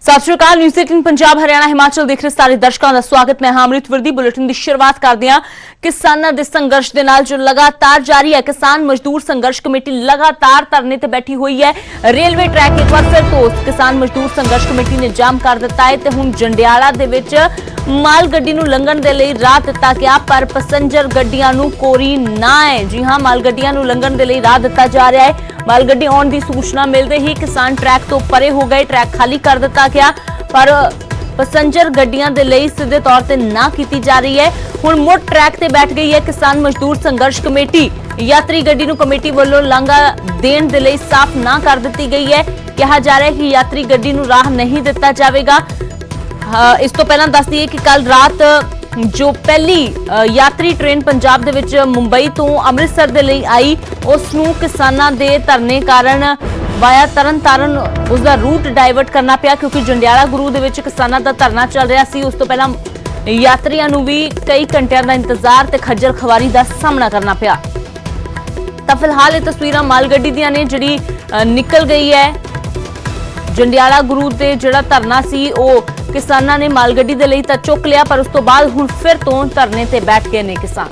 सत श्री अकाल। न्यूज़ 18 पंजाब हरियाणा हिमाचल देख रहे सारे दर्शकों का स्वागत। मैं अमृत वर्दी। बुलेटिन की शुरुआत करते हैं किसानों के संघर्ष के नाल जो लगातार जारी है। किसान मजदूर संघर्ष कमेटी लगातार धरने ते बैठी हुई है। रेलवे ट्रैक एक बार फिर तो किसान मजदूर संघर्ष कमेटी ने जाम कर दिता है ते हुण जंडियाला दे विच माल गड्डी नूं लंघण दे लई राह दिता गया, पर पैसेंजर गड्डियां नूं कोरी ना है। जी हां, माल गड्डियां नूं लंघण दे लई राह दिता जा रहा है। माल गड्डी आउण दी सूचना मिलते ही किसान ट्रैक तो परे हो गए, ट्रैक खाली कर दिता गया, पर पैसेंजर गड्डियां दे लई सीधे तौर ते ना कीती जा रही है। हुण मुड़ ट्रैक ते बैठ गई है किसान मजदूर संघर्ष कमेटी। यात्री गड्डी नूं कमेटी वालों लांघा देण दे लई साफ ना कर दित्ती गई है। कहा जा रहा है कि यात्री गड्डी नूं राह नहीं दिता जाएगा। इस तो पहला दस दिए कि कल रात जो पहली यात्री ट्रेन पंजाब दे विच मुंबई तो अमृतसर दे लई आई, उस नूं किसानां दे धरने कारण वाया तरन तारण उसका रूट डाइवर्ट करना पिया, क्योंकि जंडियाला गुरू दे विच किसानां दा धरना चल रहा सी। उस तो पहला यात्रियों नूं भी कई घंटियां दा इंतजार ते खज्जल खवारी दा सामना करना पिया। तां फिलहाल ये तस्वीरां माल गड्डी दियां ने जिहड़ी निकल गई है। जंडियाला गुरू दे जिहड़ा धरना सी ओह किसानां ने माल गड्डी दे लई तां चुक लिया, पर उस तो बाद हुण फिर तो धरने ते बैठ गए ने किसान।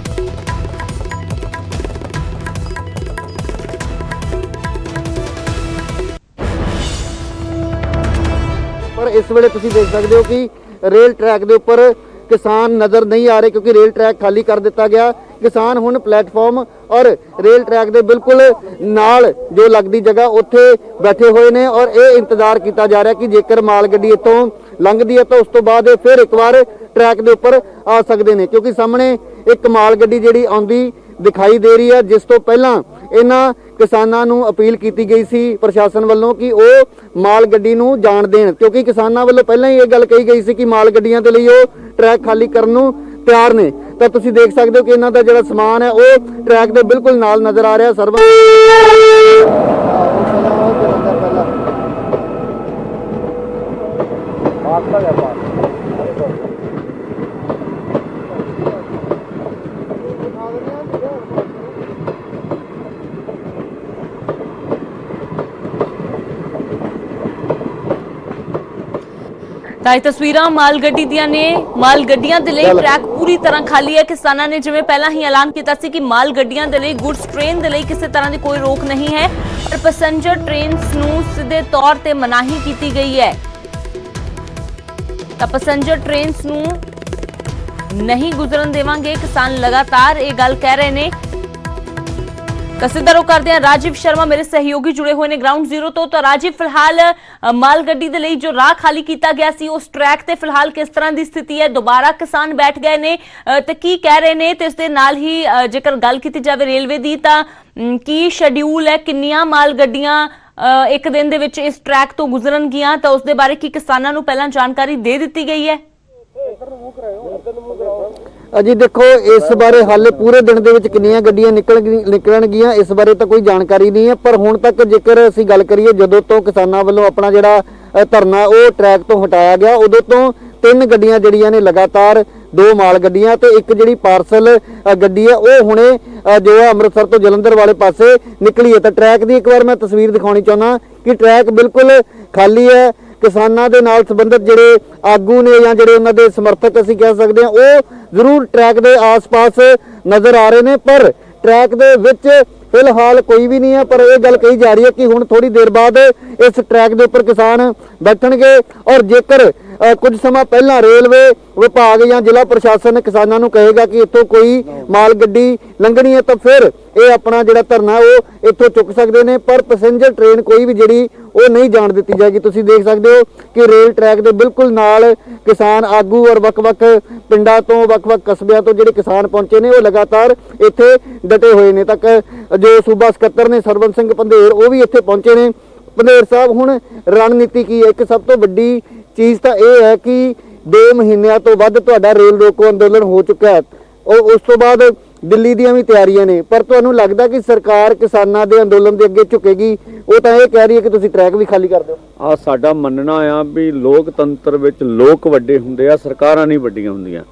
पर इस वेले तुसीं देख सकते हो कि रेल ट्रैक के उपर किसान नज़र नहीं आ रहे, क्योंकि रेल ट्रैक खाली कर दिता गया। किसान हुण प्लेटफॉर्म और रेल ट्रैक के बिल्कुल नाल जो लगती जगह उत्थे बैठे हुए ने और ये इंतजार किया जा रहा है कि जेकर माल गड्डी इतों लंघदी है तो उस तो बाद फिर एक बार ट्रैक के उपर आ सकते हैं, क्योंकि सामने एक माल गड्डी जिहड़ी आउंदी दिखाई दे रही है, जिस तो पहला इन्हां किसानां नूं अपील की गई सी प्रशासन वालों कि वो माल गड्डी नूं जाण देण, क्योंकि किसानां वालों पहला ही ये गल कही गई सी कि माल गड्डियां दे लई वो ट्रैक खाली करन नूं तैयार ने। तो तुसीं देख सकते हो कि इन्हां दा जिहड़ा समान है वो ट्रैक दे बिल्कुल नाल नज़र आ रहा। सर्व ताई तस्वीरां माल गड्डी दियां ने। माल गड्डियां दे लई ट्रैक पूरी तरह खाली है। किसानां ने जिवें पहला ही ऐलान किया सी कि माल गड्डियां दे लई गुड्स ट्रेन दे लई किसी तरह की कोई रोक नहीं है, पर पैसेंजर ट्रेन्स नूं सीधे तौर ते मनाही की गई है। तां पैसेंजर ट्रेन्स नूं नहीं गुजरन देवांगे। किसान लगातार ये गल कह रहे ने। सीधा रुख करते हैं राजीव शर्मा मेरे सहयोगी जुड़े हुए ने ग्राउंड जीरो तो राजीव, फिलहाल माल गड्डी दे लई जो राह खाली किया गया सी उस ट्रैक ते फिलहाल किस तरह की स्थिति है? दोबारा किसान बैठ गए ने ते की कह रहे ने? ते इसदे नाल ही जेकर गल की जाए रेलवे दी तां की शेड्यूल है, किन्नियां माल गड्डियां एक दिन दे विच इस ट्रैक तो गुजरनगियां, तां उस दे बारे की किसानां नूं पहलां जानकारी दे दित्ती गई है? अजी देखो, इस बारे हाले पूरे दिन दे विच किन्नियां गड्डियां निकलणगियां इस बारे तो कोई जानकारी नहीं है। पर हुण तक जेकर असीं गल करिए जदों तो किसानां वालों अपना जिहड़ा धरना वो ट्रैक तो हटाया गया, उदों तो 3 गड्डियां जिहड़ियां ने लगातार 2 माल गड्डियां ते एक जिहड़ी पार्सल गड्डी है वो हुणे जो है अमृतसर तो जलंधर वाले पासे निकली है। तो ट्रैक की एक बार मैं तस्वीर दिखाउणी चाहुंदा कि ट्रैक बिल्कुल खाली है। किसानां दे नाल संबंधित जिहड़े आगू ने या जिहड़े उन्हां दे समर्थक असीं कह सकदे हां वो जरूर ट्रैक दे आस-पास नज़र आ रहे ने, पर ट्रैक दे विच फिलहाल कोई भी नहीं है। पर यह गल कही जा रही है कि हुण थोड़ी देर बाद इस ट्रैक के उपर किसान बैठणगे और जेकर कुछ समय पहला रेलवे विभाग या जिला प्रशासन किसानों को कहेगा कि इतों कोई माल गड्डी लंघनी है तो फिर ये अपना जिहड़ा धरना वो इतों चुक सकते हैं, पर पैसेंजर ट्रेन कोई भी जिहड़ी वो नहीं जाण दित्ती जाएगी। तुसीं देख सकते हो कि रेल ट्रैक के बिल्कुल नाल किसान आगू और वक्-वक् पिंडां तो वक्-वक् कस्बियां तो जिहड़े किसान पहुंचे ने वो लगातार इत्थे डटे हुए ने। तक जो सूबा सकत्तर ने सरवण सिंह पंधेर वो भी इत्थे पहुंचे ने। पंधेर साहब, हुण रणनीति की है? एक सब तो वड्डी चीज़ तो यह है कि 2 महीनों तो वध तुहाडा रेल रोको अंदोलन हो चुका है और उस तो बाद दिल्ली दी भी तैयारियां ने, पर तुहानूं लगदा कि सरकार किसानां दे अंदोलन दे अगे झुकेगी? वो तो यह कह रही है कि तुसीं ट्रैक भी खाली कर दो। आ साडा मनना आ भी लोकतंत्र विच लोक वड्डे हुंदे आ, सरकारां नहीं वड्डियां हुंदियां।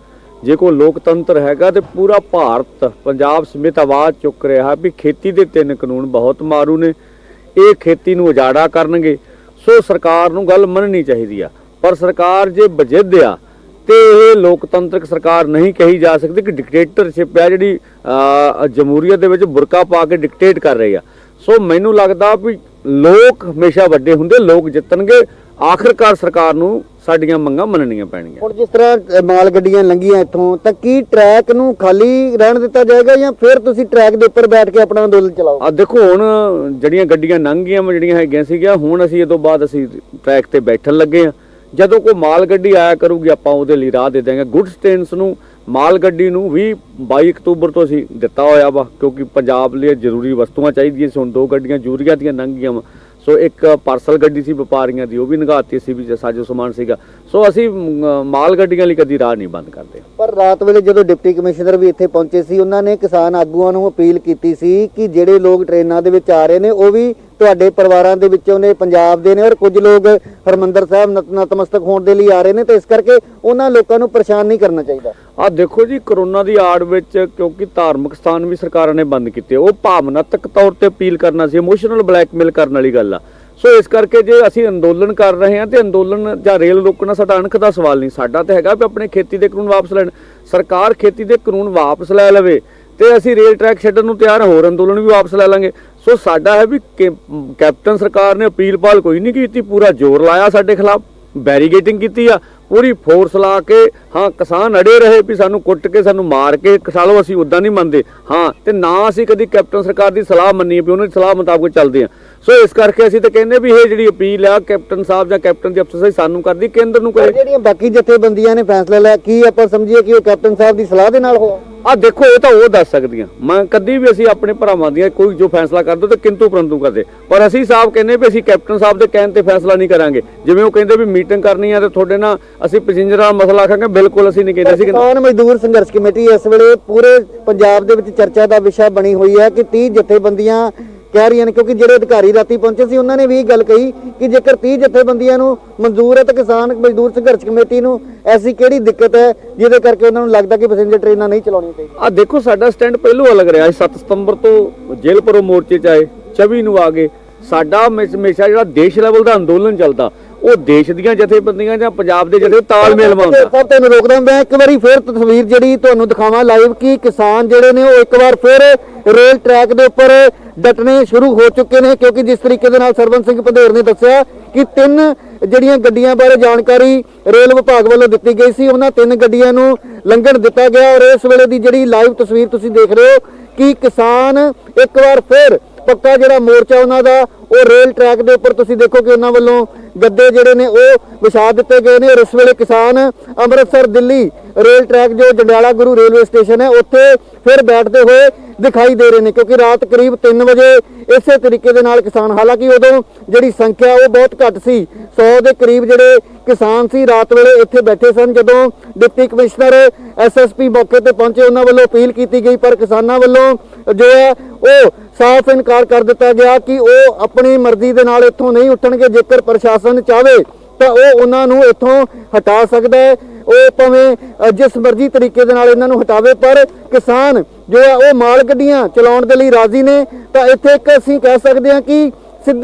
जे कोई लोकतंत्र हैगा तो पूरा भारत पंजाब समੇਤ आवाज़ चुक रहा भी खेती के 3 कानून बहुत मारू ने, ये खेती नूं उजाड़ा करनगे। सो सरकार नूं गल मननी चाहिदी आ। ਪਰ ਸਰਕਾਰ ਜੇ ਬਜਿੱਦ ਆ ਤੇ ਇਹ ਲੋਕਤੰਤਰਕ ਸਰਕਾਰ ਨਹੀਂ ਕਹੀ ਜਾ ਸਕਦੀ ਕਿ ਡਿਕਟੇਟਰਸ਼ਿਪ ਹੈ ਜਿਹੜੀ ਜਮਹੂਰੀਅਤ ਦੇ ਵਿੱਚ ਬੁਰਕਾ ਪਾ ਕੇ ਡਿਕਟੇਟ ਕਰ ਰਹੀ ਆ। ਸੋ ਮੈਨੂੰ ਲੱਗਦਾ ਵੀ ਲੋਕ ਹਮੇਸ਼ਾ ਵੱਡੇ ਹੁੰਦੇ, ਲੋਕ ਜਿੱਤਣਗੇ। ਆਖਰਕਾਰ ਸਰਕਾਰ ਨੂੰ ਸਾਡੀਆਂ ਮੰਗਾਂ ਮੰਨਣੀਆਂ ਪੈਣਗੀਆਂ। ਹੁਣ ਜਿਸ ਤਰ੍ਹਾਂ ਮਾਲ ਗੱਡੀਆਂ ਲੰਘੀਆਂ ਇੱਥੋਂ, ਤਾਂ ਕੀ ਟਰੈਕ ਨੂੰ ਖਾਲੀ ਰਹਿਣ ਦਿੱਤਾ ਜਾਏਗਾ ਜਾਂ ਫਿਰ ਤੁਸੀਂ ਟਰੈਕ ਦੇ ਉੱਪਰ ਬੈਠ ਕੇ ਆਪਣਾ ਅੰਦੋਲਨ ਚਲਾਓ? ਆ ਦੇਖੋ, ਹੁਣ ਜਿਹੜੀਆਂ ਗੱਡੀਆਂ ਲੰਘ ਗਈਆਂ ਜਿਹੜੀਆਂ ਹੈਗੀਆਂ ਸੀਗੀਆਂ, ਹੁਣ ਅਸੀਂ ਇਹ ਤੋਂ ਬਾਅਦ ਅਸੀਂ ਟਰੈਕ ਤੇ ਬੈਠਣ ਲੱਗੇ ਆ। ਜਦੋਂ ਕੋਈ ਮਾਲ ਗੱਡੀ ਆਇਆ ਕਰੂਗੀ ਆਪਾਂ ਉਹਦੇ ਲਈ ਰਾਹ ਦੇ ਦੇਵਾਂਗੇ। ਗੁੱਡਸ ਟ੍ਰੇਨਸ ਨੂੰ, ਮਾਲ ਗੱਡੀ ਨੂੰ ਵੀ 22 ਅਕਤੂਬਰ ਤੋਂ ਅਸੀਂ ਦਿੱਤਾ ਹੋਇਆ ਵਾ, ਕਿਉਂਕਿ ਪੰਜਾਬ ਲਈ ਜ਼ਰੂਰੀ ਵਸਤੂਆਂ ਚਾਹੀਦੀਆਂ ਸੀ। ਹੁਣ 2 ਗੱਡੀਆਂ ਯੂਰੀਆ ਦੀਆਂ ਲੰਘ ਗਈਆਂ ਵਾ। ਸੋ ਇੱਕ ਪਾਰਸਲ ਗੱਡੀ ਸੀ ਵਪਾਰੀਆਂ ਦੀ, ਉਹ ਵੀ ਨਿਗਾਹਤੀ ਸੀ ਵੀ ਸਾਜੋ ਸਮਾਨ ਸੀਗਾ। ਸੋ ਅਸੀਂ ਮਾਲ ਗੱਡੀਆਂ ਲਈ ਕਦੀ ਰਾਹ ਨਹੀਂ ਬੰਦ ਕਰਦੇ। ਪਰ ਰਾਤ ਵੇਲੇ ਜਦੋਂ ਡਿਪਟੀ ਕਮਿਸ਼ਨਰ ਵੀ ਇੱਥੇ ਪਹੁੰਚੇ ਸੀ, ਉਹਨਾਂ ਨੇ ਕਿਸਾਨ ਆਗੂਆਂ ਨੂੰ ਅਪੀਲ ਕੀਤੀ ਸੀ ਕਿ ਜਿਹੜੇ ਲੋਕ ਟ੍ਰੇਨਾਂ ਦੇ ਵਿੱਚ ਆ ਰਹੇ ਨੇ ਉਹ ਵੀ ਤੁਹਾਡੇ ਪਰਿਵਾਰਾਂ ਦੇ ਵਿੱਚੋਂ ਨੇ, ਪੰਜਾਬ ਦੇ ਨੇ, ਔਰ ਕੁਝ ਲੋਕ ਹਰਮੰਦਰ ਸਾਹਿਬ ਨਤਮਸਤਕ ਹੋਣ ਦੇ ਲਈ ਆ ਰਹੇ ਨੇ, ਤੇ ਇਸ ਕਰਕੇ ਉਹਨਾਂ ਲੋਕਾਂ ਨੂੰ ਪਰੇਸ਼ਾਨ ਨਹੀਂ ਕਰਨਾ ਚਾਹੀਦਾ। ਆ ਦੇਖੋ ਜੀ, ਕਰੋਨਾ ਦੀ ਆੜ ਵਿੱਚ ਕਿਉਂਕਿ ਧਾਰਮਿਕ ਸਥਾਨ ਵੀ ਸਰਕਾਰਾਂ ਨੇ ਬੰਦ ਕੀਤੇ, ਉਹ ਭਾਵਨਾਤਮਕ ਤੌਰ ਤੇ ਅਪੀਲ ਕਰਨਾ ਸੀ, ਇਮੋਸ਼ਨਲ ਬਲੈਕਮੇਲ ਕਰਨ ਵਾਲੀ ਗੱਲ ਆ। ਸੋ ਇਸ ਕਰਕੇ ਜੇ ਅਸੀਂ ਅੰਦੋਲਨ ਕਰ ਰਹੇ ਹਾਂ ਤੇ ਅੰਦੋਲਨ ਜਾਂ ਰੇਲ ਰੋਕਣਾ ਸਾਡਾ ਅਣਖ ਦਾ ਸਵਾਲ ਨਹੀਂ, ਸਾਡਾ ਤਾਂ ਹੈਗਾ ਵੀ ਆਪਣੇ ਖੇਤੀ ਦੇ ਕਾਨੂੰਨ ਵਾਪਸ ਲੈਣ। ਸਰਕਾਰ ਖੇਤੀ ਦੇ ਕਾਨੂੰਨ ਵਾਪਸ ਲੈ ਲਵੇ ਤੇ ਅਸੀਂ ਰੇਲ ਟਰੈਕ ਛੱਡਣ ਨੂੰ ਤਿਆਰ, ਹੋਰ ਅੰਦੋਲਨ ਵੀ ਵਾਪਸ ਲੈ ਲਾਂਗੇ। ਸੋ ਸਾਡਾ ਹੈ ਵੀ ਕੈਪਟਨ ਸਰਕਾਰ ਨੇ ਅਪੀਲ ਪਾਲ ਕੋਈ ਨਹੀਂ ਕੀਤੀ, ਪੂਰਾ ਜ਼ੋਰ ਲਾਇਆ ਸਾਡੇ ਖਿਲਾਫ, ਬੈਰੀਗੇਟਿੰਗ ਕੀਤੀ ਆ, ਪੂਰੀ ਫੋਰਸ ਲਾ ਕੇ। ਹਾਂ, ਕਿਸਾਨ ਅੜੇ ਰਹੇ ਵੀ ਸਾਨੂੰ ਕੁੱਟ ਕੇ, ਸਾਨੂੰ ਮਾਰ ਕੇ ਖਸਾਲੋ, ਅਸੀਂ ਉਦਾਂ ਨਹੀਂ ਮੰਨਦੇ। ਹਾਂ, ਤੇ ਨਾ ਅਸੀਂ ਕਦੀ ਕੈਪਟਨ ਸਰਕਾਰ ਦੀ ਸਲਾਹ ਮੰਨੀ ਵੀ ਉਹਨਾਂ ਦੀ ਸਲਾਹ ਮੁਤਾਬਕ ਚੱਲਦੇ ਆ। ਸੋ ਇਸ ਕਰਕੇ ਅਸੀਂ ਤਾਂ ਕਹਿੰਦੇ ਵੀ ਇਹ ਜਿਹੜੀ ਅਪੀਲ ਆ ਕੈਪਟਨ ਸਾਹਿਬ ਜਾਂ ਕੈਪਟਨ ਦੀ ਅਫਸਰਸ਼ਾਹੀ ਸਾਨੂੰ ਕਰਦੀ, ਕੇਂਦਰ ਨੂੰ ਕਰੇ। ਜਿਹੜੀਆਂ ਬਾਕੀ ਜਥੇਬੰਦੀਆਂ ਨੇ ਫੈਸਲਾ ਲਿਆ, ਕੀ ਆਪਾਂ ਸਮਝੀਏ ਕਿ ਉਹ ਕੈਪਟਨ ਸਾਹਿਬ ਦੀ ਸਲਾਹ ਦੇ ਨਾਲ ਹੋਇਆ? ਆ ਦੇਖੋ, ਇਹ ਤਾਂ ਉਹ ਦੱਸ ਸਕਦੀਆਂ। ਮੈਂ ਕਦੀ ਵੀ ਅਸੀਂ ਆਪਣੇ ਭਰਾਵਾਂ ਦੀਆਂ ਕੋਈ ਜੋ ਫੈਸਲਾ ਕਰਦੇ ਤਾਂ ਕਿੰਤੂ ਪਰੰਤੂ ਕਰਦੇ, ਪਰ ਅਸੀਂ ਸਾਹਿਬ ਕਹਿੰਦੇ ਵੀ ਅਸੀਂ ਕੈਪਟਨ ਸਾਹਿਬ ਦੇ ਕਹਿਣ ਤੇ ਫੈਸਲਾ ਨਹੀਂ ਕਰਾਂਗੇ। ਜਿਵੇਂ ਉਹ ਕਹਿੰਦੇ ਵੀ ਮੀਟਿੰਗ ਕਰਨੀ ਆ ਤੇ ਤੁਹਾਡੇ ਨਾਲ ਅਸੀਂ ਪੈਸੇਂਜਰ ਦਾ ਮਸਲਾ ਆਖਾਂਗੇ, ਬਿਲਕੁਲ ਅਸੀਂ ਨਹੀਂ ਕਹਿੰਦੇ। ਅਸੀਂ ਕਿਸਾਨ ਮਜ਼ਦੂਰ ਸੰਘਰਸ਼ ਕਮੇਟੀ ਇਸ ਵੇਲੇ ਪੂਰੇ ਪੰਜਾਬ ਦੇ ਵਿੱਚ ਚਰਚਾ ਦਾ ਵਿਸ਼ਾ ਬਣੀ ਹੋਈ ਹੈ ਕਿ 30 ਜਥੇਬੰਦੀਆਂ ਕਹਿ ਰਹੀਆਂ ਨੇ, ਕਿਉਂਕਿ ਜਿਹੜੇ ਅਧਿਕਾਰੀ ਰਾਤੀ ਪਹੁੰਚੇ ਸੀ ਉਹਨਾਂ ਨੇ ਵੀ ਇਹ ਗੱਲ ਕਹੀ ਕਿ ਜੇਕਰ 30 ਜਥੇਬੰਦੀਆਂ ਨੂੰ ਮਨਜ਼ੂਰ ਹੈ ਤਾਂ ਕਿਸਾਨ ਮਜ਼ਦੂਰ ਸੰਘਰਸ਼ ਕਮੇਟੀ ਨੂੰ ਐਸੀ ਕਿਹੜੀ ਦਿੱਕਤ ਹੈ ਜਿਹਦੇ ਕਰਕੇ ਉਹਨਾਂ ਨੂੰ ਲੱਗਦਾ ਕਿ ਪੈਸੇਂਜਰ ਟ੍ਰੇਨਾਂ ਨਹੀਂ ਚਲਾਉਣੀਆਂ ਚਾਹੀਦੀਆਂ? ਆ ਦੇਖੋ, ਸਾਡਾ ਸਟੈਂਡ ਪਹਿਲੋਂ ਅਲੱਗ ਰਿਹਾ। 7 ਸਤੰਬਰ ਤੋਂ ਜੇਲ੍ਹ ਭਰੋ ਮੋਰਚੇ 'ਚ ਆਏ, 24 ਨੂੰ ਆ ਗਏ। ਸਾਡਾ ਹਮੇਸ਼ਾ ਜਿਹੜਾ ਦੇਸ਼ ਲੈਵਲ ਦਾ ਅੰਦੋਲਨ ਚੱਲਦਾ, ਉਹ ਦੇਸ਼ ਦੀਆਂ ਜਥੇਬੰਦੀਆਂ ਜਾਂ ਪੰਜਾਬ ਦੇ ਜਥੇ ਤਾਲਮੇਲ ਬਣਾਉਂਦਾ। ਸਭ ਤੁਹਾਨੂੰ ਰੋਕਦਾ ਮੈਂ ਇੱਕ ਵਾਰੀ ਫਿਰ ਤਸਵੀਰ ਜਿਹੜੀ ਤੁਹਾਨੂੰ ਦਿਖਾਵਾਂ ਲਾਈਵ ਕਿ ਕਿਸਾਨ ਜਿਹੜੇ ਨੇ ਉਹ ਇੱਕ ਵਾਰ ਫਿਰ ਰੇਲ ਟਰੈਕ ਦੇ ਉੱਪਰ ਡਟਣੇ ਸ਼ੁਰੂ ਹੋ ਚੁੱਕੇ ਨੇ, ਕਿਉਂਕਿ ਜਿਸ ਤਰੀਕੇ ਦੇ ਨਾਲ ਸਰਵਨ ਸਿੰਘ ਪੰਧੇਰ ਨੇ ਦੱਸਿਆ ਕਿ 3 ਜਿਹੜੀਆਂ ਗੱਡੀਆਂ ਬਾਰੇ ਜਾਣਕਾਰੀ ਰੇਲ ਵਿਭਾਗ ਵੱਲੋਂ ਦਿੱਤੀ ਗਈ ਸੀ, ਉਹਨਾਂ 3 ਗੱਡੀਆਂ ਨੂੰ ਲੰਘਣ ਦਿੱਤਾ ਗਿਆ। ਔਰ ਇਸ ਵੇਲੇ ਦੀ ਜਿਹੜੀ ਲਾਈਵ ਤਸਵੀਰ ਤੁਸੀਂ ਦੇਖ ਰਹੇ ਹੋ ਕਿ ਕਿਸਾਨ ਇੱਕ ਵਾਰ ਫਿਰ ਪੱਕਾ ਜਿਹੜਾ ਮੋਰਚਾ ਉਹਨਾਂ ਦਾ ਉਹ ਰੇਲ ਟਰੈਕ ਦੇ ਉੱਪਰ ਤੁਸੀਂ ਦੇਖੋ ਕਿ ਉਹਨਾਂ ਵੱਲੋਂ ਗੱਦੇ ਜਿਹੜੇ ਨੇ ਉਹ ਵਿਛਾ ਦਿੱਤੇ ਗਏ ਨੇ। ਔਰ ਇਸ ਵੇਲੇ ਕਿਸਾਨ ਅੰਮ੍ਰਿਤਸਰ ਦਿੱਲੀ ਰੇਲ ਟਰੈਕ ਜੋ ਜੰਡਿਆਲਾ ਗੁਰੂ ਰੇਲਵੇ ਸਟੇਸ਼ਨ ਹੈ ਉੱਥੇ ਫਿਰ ਬੈਠਦੇ ਹੋਏ ਦਿਖਾਈ ਦੇ ਰਹੇ ਨੇ, ਕਿਉਂਕਿ ਰਾਤ ਕਰੀਬ 3 ਵਜੇ ਇਸੇ ਤਰੀਕੇ ਦੇ ਨਾਲ ਕਿਸਾਨ, ਹਾਲਾਂਕਿ ਉਦੋਂ ਜਿਹੜੀ ਸੰਖਿਆ ਉਹ ਬਹੁਤ ਘੱਟ ਸੀ, 100 ਦੇ ਕਰੀਬ ਜਿਹੜੇ ਕਿਸਾਨ ਸੀ ਰਾਤ ਵੇਲੇ ਇੱਥੇ ਬੈਠੇ ਸਨ। ਜਦੋਂ ਡਿਪਟੀ ਕਮਿਸ਼ਨਰ ਐਸਐਸਪੀ ਮੌਕੇ ਤੇ ਪਹੁੰਚੇ, ਉਹਨਾਂ ਵੱਲੋਂ ਅਪੀਲ ਕੀਤੀ ਗਈ, ਪਰ ਕਿਸਾਨਾਂ ਵੱਲੋਂ ਜੋ ਹੈ ਉਹ ਸਾਫ਼ ਇਨਕਾਰ ਕਰ ਦਿੱਤਾ ਗਿਆ ਕਿ ਉਹ ਆਪਣੀ ਮਰਜ਼ੀ ਦੇ ਨਾਲ ਇੱਥੋਂ ਨਹੀਂ ਉੱਠਣਗੇ। ਜੇਕਰ ਪ੍ਰਸ਼ਾਸਨ ਚਾਹੇ ਤਾਂ ਉਹ ਉਹਨਾਂ ਨੂੰ ਇੱਥੋਂ ਹਟਾ ਸਕਦਾ ਹੈ, ਉਹ ਭਾਵੇਂ ਜਿਸ ਮਰਜ਼ੀ ਤਰੀਕੇ ਦੇ ਨਾਲ ਇਹਨਾਂ ਨੂੰ ਹਟਾਵੇ, ਪਰ ਕਿਸਾਨ ਜੋ ਹੈ ਉਹ ਮਾਲ ਗੱਡੀਆਂ ਚਲਾਉਣ ਦੇ ਲਈ ਰਾਜ਼ੀ ਨੇ। ਤਾਂ ਇੱਥੇ ਇੱਕ ਅਸੀਂ ਕਹਿ ਸਕਦੇ ਹਾਂ ਕਿ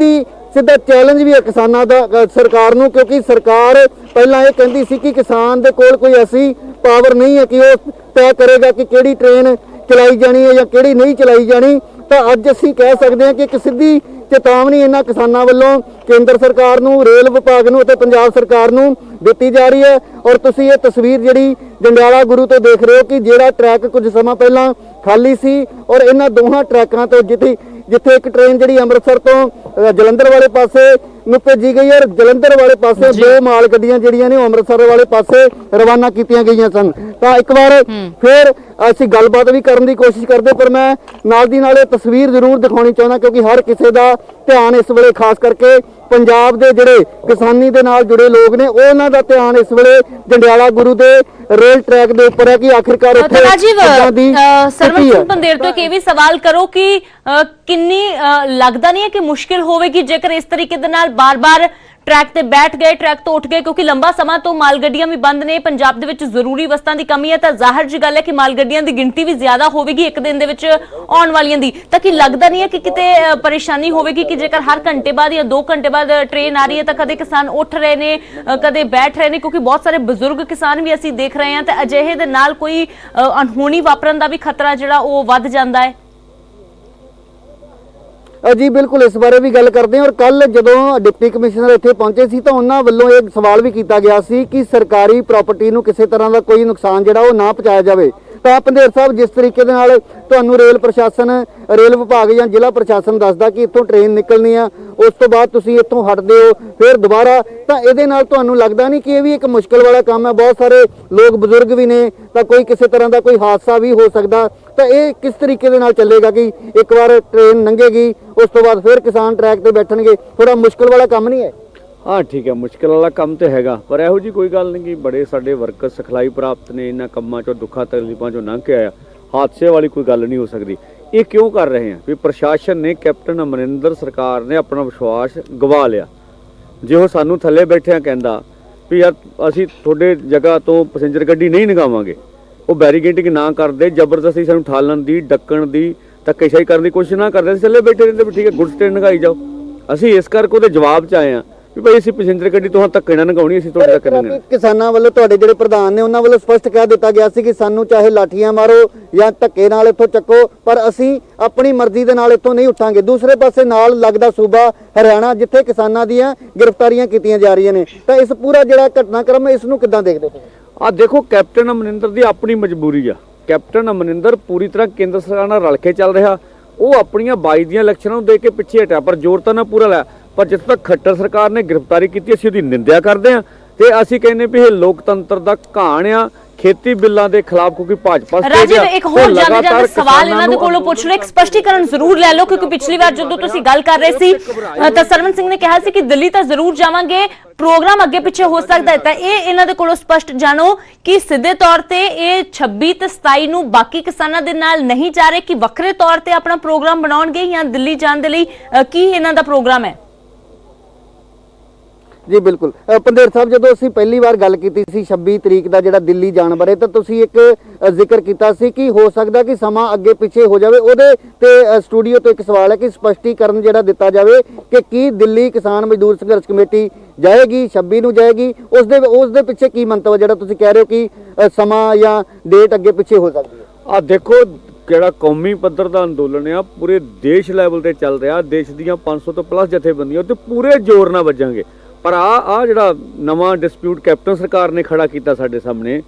ਸਿੱਧਾ ਚੈਲੰਜ ਵੀ ਹੈ ਕਿਸਾਨਾਂ ਦਾ ਸਰਕਾਰ ਨੂੰ, ਕਿਉਂਕਿ ਸਰਕਾਰ ਪਹਿਲਾਂ ਇਹ ਕਹਿੰਦੀ ਸੀ ਕਿ ਕਿਸਾਨ ਦੇ ਕੋਲ ਕੋਈ ਐਸੀ ਪਾਵਰ ਨਹੀਂ ਹੈ ਕਿ ਉਹ ਤੈਅ ਕਰੇਗਾ ਕਿ ਕਿਹੜੀ ਟ੍ਰੇਨ ਚਲਾਈ ਜਾਣੀ ਹੈ ਜਾਂ ਕਿਹੜੀ ਨਹੀਂ ਚਲਾਈ ਜਾਣੀ। ਤਾਂ ਅੱਜ ਅਸੀਂ ਕਹਿ ਸਕਦੇ ਹਾਂ ਕਿ ਇੱਕ ਸਿੱਧੀ ਚੇਤਾਵਨੀ ਇਹਨਾਂ ਕਿਸਾਨਾਂ ਵੱਲੋਂ ਕੇਂਦਰ ਸਰਕਾਰ ਨੂੰ, ਰੇਲ ਵਿਭਾਗ ਨੂੰ ਅਤੇ ਪੰਜਾਬ ਸਰਕਾਰ ਨੂੰ ਦਿੱਤੀ ਜਾ ਰਹੀ ਹੈ। ਔਰ ਤੁਸੀਂ ਇਹ ਤਸਵੀਰ ਜਿਹੜੀ ਜੰਡਿਆਲਾ ਗੁਰੂ ਤੋਂ ਦੇਖ ਰਹੇ ਹੋ ਕਿ ਜਿਹੜਾ ਟਰੈਕ ਕੁਝ ਸਮਾਂ ਪਹਿਲਾਂ ਖਾਲੀ ਸੀ, ਔਰ ਇਹਨਾਂ ਦੋਹਾਂ ਟਰੈਕਾਂ ਤੋਂ ਜਿੱਥੇ ਇੱਕ ਟ੍ਰੇਨ ਜਿਹੜੀ ਅੰਮ੍ਰਿਤਸਰ ਤੋਂ ਜਲੰਧਰ ਵਾਲੇ ਪਾਸੇ ਨੂੰ ਭੇਜੀ ਗਈ ਹੈ, ਔਰ ਜਲੰਧਰ ਵਾਲੇ ਪਾਸੇ 2 ਮਾਲ ਗੱਡੀਆਂ ਜਿਹੜੀਆਂ ਨੇ ਉਹ ਅੰਮ੍ਰਿਤਸਰ ਵਾਲੇ ਪਾਸੇ ਰਵਾਨਾ ਕੀਤੀਆਂ ਗਈਆਂ ਸਨ। ਤਾਂ ਇੱਕ ਵਾਰ ਫਿਰ ਅਸੀਂ ਗੱਲਬਾਤ ਵੀ ਕਰਨ ਦੀ ਕੋਸ਼ਿਸ਼ ਕਰਦੇ, ਪਰ ਮੈਂ ਨਾਲ ਦੀ ਨਾਲ ਇਹ ਤਸਵੀਰ ਜ਼ਰੂਰ ਦਿਖਾਉਣੀ ਚਾਹੁੰਦਾ ਕਿਉਂਕਿ ਹਰ ਕਿਸੇ ਦਾ ਧਿਆਨ ਇਸ ਵੇਲੇ ਖਾਸ ਕਰਕੇ ਪੰਜਾਬ ਦੇ ਜਿਹੜੇ ਕਿਸਾਨੀ ਦੇ ਨਾਲ ਜੁੜੇ ਲੋਕ ਨੇ ਉਹਨਾਂ ਦਾ ਧਿਆਨ ਇਸ ਵੇਲੇ ਜੰਡਿਆਲਾ ਗੁਰੂ ਦੇ ਰੇਲ ਟਰੈਕ ਦੇ ਉੱਪਰ ਹੈ ਕਿ ਆਖਿਰਕਾਰ ਇੱਥੇ ਸਰਵਨ ਸਿੰਘ ਪੰਧੇਰ ਤੋਂ ਇਹ ਵੀ ਸਵਾਲ ਕਰੋ ਕਿ ਕਿੰਨੀ ਲੱਗਦਾ ਨਹੀਂ ਹੈ ਕਿ ਮੁਸ਼ਕਿਲ ਹੋਵੇਗੀ ਜੇਕਰ ਇਸ ਤਰੀਕੇ ਦੇ ਨਾਲ ਬਾਰ-ਬਾਰ ट्रैक ते बैठ गए, ट्रैक तो उठ गए, क्योंकि लंबा समा तो माल गड्डियां भी बंद ने। पंजाब दे विच जरूरी वस्तां दी कमी है तां ज़ाहिर जी गल है कि माल गड्डियां दी गिणती भी ज्यादा होवेगी एक दिन दे विच आउण वालियां दी। तां कि लगदा नहीं है कि किते परेशानी होवेगी कि जेकर हर घंटे बाद या 2 घंटे बाद ट्रेन आ रही है तां कदे किसान उठ रहे ने, कदे बैठ रहे ने, क्योंकि बहुत सारे बजुर्ग किसान भी असीं देख रहे हैं। तां अजिहे दे नाल कोई अनहोनी वापरन दा भी खतरा जिहड़ा ओह वध जांदा है। जी बिल्कुल, इस बारे भी गल करते हैं। और कल ਜਦੋਂ डिप्टी कमिश्नर ਇੱਥੇ ਪਹੁੰਚੇ ਸੀ ਤਾਂ ਉਹਨਾਂ ਵੱਲੋਂ ਇਹ ਸਵਾਲ ਵੀ ਕੀਤਾ ਗਿਆ ਸੀ ਕਿ ਸਰਕਾਰੀ ਪ੍ਰਾਪਰਟੀ ਨੂੰ ਕਿਸੇ ਤਰ੍ਹਾਂ ਦਾ ਕੋਈ ਨੁਕਸਾਨ ਜਿਹੜਾ ਉਹ ਨਾ ਪਹੁੰਚਾਇਆ ਜਾਵੇ। ਤਾਂ ਪੰਧੇਰ ਸਾਹਿਬ, ਜਿਸ ਤਰੀਕੇ ਦੇ ਨਾਲ ਤੁਹਾਨੂੰ ਰੇਲ ਪ੍ਰਸ਼ਾਸਨ, ਰੇਲ ਵਿਭਾਗ ਜਾਂ ਜ਼ਿਲ੍ਹਾ ਪ੍ਰਸ਼ਾਸਨ ਦੱਸਦਾ ਕਿ ਇੱਥੋਂ ਟ੍ਰੇਨ ਨਿਕਲਣੀ ਆ, ਉਸ ਤੋਂ ਬਾਅਦ ਤੁਸੀਂ ਇੱਥੋਂ ਹਟਦੇ ਹੋ ਫਿਰ ਦੁਬਾਰਾ, ਤਾਂ ਇਹਦੇ ਨਾਲ ਤੁਹਾਨੂੰ ਲੱਗਦਾ ਨਹੀਂ ਕਿ ਇਹ ਵੀ ਇੱਕ ਮੁਸ਼ਕਲ ਵਾਲਾ ਕੰਮ ਹੈ? ਬਹੁਤ ਸਾਰੇ ਲੋਕ ਬਜ਼ੁਰਗ ਵੀ ਨੇ, ਤਾਂ ਕੋਈ ਕਿਸੇ ਤਰ੍ਹਾਂ ਦਾ ਕੋਈ ਹਾਦਸਾ ਵੀ ਹੋ ਸਕਦਾ। ਤਾਂ ਇਹ ਕਿਸ ਤਰੀਕੇ ਦੇ ਨਾਲ ਚੱਲੇਗਾ ਕਿ ਇੱਕ ਵਾਰ ਟ੍ਰੇਨ ਲੰਘੇਗੀ ਉਸ ਤੋਂ ਬਾਅਦ ਫਿਰ ਕਿਸਾਨ ਟਰੈਕ ਤੇ ਬੈਠਣਗੇ? ਥੋੜਾ ਮੁਸ਼ਕਲ ਵਾਲਾ ਕੰਮ ਨਹੀਂ ਹੈ? हाँ ठीक है, मुश्किल वाला काम तो हैगा, पर ਇਹੋ ਜੀ ਕੋਈ ਗੱਲ ਨਹੀਂ कि बड़े साडे वर्कर सिखलाई प्राप्त ने, इन्हां ਕੰਮਾਂ ਚੋਂ ਦੁੱਖਾਂ ਤਕਲੀਫਾਂ ਚੋਂ ਲੰਘ ਕੇ ਆਇਆ, ਹਾਦਸੇ ਵਾਲੀ ਕੋਈ ਗੱਲ ਨਹੀਂ ਹੋ ਸਕਦੀ। ਇਹ ਕਿਉਂ ਕਰ ਰਹੇ हैं ਵੀ ਪ੍ਰਸ਼ਾਸਨ ਨੇ, ਕੈਪਟਨ ਅਮਰਿੰਦਰ ਸਰਕਾਰ ਨੇ ਆਪਣਾ ਵਿਸ਼ਵਾਸ ਗਵਾ ਲਿਆ। ਜੇ ਉਹ ਸਾਨੂੰ ਥੱਲੇ ਬੈਠਿਆਂ ਕਹਿੰਦਾ ਵੀ ਯਾਰ ਅਸੀਂ ਤੁਹਾਡੇ ਜਗ੍ਹਾ ਤੋਂ ਪੈਸੇਂਜਰ ਗੱਡੀ ਨਹੀਂ ਲਗਾਵਾਂਗੇ, ਉਹ ਬੈਰੀਗੇਟਿੰਗ ਨਾ ਕਰਦੇ, ਜ਼ਬਰਦਸਤੀ ਸਾਨੂੰ ਠਾਲਣ ਦੀ, ਡੱਕਣ ਦੀ, ਧੱਕੇਸ਼ਾਹੀ ਕਰਨ ਦੀ ਕੋਸ਼ਿਸ਼ ਨਾ ਕਰਦੇ, ਅਸੀਂ ਥੱਲੇ ਬੈਠੇ ਰਹਿੰਦੇ ਵੀ ਠੀਕ ਹੈ ਗੁੱਡ ਟ੍ਰੇਨ ਲਗਾਈ ਜਾਓ। ਅਸੀਂ ਇਸ ਕਰਕੇ ਉਹਦੇ ਜਵਾਬ 'ਚ ਆਏ ਹਾਂ ਵੀ ਭਾਈ ਅਸੀਂ ਪੈਸੇਂਜਰ ਗੱਡੀ ਤੋਂ ਧੱਕੇ ਨਾਲ ਲਗਾਉਣੀ, ਅਸੀਂ ਤੁਹਾਡੇ ਤੱਕ ਨਹੀਂ। ਕਿਸਾਨਾਂ ਵੱਲੋਂ, ਤੁਹਾਡੇ ਜਿਹੜੇ ਪ੍ਰਧਾਨ ਨੇ ਉਹਨਾਂ ਵੱਲੋਂ ਸਪਸ਼ਟ ਕਹਿ ਦਿੱਤਾ ਗਿਆ ਸੀ ਕਿ ਸਾਨੂੰ ਚਾਹੇ ਲਾਠੀਆਂ ਮਾਰੋ ਜਾਂ ਧੱਕੇ ਨਾਲ ਇੱਥੋਂ ਚੱਕੋ, ਪਰ ਅਸੀਂ ਆਪਣੀ ਮਰਜ਼ੀ ਦੇ ਨਾਲ ਇੱਥੋਂ ਨਹੀਂ ਉੱਠਾਂਗੇ। ਦੂਸਰੇ ਪਾਸੇ ਨਾਲ ਲੱਗਦਾ ਸੂਬਾ ਹਰਿਆਣਾ, ਜਿੱਥੇ ਕਿਸਾਨਾਂ ਦੀਆਂ ਗ੍ਰਿਫਤਾਰੀਆਂ ਕੀਤੀਆਂ ਜਾ ਰਹੀਆਂ ਨੇ, ਤਾਂ ਇਸ ਪੂਰਾ ਜਿਹੜਾ ਘਟਨਾਕ੍ਰਮ ਇਸ ਨੂੰ ਕਿੱਦਾਂ ਦੇਖਦੇ ਹੋ? ਆ ਦੇਖੋ, ਕੈਪਟਨ ਅਮਰਿੰਦਰ ਦੀ ਆਪਣੀ ਮਜਬੂਰੀ ਆ। ਕੈਪਟਨ ਅਮਰਿੰਦਰ ਪੂਰੀ ਤਰ੍ਹਾਂ ਕੇਂਦਰ ਸਰਕਾਰ ਨਾਲ ਰਲ ਕੇ ਚੱਲ ਰਿਹਾ। ਉਹ ਆਪਣੀਆਂ 22 ਦੀਆਂ ਇਲੈਕਸ਼ਨਾਂ ਨੂੰ ਦੇ ਕੇ ਪਿੱਛੇ ਹਟਿਆ, ਪਰ ਜ਼ੋਰ ਤਾਂ ਨਾ ਪੂਰਾ ਲਾਇਆ। ਪਰ ਜਿੱਥੇ ਤੱਕ ਖੱਟਰ ਸਰਕਾਰ ਨੇ ਗ੍ਰਿਫਤਾਰੀ ਕੀਤੀ, ਅਸੀਂ ਉਹਦੀ ਨਿੰਦਿਆ ਕਰਦੇ ਹਾਂ ਤੇ ਅਸੀਂ ਕਹਿੰਦੇ ਵੀ ਇਹ ਲੋਕਤੰਤਰ ਦਾ ਘਾਣ ਆ। ਖੇਤੀ ਬਿੱਲਾਂ ਦੇ ਖਿਲਾਫ ਕਿਉਂਕਿ ਭਾਜਪਾ ਰਾਜੀਵ, ਇੱਕ ਹੋਰ ਜਾਂਦੇ ਸਵਾਲ ਇਹਨਾਂ ਦੇ ਕੋਲੋਂ ਪੁੱਛ ਲਓ, ਇੱਕ ਸਪਸ਼ਟੀਕਰਨ ਜ਼ਰੂਰ ਲੈ ਲਓ, ਕਿਉਂਕਿ ਪਿਛਲੀ ਵਾਰ ਜਦੋਂ ਤੁਸੀਂ ਗੱਲ ਕਰ ਰਹੇ ਸੀ ਤਾਂ ਸਰਵਨ ਸਿੰਘ ਨੇ ਕਿਹਾ ਸੀ ਕਿ ਦਿੱਲੀ ਤਾਂ ਜ਼ਰੂਰ ਜਾਵਾਂਗੇ, ਪ੍ਰੋਗਰਾਮ ਅੱਗੇ ਪਿੱਛੇ ਹੋ ਸਕਦਾ ਹੈ। ਤਾਂ ਇਹ ਇਹਨਾਂ ਦੇ ਕੋਲੋਂ ਸਪਸ਼ਟ ਜਾਣੋ ਕਿ ਸਿੱਧੇ ਤੌਰ ਤੇ ਇਹ 26 ਤੇ 27 ਨੂੰ ਬਾਕੀ ਕਿਸਾਨਾਂ ਦੇ ਨਾਲ ਨਹੀਂ ਜਾ ਰਹੇ, ਕਿ ਵੱਖਰੇ ਤੌਰ ਤੇ ਆਪਣਾ ਪ੍ਰੋਗਰਾਮ ਬਣਾਉਣਗੇ ਜਾਂ ਦਿੱਲੀ ਜਾਣ ਦੇ ਲਈ ਕੀ ਇਹਨਾਂ ਦਾ ਪ੍ਰੋਗਰਾਮ ਹੈ? ਜੀ ਬਿਲਕੁਲ, ਪੰਧੇਰ ਸਾਹਿਬ, ਜਦੋਂ ਅਸੀਂ ਪਹਿਲੀ ਵਾਰ ਗੱਲ ਕੀਤੀ ਸੀ 26 ਤਰੀਕ ਦਾ ਜਿਹੜਾ ਦਿੱਲੀ ਜਾਣ ਬਾਰੇ, ਤਾਂ ਤੁਸੀਂ ਇੱਕ ਜ਼ਿਕਰ ਕੀਤਾ ਸੀ ਕਿ ਹੋ ਸਕਦਾ ਕਿ ਸਮਾਂ ਅੱਗੇ ਪਿੱਛੇ ਹੋ ਜਾਵੇ। ਉਹਦੇ ਤੇ ਸਟੂਡੀਓ ਤੋਂ ਇੱਕ ਸਵਾਲ ਹੈ ਕਿ ਸਪਸ਼ਟੀਕਰਨ ਜਿਹੜਾ ਦਿੱਤਾ ਜਾਵੇ ਕਿ ਕੀ ਦਿੱਲੀ ਕਿਸਾਨ ਮਜ਼ਦੂਰ ਸੰਘਰਸ਼ ਕਮੇਟੀ ਜਾਏਗੀ, 26 ਨੂੰ ਜਾਏਗੀ? ਉਸ ਦੇ ਪਿੱਛੇ ਕੀ ਮੰਤਵ ਹੈ ਜਿਹੜਾ ਤੁਸੀਂ ਕਹਿ ਰਹੇ ਹੋ ਕਿ ਸਮਾਂ ਜਾਂ ਡੇਟ ਅੱਗੇ ਪਿੱਛੇ ਹੋ ਸਕਦੀ ਹੈ? ਆ ਦੇਖੋ, ਜਿਹੜਾ ਕੌਮੀ ਪੱਧਰ ਦਾ ਅੰਦੋਲਨ ਆ ਪੂਰੇ ਦੇਸ਼ ਲੈਵਲ ਤੇ ਚੱਲ ਰਿਹਾ। ਦੇਸ਼ ਦੀਆਂ 500 ਤੋਂ ਪਲੱਸ ਜਥੇਬੰਦੀਆਂ ਤੇ ਪੂਰੇ ਜ਼ੋਰ ਨਾਲ ਵੱਜਾਂਗੇ। ਪਰ ਆ ਜਿਹੜਾ ਨਵਾਂ ਡਿਸਪਿਊਟ ਕੈਪਟਨ ਸਰਕਾਰ ਨੇ ਖੜਾ ਕੀਤਾ ਸਾਡੇ ਸਾਹਮਣੇ,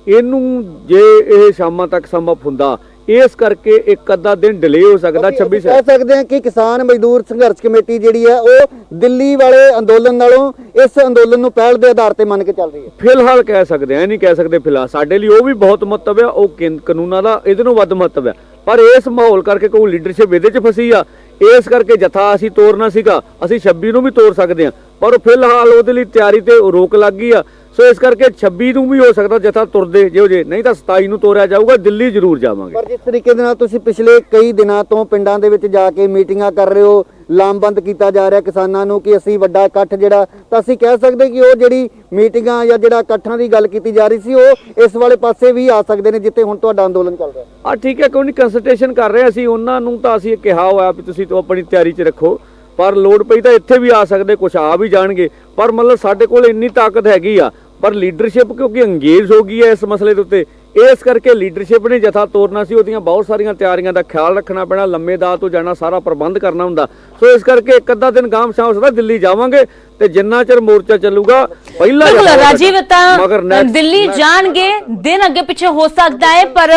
ਇਹਨੂੰ ਜੇ ਇਹ ਸ਼ਾਮਾਂ ਤੱਕ ਸੰਭਵ ਹੁੰਦਾ, ਇਸ ਕਰਕੇ ਇੱਕ ਅੱਧਾ ਦਿਨ ਡਿਲੇ ਹੋ ਸਕਦਾ। 26 ਕਹਿ ਸਕਦੇ ਹਾਂ ਕਿ ਕਿਸਾਨ ਮਜ਼ਦੂਰ ਸੰਘਰਸ਼ ਕਮੇਟੀ ਜਿਹੜੀ ਹੈ ਉਹ ਦਿੱਲੀ ਵਾਲੇ ਅੰਦੋਲਨ ਨਾਲੋਂ ਇਸ ਅੰਦੋਲਨ ਨੂੰ ਪਹਿਲ ਦੇ ਆਧਾਰ ਤੇ ਮੰਨ ਕੇ ਚੱਲ ਰਹੀ ਹੈ। ਫਿਲਹਾਲ ਕਹਿ ਸਕਦੇ ਆ, ਇਹ ਨਹੀਂ ਕਹਿ ਸਕਦੇ ਫਿਲਹਾਲ। ਸਾਡੇ ਲਈ ਉਹ ਵੀ ਬਹੁਤ ਮਹੱਤਵ ਆ, ਉਹ ਕਾਨੂੰਨਾਂ ਦਾ ਇਹਦੇ ਨੂੰ ਵੱਧ ਮਹੱਤਵ ਆ। ਪਰ ਇਸ ਮਾਹੌਲ ਕਰਕੇ ਕੋਈ ਲੀਡਰਸ਼ਿਪ ਇਹਦੇ 'ਚ ਫਸੀ ਆ, ਇਸ ਕਰਕੇ ਜਥਾ ਅਸੀਂ ਤੋੜਨਾ ਸੀਗਾ, ਅਸੀਂ 26 ਨੂੰ ਵੀ ਤੋੜ ਸਕਦੇ ਹਾਂ, ਪਰ ਫਿਲਹਾਲ ਉਹਦੇ ਲਈ ਤਿਆਰੀ ਤੇ ਰੋਕ ਲੱਗ ਗਈ ਆ। ਸੋ ਇਸ ਕਰਕੇ 26 ਨੂੰ ਵੀ ਹੋ ਸਕਦਾ ਜਥਾ ਤੁਰਦੇ ਜਿਹੋ ਜੇ, ਨਹੀਂ ਤਾਂ 27 ਨੂੰ ਤੋਰਿਆ ਜਾਊਗਾ। ਦਿੱਲੀ ਜ਼ਰੂਰ ਜਾਵਾਂਗੇ। ਪਰ ਜਿਸ ਤਰੀਕੇ ਦੇ ਨਾਲ ਤੁਸੀਂ ਪਿਛਲੇ ਕਈ ਦਿਨਾਂ ਤੋਂ ਪਿੰਡਾਂ ਦੇ ਵਿੱਚ ਜਾ ਕੇ ਮੀਟਿੰਗਾਂ ਕਰ ਰਹੇ ਹੋ, ਲਾਮਬੰਦ ਕੀਤਾ ਜਾ ਰਿਹਾ ਕਿਸਾਨਾਂ ਨੂੰ ਕਿ ਅਸੀਂ ਵੱਡਾ ਇਕੱਠ ਜਿਹੜਾ, ਤਾਂ ਅਸੀਂ ਕਹਿ ਸਕਦੇ ਕਿ ਉਹ ਜਿਹੜੀ ਮੀਟਿੰਗਾਂ ਜਾਂ ਜਿਹੜਾ ਇਕੱਠਾਂ ਦੀ ਗੱਲ ਕੀਤੀ ਜਾ ਰਹੀ ਸੀ ਉਹ ਇਸ ਵਾਲੇ ਪਾਸੇ ਵੀ ਆ ਸਕਦੇ ਨੇ ਜਿੱਥੇ ਹੁਣ ਤੁਹਾਡਾ ਅੰਦੋਲਨ ਚੱਲ ਰਿਹਾ। ਠੀਕ ਹੈ, ਕੋਈ ਨਹੀਂ, ਕੰਸਲਟੇਸ਼ਨ ਕਰ ਰਹੇ ਅਸੀਂ ਉਹਨਾਂ ਨੂੰ। ਤਾਂ ਅਸੀਂ ਕਿਹਾ ਹੋਇਆ ਵੀ ਤੁਸੀਂ ਆਪਣੀ ਤਿਆਰੀ 'ਚ ਰੱਖੋ, ਪਰ ਲੋੜ ਪਈ ਤਾਂ ਇੱਥੇ ਵੀ ਆ ਸਕਦੇ, ਕੁਛ ਆ ਵੀ ਜਾਣਗੇ। ਪਰ ਮਤਲਬ ਸਾਡੇ ਕੋਲ ਇੰਨੀ ਤਾਕਤ ਹੈਗੀ ਆ, ਪਰ ਲੀਡਰਸ਼ਿਪ ਕਿਉਂਕਿ ਅੰਗੇਜ ਹੋ ਗਈ ਹੈ ਇਸ ਮਸਲੇ ਦੇ ਉੱਤੇ, ਇਸ ਕਰਕੇ ਲੀਡਰਸ਼ਿਪ ਨੇ ਜਥਾ ਤੋਰਨਾ ਸੀ। ਉਹਦੀਆਂ ਬਹੁਤ ਸਾਰੀਆਂ ਤਿਆਰੀਆਂ ਦਾ ਖਿਆਲ ਰੱਖਣਾ ਪੈਣਾ, ਲੰਮੇ ਦਾਅ ਤੋਂ ਜਾਣਾ, ਸਾਰਾ ਪ੍ਰਬੰਧ ਕਰਨਾ ਹੁੰਦਾ। ਸੋ ਇਸ ਕਰਕੇ ਇੱਕ ਅੱਧਾ ਦਿਨ ਗਾਂਵ ਸ਼ਾਮ ਸਕਦਾ, ਦਿੱਲੀ ਜਾਵਾਂਗੇ ਤੇ ਜਿੰਨਾ ਚਿਰ ਮੋਰਚਾ ਚੱਲੂਗਾ ਪਹਿਲਾਂ ਰਾਜੀਵ ਤਾਂ ਦਿੱਲੀ ਜਾਣਗੇ, ਦਿਨ ਅੱਗੇ ਪਿੱਛੇ ਹੋ ਸਕਦਾ ਹੈ, ਪਰ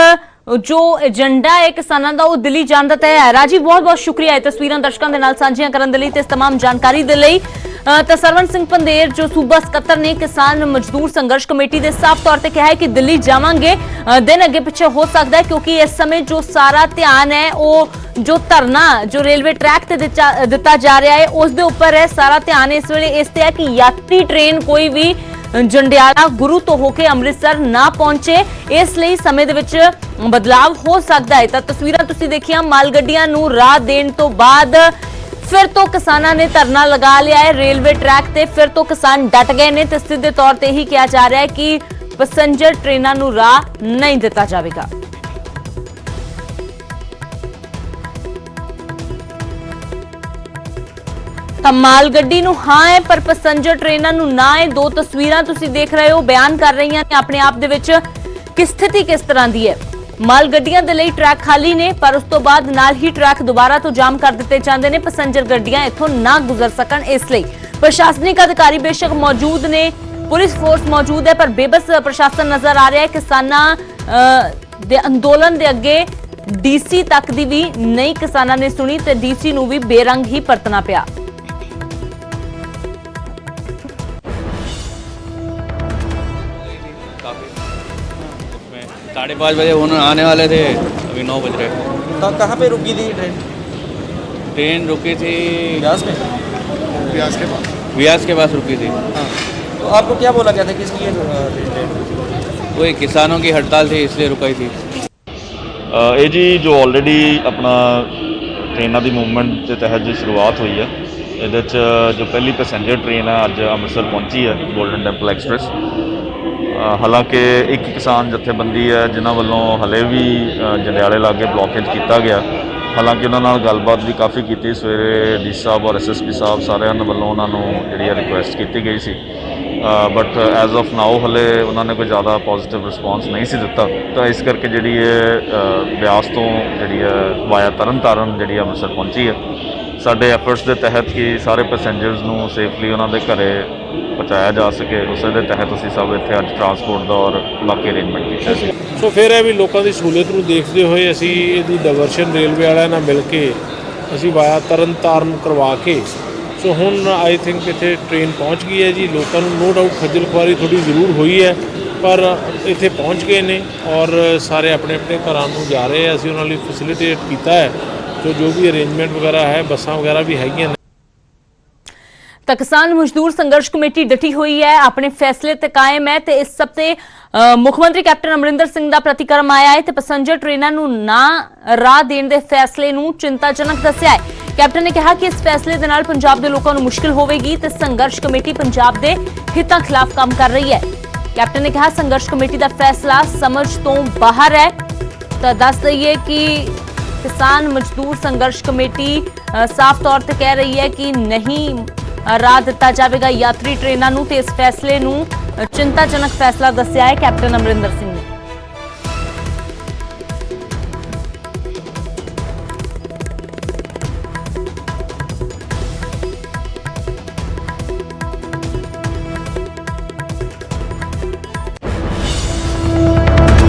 जो एजेंडा है किसानों का वो दिल्ली जान का तय है। राजीव, बहुत बहुत शुक्रिया तस्वीरां दर्शकों के नाल साझियां करन दे लई ते तमाम जानकारी दे लई। ਤਾਂ ਸਰਵਨ ਸਿੰਘ ਪੰਧੇਰ ਜੋ ਸੂਬਾ ਸਕੱਤਰ ਨੇ ਕਿਸਾਨ ਮਜ਼ਦੂਰ ਸੰਘਰਸ਼ ਕਮੇਟੀ ਦੇ ਸਾਫ਼ ਤੌਰ ਤੇ ਕਿਹਾ ਹੈ ਕਿ ਦਿੱਲੀ ਜਾਵਾਂਗੇ, ਦਿਨ ਅੱਗੇ ਪਿੱਛੇ ਹੋ ਸਕਦਾ ਹੈ ਕਿਉਂਕਿ ਇਸ ਸਮੇਂ ਜੋ ਸਾਰਾ ਧਿਆਨ ਹੈ ਉਹ ਜੋ ਧਰਨਾ ਜੋ ਰੇਲਵੇ ਟਰੈਕ ਤੇ ਦਿੱਤਾ ਜਾ ਰਿਹਾ ਹੈ ਉਸ ਦੇ ਉੱਪਰ ਹੈ। ਸਾਰਾ ਧਿਆਨ ਇਸ ਵੇਲੇ ਇਸ ਤੇ ਹੈ ਕਿ ਯਾਤਰੀ ਟ੍ਰੇਨ ਕੋਈ ਵੀ ਜੰਡਿਆਲਾ ਗੁਰੂ ਤੋਂ ਹੋ ਕੇ ਅੰਮ੍ਰਿਤਸਰ ਨਾ ਪਹੁੰਚੇ, ਇਸ ਲਈ ਸਮੇਂ ਦੇ ਵਿੱਚ ਬਦਲਾਵ ਹੋ ਸਕਦਾ ਹੈ। ਤਾਂ ਤਸਵੀਰਾਂ ਤੁਸੀਂ ਦੇਖੀਆਂ, ਮਾਲ ਗੱਡੀਆਂ ਨੂੰ ਰਾਹ ਦੇਣ ਤੋਂ ਬਾਅਦ फिर तो किसानां ने धरना लगा लिया है रेलवे ट्रैक ते। फिर तो किसान डट गए ने ते सीधे तौर ते ही कहा जा रहा है कि पैसेंजर ट्रेनां नूं राह नहीं दिता जाएगा। ਤਾਂ ਮਾਲ ਗੱਡੀ ਨੂੰ ਹਾਂ ਹੈ ਪਰ ਪੈਸੇਂਜਰ ਟ੍ਰੇਨਾਂ ਨੂੰ ਨਾ ਹੈ। ਦੋ ਤਸਵੀਰਾਂ ਤੁਸੀਂ ਦੇਖ ਰਹੇ ਹੋ ਬਿਆਨ ਕਰ ਰਹੀਆਂ ਨੇ ਆਪਣੇ ਆਪ ਦੇ ਵਿੱਚ ਕਿ ਸਥਿਤੀ ਕਿਸ ਤਰ੍ਹਾਂ ਦੀ ਹੈ। ਮਾਲ ਗੱਡੀਆਂ ਦੇ ਲਈ ਟਰੈਕ ਖਾਲੀ ਨੇ ਪਰ ਉਸ ਤੋਂ ਬਾਅਦ ਨਾਲ ਹੀ ਟਰੈਕ ਦੁਬਾਰਾ ਤੋਂ ਜਾਮ ਕਰ ਦਿੱਤੇ ਜਾਂਦੇ ਨੇ ਪੈਸੇਂਜਰ ਗੱਡੀਆਂ ਇੱਥੋਂ ਨਾ ਗੁਜ਼ਰ ਸਕਣ ਇਸ ਲਈ। ਪ੍ਰਸ਼ਾਸਨਿਕ ਅਧਿਕਾਰੀ ਬੇਸ਼ੱਕ ਮੌਜੂਦ ਨੇ, ਪੁਲਿਸ ਫੋਰਸ ਮੌਜੂਦ ਹੈ ਪਰ ਬੇਬਸ ਪ੍ਰਸ਼ਾਸਨ ਨਜ਼ਰ ਆ ਰਿਹਾ ਹੈ। ਕਿਸਾਨਾਂ ਦੇ ਅੰਦੋਲਨ ਦੇ ਅੱਗੇ ਡੀਸੀ ਤੱਕ ਦੀ ਵੀ ਨਹੀਂ ਕਿਸਾਨਾਂ ਨੇ ਸੁਣੀ ਤੇ ਡੀਸੀ ਨੂੰ ਵੀ ਬੇਰੰਗ ਹੀ ਪਰਤਣਾ ਪਿਆ। 5:30 बजे उन्होंने आने वाले थे, अभी 9 बज रहे। तो कहाँ पे रुकी थी ट्रेन? ट्रेन रुकी थी ब्यास में? व्यास के पास रुकी थी। हाँ। तो आपको क्या बोला गया था किस लिए ट्रेन? वही किसानों की हड़ताल थी इसलिए रुकाई थी। ਇਹ ਜੀ ਜੋ ਆਲਰੇਡੀ ਆਪਣਾ ਟ੍ਰੇਨਾਂ ਦੀ ਮੂਵਮੈਂਟ ਦੇ ਤਹਿਤ ਜੋ ਸ਼ੁਰੂਆਤ ਹੋਈ ਹੈ ਇਹਦੇ 'ਚ ਜੋ ਪਹਿਲੀ ਪੈਸੇਂਜਰ ਟ੍ਰੇਨ ਹੈ ਅੱਜ ਅੰਮ੍ਰਿਤਸਰ ਪਹੁੰਚੀ ਹੈ ਗੋਲਡਨ ਟੈਂਪਲ ਐਕਸਪ੍ਰੈਸ। ਹਾਲਾਂਕਿ ਇੱਕ ਕਿਸਾਨ ਜਥੇਬੰਦੀ ਹੈ ਜਿਨ੍ਹਾਂ ਵੱਲੋਂ ਹਲੇ ਵੀ ਜੰਡਿਆਲੇ ਲਾਗੇ ਬਲੌਕੇਜ ਕੀਤਾ ਗਿਆ। ਹਾਲਾਂਕਿ ਉਹਨਾਂ ਨਾਲ ਗੱਲਬਾਤ ਵੀ ਕਾਫੀ ਕੀਤੀ ਸਵੇਰੇ ਡੀ ਸਾਹਿਬ ਔਰ ਐਸਐਸਪੀ ਸਾਹਿਬ ਸਾਰਿਆਂ ਵੱਲੋਂ ਉਹਨਾਂ ਨੂੰ ਜਿਹੜੀ ਹੈ ਰਿਕੁਐਸਟ ਕੀਤੀ ਗਈ ਸੀ ਬਟ ਐਜ਼ ਆਫ ਨਾਓ ਹਲੇ ਉਹਨਾਂ ਨੇ ਕੋਈ ਜ਼ਿਆਦਾ ਪੋਜ਼ੀਟਿਵ ਰਿਸਪੌਂਸ ਨਹੀਂ ਸੀ ਦਿੱਤਾ। ਤਾਂ ਇਸ ਕਰਕੇ ਜਿਹੜੀ ਹੈ ਬਿਆਸ ਤੋਂ ਜਿਹੜੀ ਹੈ ਵਾਇਆ ਤਰਨਤਾਰਨ ਜਿਹੜੀ ਅੰਮ੍ਰਿਤਸਰ ਪਹੁੰਚੀ ਹੈ। ਸਾਡੇ ਐਫਰਟਸ ਦੇ ਤਹਿਤ ਕਿ ਸਾਰੇ ਪੈਸੇਂਜਰਸ ਨੂੰ ਸੇਫਲੀ ਉਹਨਾਂ ਦੇ ਘਰੇ ਪਹੁੰਚਾਇਆ ਜਾ ਸਕੇ ਉਸੇ ਦੇ ਤਹਿਤ ਅਸੀਂ ਸਭ ਇੱਥੇ ਅੱਜ ਟਰਾਂਸਪੋਰਟ ਦਾ ਔਰ ਬਾਕੀ ਅਰੇਂਜਮੈਂਟ ਕੀਤਾ ਸੀ। ਸੋ ਫਿਰ ਇਹ ਵੀ ਲੋਕਾਂ ਦੀ ਸਹੂਲਤ ਨੂੰ ਦੇਖਦੇ ਹੋਏ ਅਸੀਂ ਇਹਦੀ ਡਾਇਵਰਸ਼ਨ ਰੇਲਵੇ ਵਾਲਿਆਂ ਨਾਲ ਮਿਲ ਕੇ ਅਸੀਂ ਵਾਇਆ ਤਰਨਤਾਰਨ ਕਰਵਾ ਕੇ ਸੋ ਹੁਣ ਆਈ ਥਿੰਕ ਇੱਥੇ ਟ੍ਰੇਨ ਪਹੁੰਚ ਗਈ ਹੈ ਜੀ। ਲੋਕਾਂ ਨੂੰ ਨੋ ਡਾਊਟ ਖੱਜਲ ਖੁਆਰੀ ਥੋੜ੍ਹੀ ਜ਼ਰੂਰ ਹੋਈ ਹੈ ਪਰ ਇੱਥੇ ਪਹੁੰਚ ਗਏ ਨੇ ਔਰ ਸਾਰੇ ਆਪਣੇ ਆਪਣੇ ਘਰਾਂ ਨੂੰ ਜਾ ਰਹੇ ਆ। ਅਸੀਂ ਉਹਨਾਂ ਲਈ ਫੈਸਿਲਿਟੇਟ ਕੀਤਾ ਹੈ ਸੋ ਜੋ ਵੀ ਅਰੇਂਜਮੈਂਟ ਵਗੈਰਾ ਹੈ ਬੱਸਾਂ ਵਗੈਰਾ ਵੀ ਹੈਗੀਆਂ ਨੇ। ਤਾਂ ਕਿਸਾਨ ਮਜ਼ਦੂਰ ਸੰਘਰਸ਼ ਕਮੇਟੀ ਡਟੀ ਹੋਈ ਹੈ, ਆਪਣੇ ਫੈਸਲੇ ਤੇ ਕਾਇਮ ਹੈ ਤੇ ਇਸ ਸਬਤੇ ਮੁੱਖ ਮੰਤਰੀ ਕੈਪਟਨ ਅਮਰਿੰਦਰ ਸਿੰਘ ਦਾ ਪ੍ਰਤੀਕਰਮ ਆਇਆ ਹੈ ਤੇ ਪੈਸੇਂਜਰ ਟ੍ਰੇਨਾਂ ਨੂੰ ਨਾ ਰਾਹ ਦੇਣ ਦੇ ਫੈਸਲੇ ਨੂੰ ਚਿੰਤਾਜਨਕ ਦੱਸਿਆ ਹੈ। ਕੈਪਟਨ ਨੇ ਕਿਹਾ ਕਿ ਇਸ ਫੈਸਲੇ ਦੇ ਨਾਲ ਪੰਜਾਬ ਦੇ ਲੋਕਾਂ ਨੂੰ ਮੁਸ਼ਕਿਲ ਹੋਵੇਗੀ ਤੇ ਸੰਘਰਸ਼ ਕਮੇਟੀ ਪੰਜਾਬ ਦੇ ਹਿੱਤਾਂ ਖਿਲਾਫ ਕੰਮ ਕਰ ਰਹੀ ਹੈ। ਕੈਪਟਨ ਨੇ ਕਿਹਾ ਸੰਘਰਸ਼ ਕਮੇਟੀ ਦਾ ਫੈਸਲਾ ਸਮਝ ਤੋਂ ਬਾਹਰ ਹੈ। ਤਾਂ ਦੱਸ ਦਈਏ ਕਿ ਕਿਸਾਨ ਮਜ਼ਦੂਰ ਸੰਘਰਸ਼ ਕਮੇਟੀ ਸਾਫ਼ ਤੌਰ ਤੇ ਕਹਿ ਰਹੀ ਹੈ ਕਿ ਨਹੀਂ ਰਾਹ ਦਿੱਤਾ ਜਾਵੇਗਾ ਯਾਤਰੀ ਟ੍ਰੇਨਾਂ ਨੂੰ ਤੇ ਇਸ ਫੈਸਲੇ ਨੂੰ ਚਿੰਤਾਜਨਕ ਫੈਸਲਾ ਦੱਸਿਆ ਹੈ ਕੈਪਟਨ ਅਮਰਿੰਦਰ ਸਿੰਘ ਨੇ।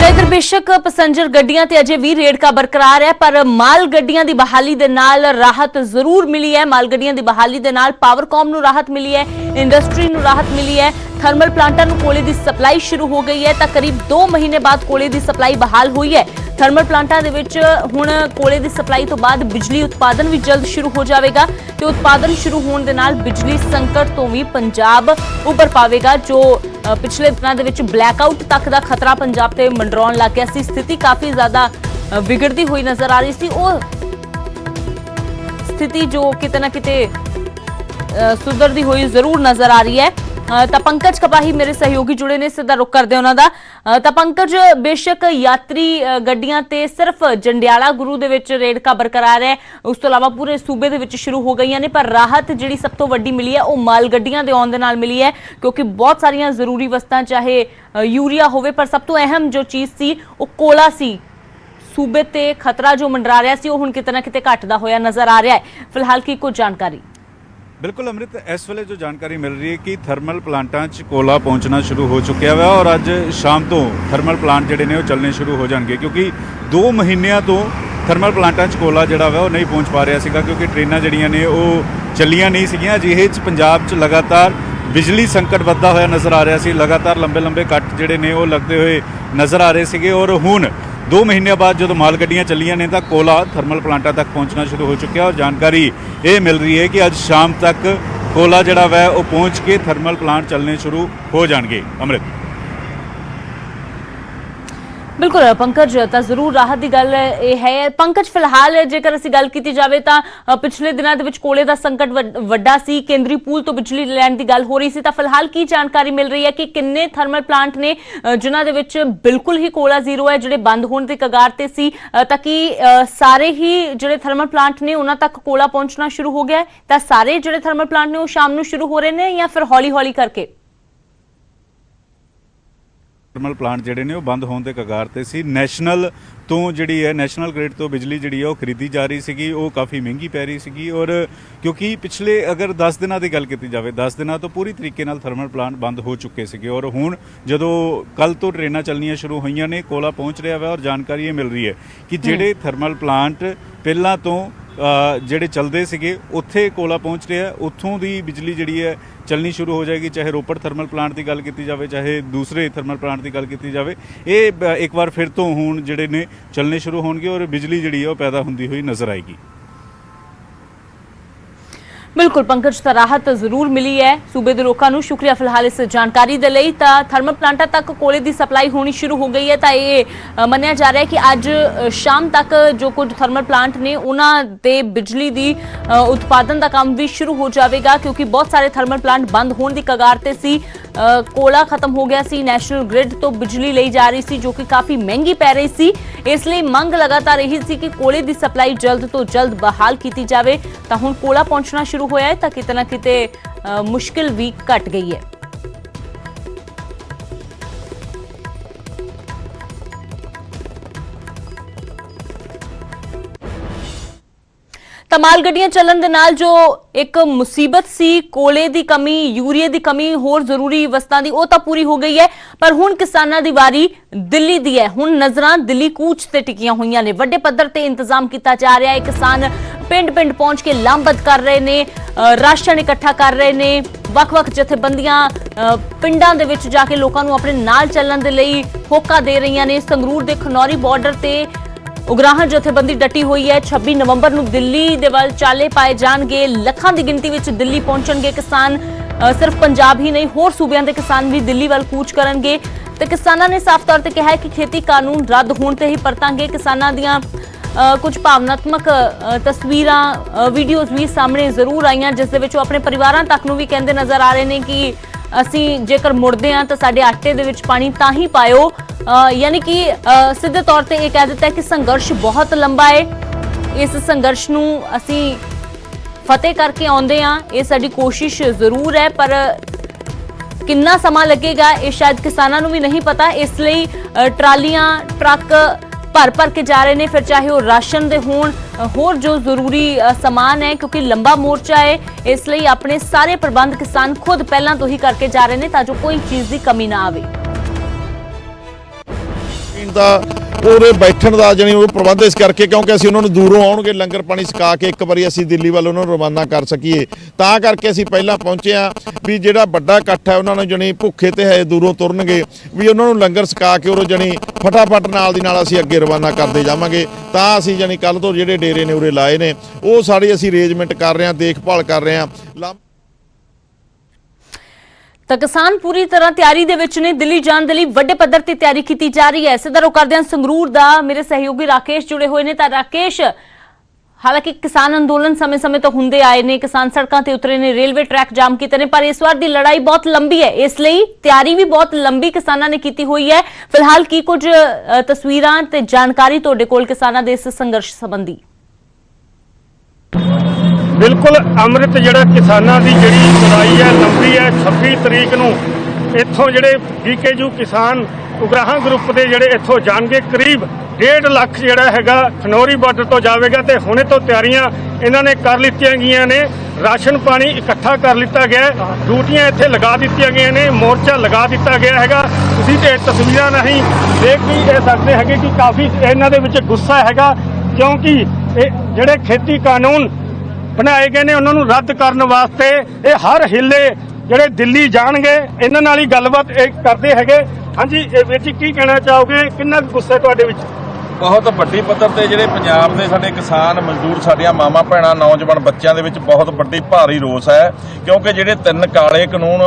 इधर बेशक पैसेंजर गड्डियां ते अजे भी रेड़का बरकरार है पर माल गड्डियां दी बहाली दे नाल राहत जरूर मिली है। माल गड्डियां दी बहाली दे नाल पावरकॉम नूं राहत मिली है, इंडस्ट्री नूं राहत मिली है, थर्मल प्लांटां नूं कोले दी सप्लाई शुरू हो गई है। तां करीब 2 महीने बाद कोले दी सप्लाई बहाल हुई है। थर्मल प्लांटां दे विच हुण कोले दी सप्लाई तो बाद बिजली उत्पादन भी जल्द शुरू हो जाएगा ते उत्पादन शुरू होने दे नाल बिजली संकट तो भी पंजाब उभर पावेगा। जो पिछले दिनों दे विच ब्लैकआउट तक दा खतरा पंजाब ते मंडराउण लग गया सी, स्थिति काफी ज्यादा बिगड़ती हुई नजर आ रही सी। ਉਹ स्थिति जो किते ना किते सुधरती हुई जरूर नजर आ रही है। ਤਾਂ ਪੰਕਜ ਕਪਾਹੀ ਮੇਰੇ ਸਹਿਯੋਗੀ ਜੁੜੇ ਨੇ, ਸਿੱਧਾ ਰੁਕ ਕਰਦੇ ਉਹਨਾਂ ਦਾ। ਤਾਂ ਪੰਕਜ, ਬੇਸ਼ੱਕ ਯਾਤਰੀ ਗੱਡੀਆਂ ਤੇ ਸਿਰਫ ਜੰਡਿਆਲਾ ਗੁਰੂ ਦੇ ਵਿੱਚ ਰੇੜਕਾ ਬਰਕਰਾਰ ਹੈ, ਉਸ ਤੋਂ ਇਲਾਵਾ ਪੂਰੇ ਸੂਬੇ ਦੇ ਵਿੱਚ ਸ਼ੁਰੂ ਹੋ ਗਈਆਂ ਨੇ ਪਰ ਰਾਹਤ ਜਿਹੜੀ ਸਭ ਤੋਂ ਵੱਡੀ ਮਿਲੀ ਹੈ ਉਹ ਮਾਲ ਗੱਡੀਆਂ ਦੇ ਆਉਣ ਦੇ ਨਾਲ ਮਿਲੀ ਹੈ ਕਿਉਂਕਿ ਬਹੁਤ ਸਾਰੀਆਂ ਜ਼ਰੂਰੀ ਵਸਤਾਂ ਚਾਹੇ ਯੂਰੀਆ ਹੋਵੇ ਪਰ ਸਭ ਤੋਂ ਅਹਿਮ ਜੋ ਚੀਜ਼ ਸੀ ਉਹ ਕੋਲਾ ਸੀ। ਸੂਬੇ ਤੇ ਖਤਰਾ ਜੋ ਮੰਡਰਾ ਰਿਹਾ ਸੀ ਉਹ ਹੁਣ ਕਿਤੇ ਨਾ ਕਿਤੇ ਘਟਦਾ ਹੋਇਆ ਨਜ਼ਰ ਆ ਰਿਹਾ ਹੈ। ਫਿਲਹਾਲ ਕੀ ਕੋਈ ਜਾਣਕਾਰੀ? बिल्कुल अमृत, इस वेले जो जानकारी मिल रही है कि थर्मल प्लांटां 'ਚ कोला पहुंचना शुरू हो चुकिया वा और अज शाम तो थर्मल प्लांट जिहड़े ने वो चलने शुरू हो जाएंगे क्योंकि 2 महीनों तो थर्मल प्लांटां 'ਚ कोला जिहड़ा वा वो नहीं पहुंच पा रहा सीगा क्योंकि ट्रेनां जिहड़ियां ने वो ਚੱਲੀਆਂ नहीं सीगियां। अजिहे 'ਚ पंजाब 'ਚ लगातार बिजली संकट वधदा होया नज़र आ रहा सी, लगातार लंबे लंबे कट जिहड़े ने वो लगते हुए नज़र आ रहे सीगे और हुण 2 महीनों बाद जो माल गड्डियां चलियां ने तो कोला थर्मल प्लांटां तक पहुंचना शुरू हो चुका और जानकारी ये मिल रही है कि अज शाम तक कोला जिहड़ा वै वो पहुंच के थर्मल प्लांट चलने शुरू हो जाएंगे। अमृत बिल्कुल पंकज तो जरूर राहत की गल है। पंकज फिलहाल जेकर असीं गल की जाए तो पिछले दिनों के कोले का संकट वड्डा सी, केंद्री पूल तो बिजली लैण की गल हो रही सी, तो फिलहाल की जानकारी मिल रही है कि किन्ने थर्मल प्लांट ने जिन्हां दे विच बिल्कुल ही कोला जीरो है, जिहड़े बंद होने की कगार ते सी, ताकि सारे ही जिहड़े थर्मल प्लांट ने उन्हां तक कोला पहुंचना शुरू हो गया है। तो सारे जिहड़े थर्मल प्लांट ने वो शाम नूं शुरू हो रहे हैं या फिर हौली हौली करके? थर्मल प्लांट ਜਿਹੜੇ ਨੇ ਉਹ ਬੰਦ ਹੋਣ ਦੇ ਕਗਾਰ ਤੇ ਸੀ। ਨੈਸ਼ਨਲ ਤੋਂ ਜਿਹੜੀ ਹੈ ਨੈਸ਼ਨਲ ਗ੍ਰਿਡ ਤੋਂ ਬਿਜਲੀ ਜਿਹੜੀ ਹੈ ਉਹ ਖਰੀਦੀ ਜਾ ਰਹੀ ਸੀਗੀ, ਉਹ ਕਾਫੀ ਮਹਿੰਗੀ ਪੈ ਰਹੀ ਸੀਗੀ। ਔਰ ਕਿਉਂਕਿ ਪਿਛਲੇ ਅਗਰ 10 ਦਿਨਾਂ ਦੀ ਗੱਲ ਕੀਤੀ ਜਾਵੇ, 10 ਦਿਨਾਂ ਤੋਂ ਪੂਰੀ ਤਰੀਕੇ ਨਾਲ ਥਰਮਲ ਪਲਾਂਟ ਬੰਦ ਹੋ ਚੁੱਕੇ ਸੀਗੇ। ਔਰ ਹੁਣ ਜਦੋਂ ਕੱਲ ਤੋਂ ਟ੍ਰੇਨਾਂ ਚੱਲਣੀਆਂ ਸ਼ੁਰੂ ਹੋਈਆਂ ਨੇ, ਕੋਲਾ ਪਹੁੰਚ ਰਿਹਾ ਵਾ। ਔਰ ਜਾਣਕਾਰੀ ਇਹ ਮਿਲ ਰਹੀ ਹੈ ਕਿ ਜਿਹੜੇ ਥਰਮਲ ਪਲਾਂਟ ਪਹਿਲਾਂ ਤੋਂ ਜਿਹੜੇ ਚੱਲਦੇ ਸੀਗੇ ਉੱਥੇ ਕੋਲਾ ਪਹੁੰਚ ਰਿਹਾ, ਉੱਥੋਂ ਦੀ ਬਿਜਲੀ ਜਿਹੜੀ ਹੈ ਚੱਲਣੀ ਸ਼ੁਰੂ ਹੋ ਜਾਏਗੀ। ਚਾਹੇ ਰੋਪੜ ਥਰਮਲ ਪਲਾਂਟ ਦੀ ਗੱਲ ਕੀਤੀ ਜਾਵੇ, ਚਾਹੇ ਦੂਸਰੇ ਥਰਮਲ ਪਲਾਂਟ ਦੀ ਗੱਲ ਕੀਤੀ ਜਾਵੇ, ਇਹ ਇੱਕ ਵਾਰ ਫਿਰ ਤੋਂ ਹੁਣ ਜਿਹੜੇ ਨੇ ਚੱਲਣੇ ਸ਼ੁਰੂ ਹੋਣਗੇ ਔਰ ਬਿਜਲੀ ਜਿਹੜੀ ਹੈ ਉਹ ਪੈਦਾ ਹੁੰਦੀ ਹੋਈ ਨਜ਼ਰ ਆਏਗੀ। बिल्कुल पंकज, तो राहत जरूर मिली है सूबे के लोगों को। शुक्रिया फिलहाल इस जानकारी के लिए। तो थर्मल प्लांटा तक कोले की सप्लाई होनी शुरू हो गई है। तो ये मन्निया जा रहा है कि अज शाम तक जो कुछ थर्मल प्लांट ने उन्होंने बिजली की उत्पादन का काम भी शुरू हो जाएगा, क्योंकि बहुत सारे थर्मल प्लांट बंद होने की कगार ते सी। कोला खत्म हो गया सी, नैशनल ग्रिड तो बिजली ली जा रही सी जो कि काफ़ी महंगी पै रही सी। इसलिए मंग लगातार रही सी कि कोले की सप्लाई जल्द तो जल्द बहाल की जाए। तो हुण कोला पहुंचना शुरू होया है, तो किते ना किते मुश्किल भी घट गई है। ਤਾਂ ਮਾਲ ਗੱਡੀਆਂ ਚੱਲਣ ਦੇ ਨਾਲ ਜੋ ਇੱਕ ਮੁਸੀਬਤ ਸੀ, ਕੋਲੇ ਦੀ ਕਮੀ, ਯੂਰੀਏ ਦੀ ਕਮੀ, ਹੋਰ ਜ਼ਰੂਰੀ ਵਸਤਾਂ ਦੀ, ਉਹ ਤਾਂ ਪੂਰੀ ਹੋ ਗਈ ਹੈ। ਪਰ ਹੁਣ ਕਿਸਾਨਾਂ ਦੀ ਵਾਰੀ ਦਿੱਲੀ ਦੀ ਹੈ। ਹੁਣ ਨਜ਼ਰਾਂ ਦਿੱਲੀ ਕੂਚ ਤੇ ਟਿਕੀਆਂ ਹੋਈਆਂ ਨੇ। ਵੱਡੇ ਪੱਧਰ ਤੇ ਇੰਤਜ਼ਾਮ ਕੀਤਾ ਜਾ ਰਿਹਾ ਹੈ। ਕਿਸਾਨ ਪਿੰਡ-ਪਿੰਡ ਪਹੁੰਚ ਕੇ ਲਾਮਬੰਦ ਕਰ ਰਹੇ ਨੇ, ਰਾਸ਼ਨ ਇਕੱਠਾ ਕਰ ਰਹੇ ਨੇ। ਵੱਖ-ਵੱਖ ਜਥੇਬੰਦੀਆਂ ਪਿੰਡਾਂ ਦੇ ਵਿੱਚ ਜਾ ਕੇ ਲੋਕਾਂ ਨੂੰ ਆਪਣੇ ਨਾਲ ਚੱਲਣ ਦੇ ਲਈ ਹੋਕਾ ਦੇ ਰਹੀਆਂ ਨੇ। ਸੰਗਰੂਰ ਦੇ ਖਨੌਰੀ ਬਾਰਡਰ ਤੇ ਉਗਰਾਹਾਂ ਜਥੇਬੰਦੀ ਡਟੀ ਹੋਈ ਹੈ। 26 ਨਵੰਬਰ ਨੂੰ ਦਿੱਲੀ ਦੇ ਵੱਲ ਚਾਲੇ ਪਾਏ ਜਾਣਗੇ। ਲੱਖਾਂ ਦੀ ਗਿਣਤੀ ਵਿੱਚ ਦਿੱਲੀ ਪਹੁੰਚਣਗੇ ਕਿਸਾਨ। ਸਿਰਫ ਪੰਜਾਬ ਹੀ ਨਹੀਂ, ਹੋਰ ਸੂਬਿਆਂ ਦੇ ਕਿਸਾਨ ਵੀ ਦਿੱਲੀ ਵੱਲ ਕੂਚ ਕਰਨਗੇ। ਤੇ ਕਿਸਾਨਾਂ ਨੇ ਸਾਫ਼ ਤੌਰ ਤੇ ਕਿਹਾ ਹੈ ਕਿ ਖੇਤੀ ਕਾਨੂੰਨ ਰੱਦ ਹੋਣ ਤੇ ਹੀ ਪਰਤਾਂਗੇ। ਕਿਸਾਨਾਂ ਦੀਆਂ ਕੁਝ ਭਾਵਨਾਤਮਕ ਤਸਵੀਰਾਂ, ਵੀਡੀਓਜ਼ ਵੀ ਸਾਹਮਣੇ ਜ਼ਰੂਰ ਆਈਆਂ, ਜਿਸ ਦੇ ਵਿੱਚ ਉਹ ਆਪਣੇ ਪਰਿਵਾਰਾਂ ਤੱਕ ਨੂੰ ਵੀ ਕਹਿੰਦੇ ਨਜ਼ਰ ਆ ਰਹੇ ਨੇ ਕਿ ਅਸੀਂ ਜੇਕਰ ਮੁੜਦੇ ਹਾਂ ਤਾਂ ਸਾਡੇ ਆਟੇ ਦੇ ਵਿੱਚ ਪਾਣੀ ਤਾਂ ਹੀ ਪਾਇਓ। यानी कि सीधे तौर पर यह कह दिता है कि संघर्ष बहुत लंबा है। इस संघर्ष नूं असी फतेह करके आउंदे हां, ये साडी कोशिश जरूर है, पर कितना समा लगेगा ये शायद किसानां नूं भी नहीं पता। इसलिए ट्रालियां, ट्रक भर भर के जा रहे हैं, फिर चाहे वो राशन दे होण, होर जो जरूरी समान है, क्योंकि लंबा मोर्चा है। इसलिए अपने सारे प्रबंध किसान खुद पहलां तो ही करके जा रहे हैं ताकि कोई चीज़ की कमी ना आवे। ਦਾ ਉਹਦੇ ਬੈਠਣ ਦਾ ਜਾਨੀ ਉਹ ਪ੍ਰਬੰਧ ਇਸ ਕਰਕੇ, ਕਿਉਂਕਿ ਅਸੀਂ ਉਹਨਾਂ ਨੂੰ ਦੂਰੋਂ ਆਉਣਗੇ ਲੰਗਰ ਪਾਣੀ ਛਕਾ ਕੇ ਇੱਕ ਵਾਰੀ ਅਸੀਂ ਦਿੱਲੀ ਵੱਲ ਉਹਨਾਂ ਨੂੰ ਰਵਾਨਾ ਕਰ ਸਕੀਏ, ਤਾਂ ਕਰਕੇ ਅਸੀਂ ਪਹਿਲਾਂ ਪਹੁੰਚੇ ਆ ਵੀ ਜਿਹੜਾ ਵੱਡਾ ਇਕੱਠ ਹੈ ਉਹਨਾਂ ਨੂੰ ਜਾਨੀ ਭੁੱਖੇ ਤੇ ਹੈ ਦੂਰੋਂ ਤੁਰਨਗੇ, ਵੀ ਉਹਨਾਂ ਨੂੰ ਲੰਗਰ ਛਕਾ ਕੇ ਉਹ ਜਾਨੀ ਫਟਾਫਟ ਨਾਲ ਦੀ ਨਾਲ ਅਸੀਂ ਅੱਗੇ ਰਵਾਨਾ ਕਰਦੇ ਜਾਵਾਂਗੇ। ਤਾਂ ਅਸੀਂ ਜਾਨੀ ਕੱਲ ਤੋਂ ਜਿਹੜੇ ਡੇਰੇ ਨੇ ਉਰੇ ਲਾਏ ਨੇ ਉਹ ਸਾਰੇ ਅਸੀਂ ਅਰੇਂਜਮੈਂਟ ਕਰ ਰਹੇ ਹਾਂ, ਦੇਖਭਾਲ ਕਰ ਰਹੇ ਹਾਂ। ਤਾਂ ਕਿਸਾਨ ਪੂਰੀ ਤਰ੍ਹਾਂ ਤਿਆਰੀ ਦੇ ਵਿੱਚ ਨੇ। ਦਿੱਲੀ ਜਾਣ ਦੇ ਲਈ ਵੱਡੇ ਪੱਧਰ ਤੇ ਤਿਆਰੀ ਕੀਤੀ ਜਾ ਰਹੀ ਹੈ। ਸਿੱਧਾ ਰੁਕ ਕਰਦੇ ਹਾਂ ਸੰਗਰੂਰ ਦਾ, ਮੇਰੇ ਸਹਿਯੋਗੀ ਰਾਕੇਸ਼ ਜੁੜੇ ਹੋਏ ਨੇ। ਤਾਂ ਰਾਕੇਸ਼, ਹਾਲਾਂਕਿ ਕਿਸਾਨ ਅੰਦੋਲਨ ਸਮੇਂ-ਸਮੇਂ ਤੋਂ ਹੁੰਦੇ ਆਏ ਨੇ, ਕਿਸਾਨ ਸੜਕਾਂ ਤੇ ਉਤਰੇ ਨੇ, ਰੇਲਵੇ ਟਰੈਕ ਜਾਮ ਕੀਤੇ ਨੇ, ਪਰ ਇਸ ਵਾਰ ਦੀ ਲੜਾਈ ਬਹੁਤ ਲੰਬੀ ਹੈ, ਇਸ ਲਈ ਤਿਆਰੀ ਵੀ ਬਹੁਤ ਲੰਬੀ ਕਿਸਾਨਾਂ ਨੇ ਕੀਤੀ ਹੋਈ ਹੈ। ਫਿਲਹਾਲ ਕੀ ਕੁਝ ਤਸਵੀਰਾਂ ਤੇ ਜਾਣਕਾਰੀ ਤੁਹਾਡੇ ਕੋਲ ਕਿਸਾਨਾਂ ਦੇ ਇਸ ਸੰਘਰਸ਼ ਸੰਬੰਧੀ? बिल्कुल अमृत जिहड़ा किसानां दी जिहड़ी लड़ाई है लंबी है। 26 तरीक नूं इत्थों जिहड़े बीकेयू किसान उगराहां ग्रुप दे जिहड़े इत्थों जाणगे, करीब 1.5 ਲੱਖ जिहड़ा हैगा खनौरी बार्डर तो जावेगा। ते हुणे तो तैयारियां इन्हां ने कर लित्तियां गईयां ने, राशन पानी इकट्ठा कर लिता गया, ड्यूटियां इत्थे लगा दित्तियां गईयां ने, मोर्चा लगा दिता गया हैगा। तुसीं ते तस्वीरां नहीं देख भी ये सकदे हैगे कि काफ़ी इन्हां दे विच गुस्सा हैगा, क्योंकि जिहड़े खेती कानून बनाए गए ने उन्होंने रद्द करने वास्ते ये हर हिले ਜਿਹੜੇ ਦਿੱਲੀ ਜਾਣਗੇ ਇਹਨਾਂ ਨਾਲ ਹੀ ਗੱਲਬਾਤ ਕਰਦੇ ਹੈਗੇ। ਹਾਂਜੀ ਵੀਰ ਜੀ, ਕੀ ਕਹਿਣਾ ਚਾਹੋਗੇ, ਕਿੰਨਾ ਗੁੱਸਾ ਤੁਹਾਡੇ ਵਿੱਚ? ਬਹੁਤ ਵੱਡੀ ਪੱਧਰ ਤੇ ਜਿਹੜੇ ਪੰਜਾਬ ਦੇ ਸਾਡੇ ਕਿਸਾਨ ਮਜ਼ਦੂਰ, ਸਾਡੀਆਂ ਮਾਵਾਂ ਭੈਣਾਂ, ਨੌਜਵਾਨ ਬੱਚਿਆਂ ਦੇ ਵਿੱਚ ਬਹੁਤ ਵੱਡੀ ਭਾਰੀ ਰੋਸ ਹੈ, ਕਿਉਂਕਿ ਜਿਹੜੇ 3 ਕਾਲੇ ਕਾਨੂੰਨ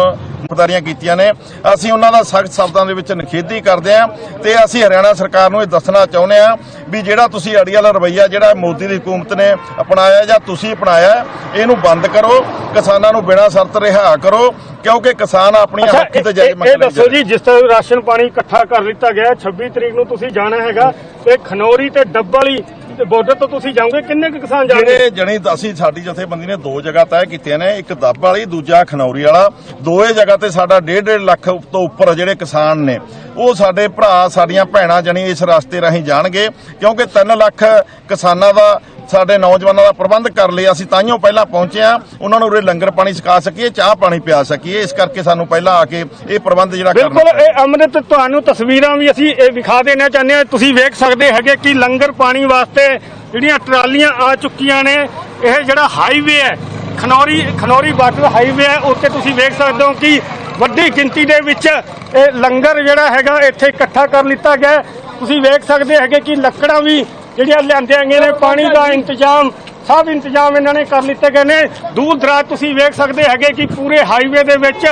ਜ਼ਿੰਮੇਵਾਰੀਆਂ ਕੀਤੀਆਂ ਨੇ, ਅਸੀਂ ਉਹਨਾਂ ਦਾ ਸਖਤ ਸ਼ਬਦਾਂ ਦੇ ਵਿੱਚ ਨਿਖੇਧੀ ਕਰਦੇ ਹਾਂ ਤੇ ਅਸੀਂ ਹਰਿਆਣਾ ਸਰਕਾਰ ਨੂੰ ਇਹ ਦੱਸਣਾ ਚਾਹੁੰਦੇ ਹਾਂ ਵੀ ਜਿਹੜਾ ਤੁਸੀਂ ਅੜੀ ਵਾਲਾ ਰਵੱਈਆ ਜਿਹੜਾ ਮੋਦੀ ਦੀ ਹਕੂਮਤ ਨੇ ਅਪਣਾਇਆ ਜਾਂ ਤੁਸੀਂ ਅਪਣਾਇਆ, ਇਹਨੂੰ ਬੰਦ ਕਰੋ, ਕਿਸਾਨਾਂ ਨੂੰ ਬਿਨਾਂ ਸ਼ਰਤ ਰਿਹਾ ਕਰੋ, ਕਿਉਂਕਿ ਕਿਸਾਨ ਆਪਣੀਆਂ ਹੱਕੀ ਤੇ ਜਾਇਜ਼ ਇਹ ਦੱਸੋ ਜੀ, ਜਿਸ ਤਰ੍ਹਾਂ ਰਾਸ਼ਨ ਪਾਣੀ ਇਕੱਠਾ ਕਰ ਲਿੱਤਾ ਗਿਆ 26 ਤਰੀਕ ਨੂੰ ਤੁਸੀਂ ਜਾਣਾ ਹੈਗਾ ਤੇ ਖਨੌਰੀ ਤੇ ਡੱਬ ਵਾਲੀ ਬਾਰਡਰ ਤੋਂ ਤੁਸੀਂ ਜਾਓਗੇ, ਕਿੰਨੇ ਕੁ ਕਿਸਾਨ ਜਾਣਗੇ? ਜਣੀ ਅਸੀਂ ਸਾਡੀ ਜਥੇਬੰਦੀ ਨੇ 2 ਜਗ੍ਹਾ ਤੈਅ ਕੀਤੀਆਂ ਨੇ, ਇੱਕ ਦੱਬ ਵਾਲੀ, ਦੂਜਾ ਖਨੌਰੀ ਵਾਲਾ। ਦੋਏ ਜਗ੍ਹਾ ਤੇ ਸਾਡਾ 1.5 ਲੱਖ ਤੋਂ ਉੱਪਰ ਜਿਹੜੇ ਕਿਸਾਨ ਨੇ ਉਹ ਸਾਡੇ ਭਰਾ ਸਾਡੀਆਂ ਭੈਣਾਂ ਜਣੀ ਇਸ ਰਸਤੇ ਰਾਹੀਂ ਜਾਣਗੇ, ਕਿਉਂਕਿ 3 ਲੱਖ ਕਿਸਾਨਾਂ ਦਾ ਸਾਡੇ ਨੌਜਵਾਨਾਂ ਦਾ ਪ੍ਰਬੰਧ ਕਰ ਲਿਆ। ਅਸੀਂ ਤਾਈਓ ਪਹਿਲਾਂ ਪਹੁੰਚੇ ਆ, ਉਹਨਾਂ ਨੂੰ ਉਰੇ ਲੰਗਰ ਪਾਣੀ ਛਕਾ ਸਕੀਏ, ਚਾਹ ਪਾਣੀ ਪਿਆ ਸਕੀਏ, ਇਸ ਕਰਕੇ ਸਾਨੂੰ ਪਹਿਲਾਂ ਆ ਕੇ ਇਹ ਪ੍ਰਬੰਧ ਜਿਹੜਾ ਕਰਨਾ। ਬਿਲਕੁਲ, ਇਹ ਅੰਮ੍ਰਿਤ ਤੁਹਾਨੂੰ ਤਸਵੀਰਾਂ ਵੀ ਅਸੀਂ ਇਹ ਵਿਖਾ ਦੇਣਾ ਚਾਹੁੰਦੇ ਹਾਂ। ਤੁਸੀਂ ਵੇਖ ਸਕਦੇ ਹੈਗੇ ਕਿ ਲੰਗਰ ਪਾਣੀ ਵਾਸਤੇ ਜਿਹੜੀਆਂ ਟਰਾਲੀਆਂ ਆ ਚੁੱਕੀਆਂ ਨੇ। ਇਹ ਜਿਹੜਾ ਹਾਈਵੇ ਹੈ ਖਨੌਰੀ ਬਾਰਡਰ ਹਾਈਵੇ ਹੈ, ਉੱਥੇ ਤੁਸੀਂ ਵੇਖ ਸਕਦੇ ਹੋ ਕਿ ਵੱਡੀ ਗਿਣਤੀ ਦੇ ਵਿੱਚ ਇਹ ਲੰਗਰ ਜਿਹੜਾ ਹੈਗਾ ਇੱਥੇ ਇਕੱਠਾ ਕਰ ਲਿੱਤਾ ਗਿਆ। ਤੁਸੀਂ ਵੇਖ ਸਕਦੇ ਹੈਗੇ ਕਿ ਲੱਕੜਾਂ ਵੀ ਜਿਹੜੀਆਂ ਲਿਆਂਦੀਆਂ ਗਈਆਂ ਨੇ, ਪਾਣੀ ਦਾ ਇੰਤਜ਼ਾਮ, ਸਭ ਇੰਤਜ਼ਾਮ ਇਹਨਾਂ ਨੇ ਕਰ ਲਿੱਤੇ ਗਏ ਨੇ। ਦੂਰ ਦਰਾਜ ਤੁਸੀਂ ਵੇਖ ਸਕਦੇ ਹੈਗੇ ਕਿ ਪੂਰੇ ਹਾਈਵੇ ਦੇ ਵਿੱਚ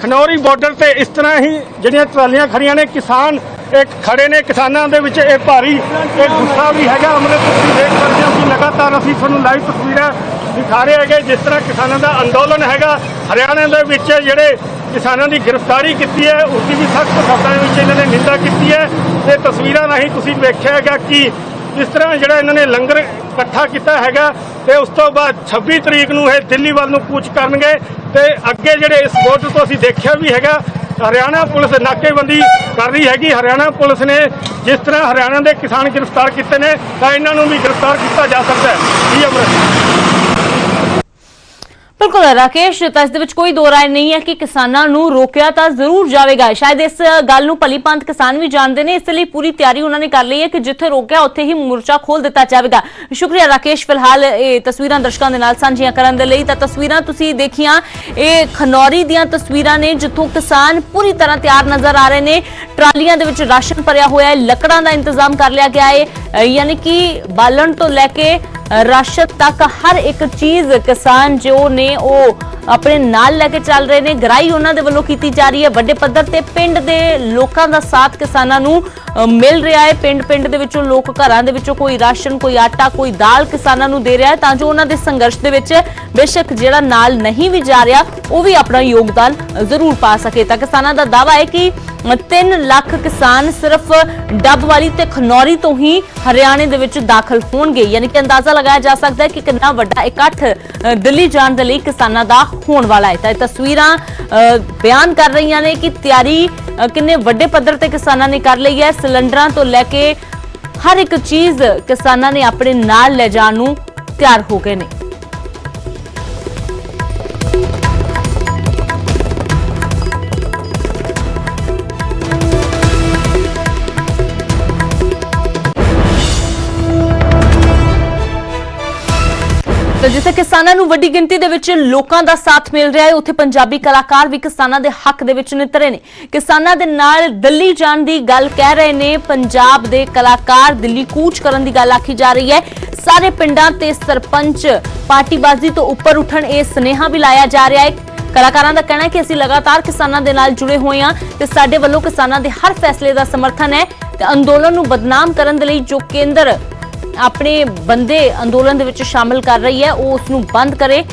ਖਨੌਰੀ ਬਾਰਡਰ ਤੇ ਇਸ ਤਰ੍ਹਾਂ ਹੀ ਜਿਹੜੀਆਂ ਟਰਾਲੀਆਂ ਖੜੀਆਂ ਨੇ, ਕਿਸਾਨ ਇੱਕ ਖੜੇ ਨੇ। ਕਿਸਾਨਾਂ ਦੇ ਵਿੱਚ ਇਹ ਭਾਰੀ ਇਹ ਗੁੱਸਾ ਵੀ ਹੈਗਾ। ਅੰਮ੍ਰਿਤ ਤੁਸੀਂ ਦੇਖ ਸਕਦੇ ਹੋ ਕਿ ਲਗਾਤਾਰ ਅਸੀਂ ਤੁਹਾਨੂੰ ਲਾਈਵ ਤਸਵੀਰਾਂ ਦਿਖਾ ਰਹੇ ਹੈਗੇ, ਜਿਸ ਤਰ੍ਹਾਂ ਕਿਸਾਨਾਂ ਦਾ ਅੰਦੋਲਨ ਹੈਗਾ। ਹਰਿਆਣਾ ਦੇ ਵਿੱਚ ਜਿਹੜੇ ਕਿਸਾਨਾਂ ਦੀ ਗ੍ਰਿਫਤਾਰੀ ਕੀਤੀ ਹੈ, ਉਸ ਦੀ ਵੀ ਸਖਤ ਸ਼ਬਦਾਂ ਵਿੱਚ ਇਹਨਾਂ ਨੇ ਨਿੰਦਾ ਕੀਤੀ ਹੈ। ਤੇ ਤਸਵੀਰਾਂ ਰਾਹੀਂ ਤੁਸੀਂ ਵੇਖਿਆ ਹੈਗਾ ਕਿ ਇਸ ਤਰ੍ਹਾਂ ਜਿਹੜਾ ਇਹਨਾਂ ਨੇ ਲੰਗਰ ਇਕੱਠਾ ਕੀਤਾ ਹੈਗਾ ਤੇ ਉਸ ਤੋਂ ਬਾਅਦ 26 ਤਰੀਕ ਨੂੰ ਇਹ ਦਿੱਲੀ ਵੱਲ ਨੂੰ ਕੂਚ ਕਰਨਗੇ। ਤੇ ਅੱਗੇ ਜਿਹੜੇ ਇਸ ਬਾਰਡਰ ਤੋਂ ਅਸੀਂ ਦੇਖਿਆ ਵੀ ਹੈਗਾ, ਹਰਿਆਣਾ ਪੁਲਿਸ ਨਾਕੇਬੰਦੀ ਕਰ ਰਹੀ ਹੈਗੀ। ਹਰਿਆਣਾ ਪੁਲਿਸ ਨੇ ਜਿਸ ਤਰ੍ਹਾਂ ਹਰਿਆਣਾ ਦੇ ਕਿਸਾਨ ਗ੍ਰਿਫਤਾਰ ਕੀਤੇ ਨੇ, ਤਾਂ ਇਹਨਾਂ ਨੂੰ ਵੀ ਗ੍ਰਿਫਤਾਰ ਕੀਤਾ ਜਾ ਸਕਦਾ ਹੈ। ਜੀ ਅਮਰ ਬਿਲਕੁਲ ਰਾਕੇਸ਼, ਤਾਂ ਇਸ ਦੇ ਵਿੱਚ ਕੋਈ ਦੋ ਰਾਏ ਨਹੀਂ ਹੈ ਕਿ ਕਿਸਾਨਾਂ ਨੂੰ ਰੋਕਿਆ ਤਾਂ ਜ਼ਰੂਰ ਜਾਵੇਗਾ। ਸ਼ਾਇਦ ਇਸ ਗੱਲ ਨੂੰ ਭਲੀ ਭਾਂਤ ਕਿਸਾਨ ਵੀ ਜਾਣਦੇ ਨੇ, ਇਸ ਲਈ ਪੂਰੀ ਤਿਆਰੀ ਉਹਨਾਂ ਨੇ ਕਰ ਲਈ ਹੈ ਕਿ ਜਿੱਥੇ ਰੋਕਿਆ ਉੱਥੇ ਹੀ ਮੋਰਚਾ ਖੋਲ ਦਿੱਤਾ ਜਾਵੇਗਾ। ਸ਼ੁਕਰੀਆ ਰਾਕੇਸ਼, ਫਿਲਹਾਲ ਇਹ ਤਸਵੀਰਾਂ ਦਰਸ਼ਕਾਂ ਦੇ ਨਾਲ ਸਾਂਝੀਆਂ ਕਰਨ ਦੇ ਲਈ। ਤਾਂ ਤਸਵੀਰਾਂ ਤੁਸੀਂ ਦੇਖੀਆਂ, ਇਹ ਖਨੌਰੀ ਦੀਆਂ ਤਸਵੀਰਾਂ ਨੇ ਜਿੱਥੋਂ ਕਿਸਾਨ ਪੂਰੀ ਤਰ੍ਹਾਂ ਤਿਆਰ ਨਜ਼ਰ ਆ ਰਹੇ ਨੇ। ਟਰਾਲੀਆਂ ਦੇ ਵਿੱਚ ਰਾਸ਼ਨ ਭਰਿਆ ਹੋਇਆ ਹੈ, ਲੱਕੜਾਂ ਦਾ ਇੰਤਜ਼ਾਮ ਕਰ ਲਿਆ ਗਿਆ ਹੈ, ਯਾਨੀ ਕਿ ਬਾਲਣ ਤੋਂ ਲੈ ਕੇ ਰਾਸ਼ਨ ਤੱਕ ਹਰ ਇੱਕ ਚੀਜ਼ ਕਿਸਾਨ ਜੋ ਨੇ ਉਹ ਆਪਣੇ ਨਾਲ ਲੈ ਕੇ ਚੱਲ ਰਹੇ ਨੇ। ਗਰਾਈ ਉਹਨਾਂ ਦੇ ਵੱਲੋਂ ਕੀਤੀ ਜਾ ਰਹੀ ਹੈ। ਵੱਡੇ ਪੱਧਰ ਤੇ ਪਿੰਡ ਦੇ ਲੋਕਾਂ ਦਾ ਸਾਥ ਕਿਸਾਨਾਂ ਨੂੰ ਮਿਲ ਰਿਹਾ ਹੈ। ਪਿੰਡ ਦੇ ਵਿੱਚੋਂ ਲੋਕ ਘਰਾਂ ਦੇ ਵਿੱਚੋਂ ਕੋਈ ਰਾਸ਼ਨ, ਕੋਈ ਆਟਾ, ਕੋਈ ਦਾਲ ਕਿਸਾਨਾਂ ਨੂੰ ਦੇ ਰਿਹਾ ਹੈ, ਤਾਂ ਜੋ ਉਹਨਾਂ ਦੇ ਸੰਘਰਸ਼ ਦੇ ਵਿੱਚ ਬੇਸ਼ੱਕ ਜਿਹੜਾ ਨਾਲ ਨਹੀਂ ਵੀ ਜਾ ਰਿਹਾ ਉਹ ਵੀ ਆਪਣਾ ਯੋਗਦਾਨ ਜ਼ਰੂਰ ਪਾ ਸਕੇ। ਤਾਂ ਕਿਸਾਨਾਂ ਦਾ ਦਾਅਵਾ ਹੈ ਕਿ 3 ਲੱਖ ਕਿਸਾਨ ਸਿਰਫ ਡੱਬ ਵਾਲੀ ਤੇ ਖਨੌਰੀ ਤੋਂ ਹੀ ਹਰਿਆਣੇ ਦੇ ਵਿੱਚ ਦਾਖਲ ਹੋਣਗੇ। ਯਾਨੀ ਕਿ ਅੰਦਾਜ਼ਾ ਲਗਾਇਆ ਜਾ ਸਕਦਾ ਹੈ ਕਿ ਕਿੰਨਾ ਵੱਡਾ ਇਕੱਠ ਦਿੱਲੀ ਜਾਣ ਦੇ ਲਈ ਕਿਸਾਨਾਂ ਦਾ ਹੋਣ ਵਾਲਾ ਹੈ। ਤਾਂ ਇਹ ਤਸਵੀਰਾਂ ਬਿਆਨ ਕਰ ਰਹੀਆਂ ਨੇ ਕਿ ਤਿਆਰੀ ਕਿੰਨੇ ਵੱਡੇ ਪੱਧਰ ਤੇ ਕਿਸਾਨਾਂ ਨੇ ਕਰ ਲਈ ਹੈ। ਸਿਲੰਡਰਾਂ ਤੋਂ ਲੈ ਕੇ ਹਰ ਇੱਕ ਚੀਜ਼ ਕਿਸਾਨਾਂ ਨੇ ਆਪਣੇ ਨਾਲ ਲੈ ਜਾਣ ਨੂੰ ਤਿਆਰ ਹੋ ਗਏ ਨੇ। ਜਿੱਥੇ ਕਿਸਾਨਾਂ ਨੂੰ ਵੱਡੀ ਗਿਣਤੀ ਦੇ ਵਿੱਚ ਲੋਕਾਂ ਦਾ ਸਾਥ ਮਿਲ ਰਿਹਾ ਹੈ, ਉੱਥੇ ਪੰਜਾਬੀ ਕਲਾਕਾਰ ਵੀ ਕਿਸਾਨਾਂ ਦੇ ਹੱਕ ਦੇ ਵਿੱਚ ਨਿਤਰੇ ਨੇ। ਕਿਸਾਨਾਂ ਦੇ ਨਾਲ ਦਿੱਲੀ ਜਾਣ ਦੀ ਗੱਲ ਕਹਿ ਰਹੇ ਨੇ ਪੰਜਾਬ ਦੇ ਕਲਾਕਾਰ। ਦਿੱਲੀ ਕੂਚ ਕਰਨ ਦੀ ਗੱਲ ਆਖੀ ਜਾ ਰਹੀ ਹੈ। ਸਾਰੇ ਪਿੰਡਾਂ ਤੇ ਸਰਪੰਚ ਪਾਰਟੀਬਾਜ਼ੀ ਤੋਂ ਉੱਪਰ ਉੱਠਣ, ਇਹ ਸੁਨੇਹਾ ਵੀ ਲਾਇਆ ਜਾ ਰਿਹਾ ਹੈ। ਕਲਾਕਾਰਾਂ ਦਾ ਕਹਿਣਾ ਹੈ ਕਿ ਅਸੀਂ ਲਗਾਤਾਰ ਕਿਸਾਨਾਂ ਦੇ ਨਾਲ ਜੁੜੇ ਹੋਏ ਹਾਂ ਤੇ ਸਾਡੇ ਵੱਲੋਂ ਕਿਸਾਨਾਂ ਦੇ ਹਰ ਫੈਸਲੇ ਦਾ ਸਮਰਥਨ ਹੈ ਤੇ ਅੰਦੋਲਨ ਨੂੰ ਬਦਨਾਮ ਕਰਨ ਦੇ ਲਈ ਜੋ ਕੇਂਦਰ ਆਪਣੇ ਬੰਦੇ ਅੰਦੋਲਨ ਦੇ ਵਿੱਚ ਸ਼ਾਮਲ ਕਰ ਰਹੀ ਹੈ ਉਹ ਉਸ ਨੂੰ ਬੰਦ ਕਰੇ।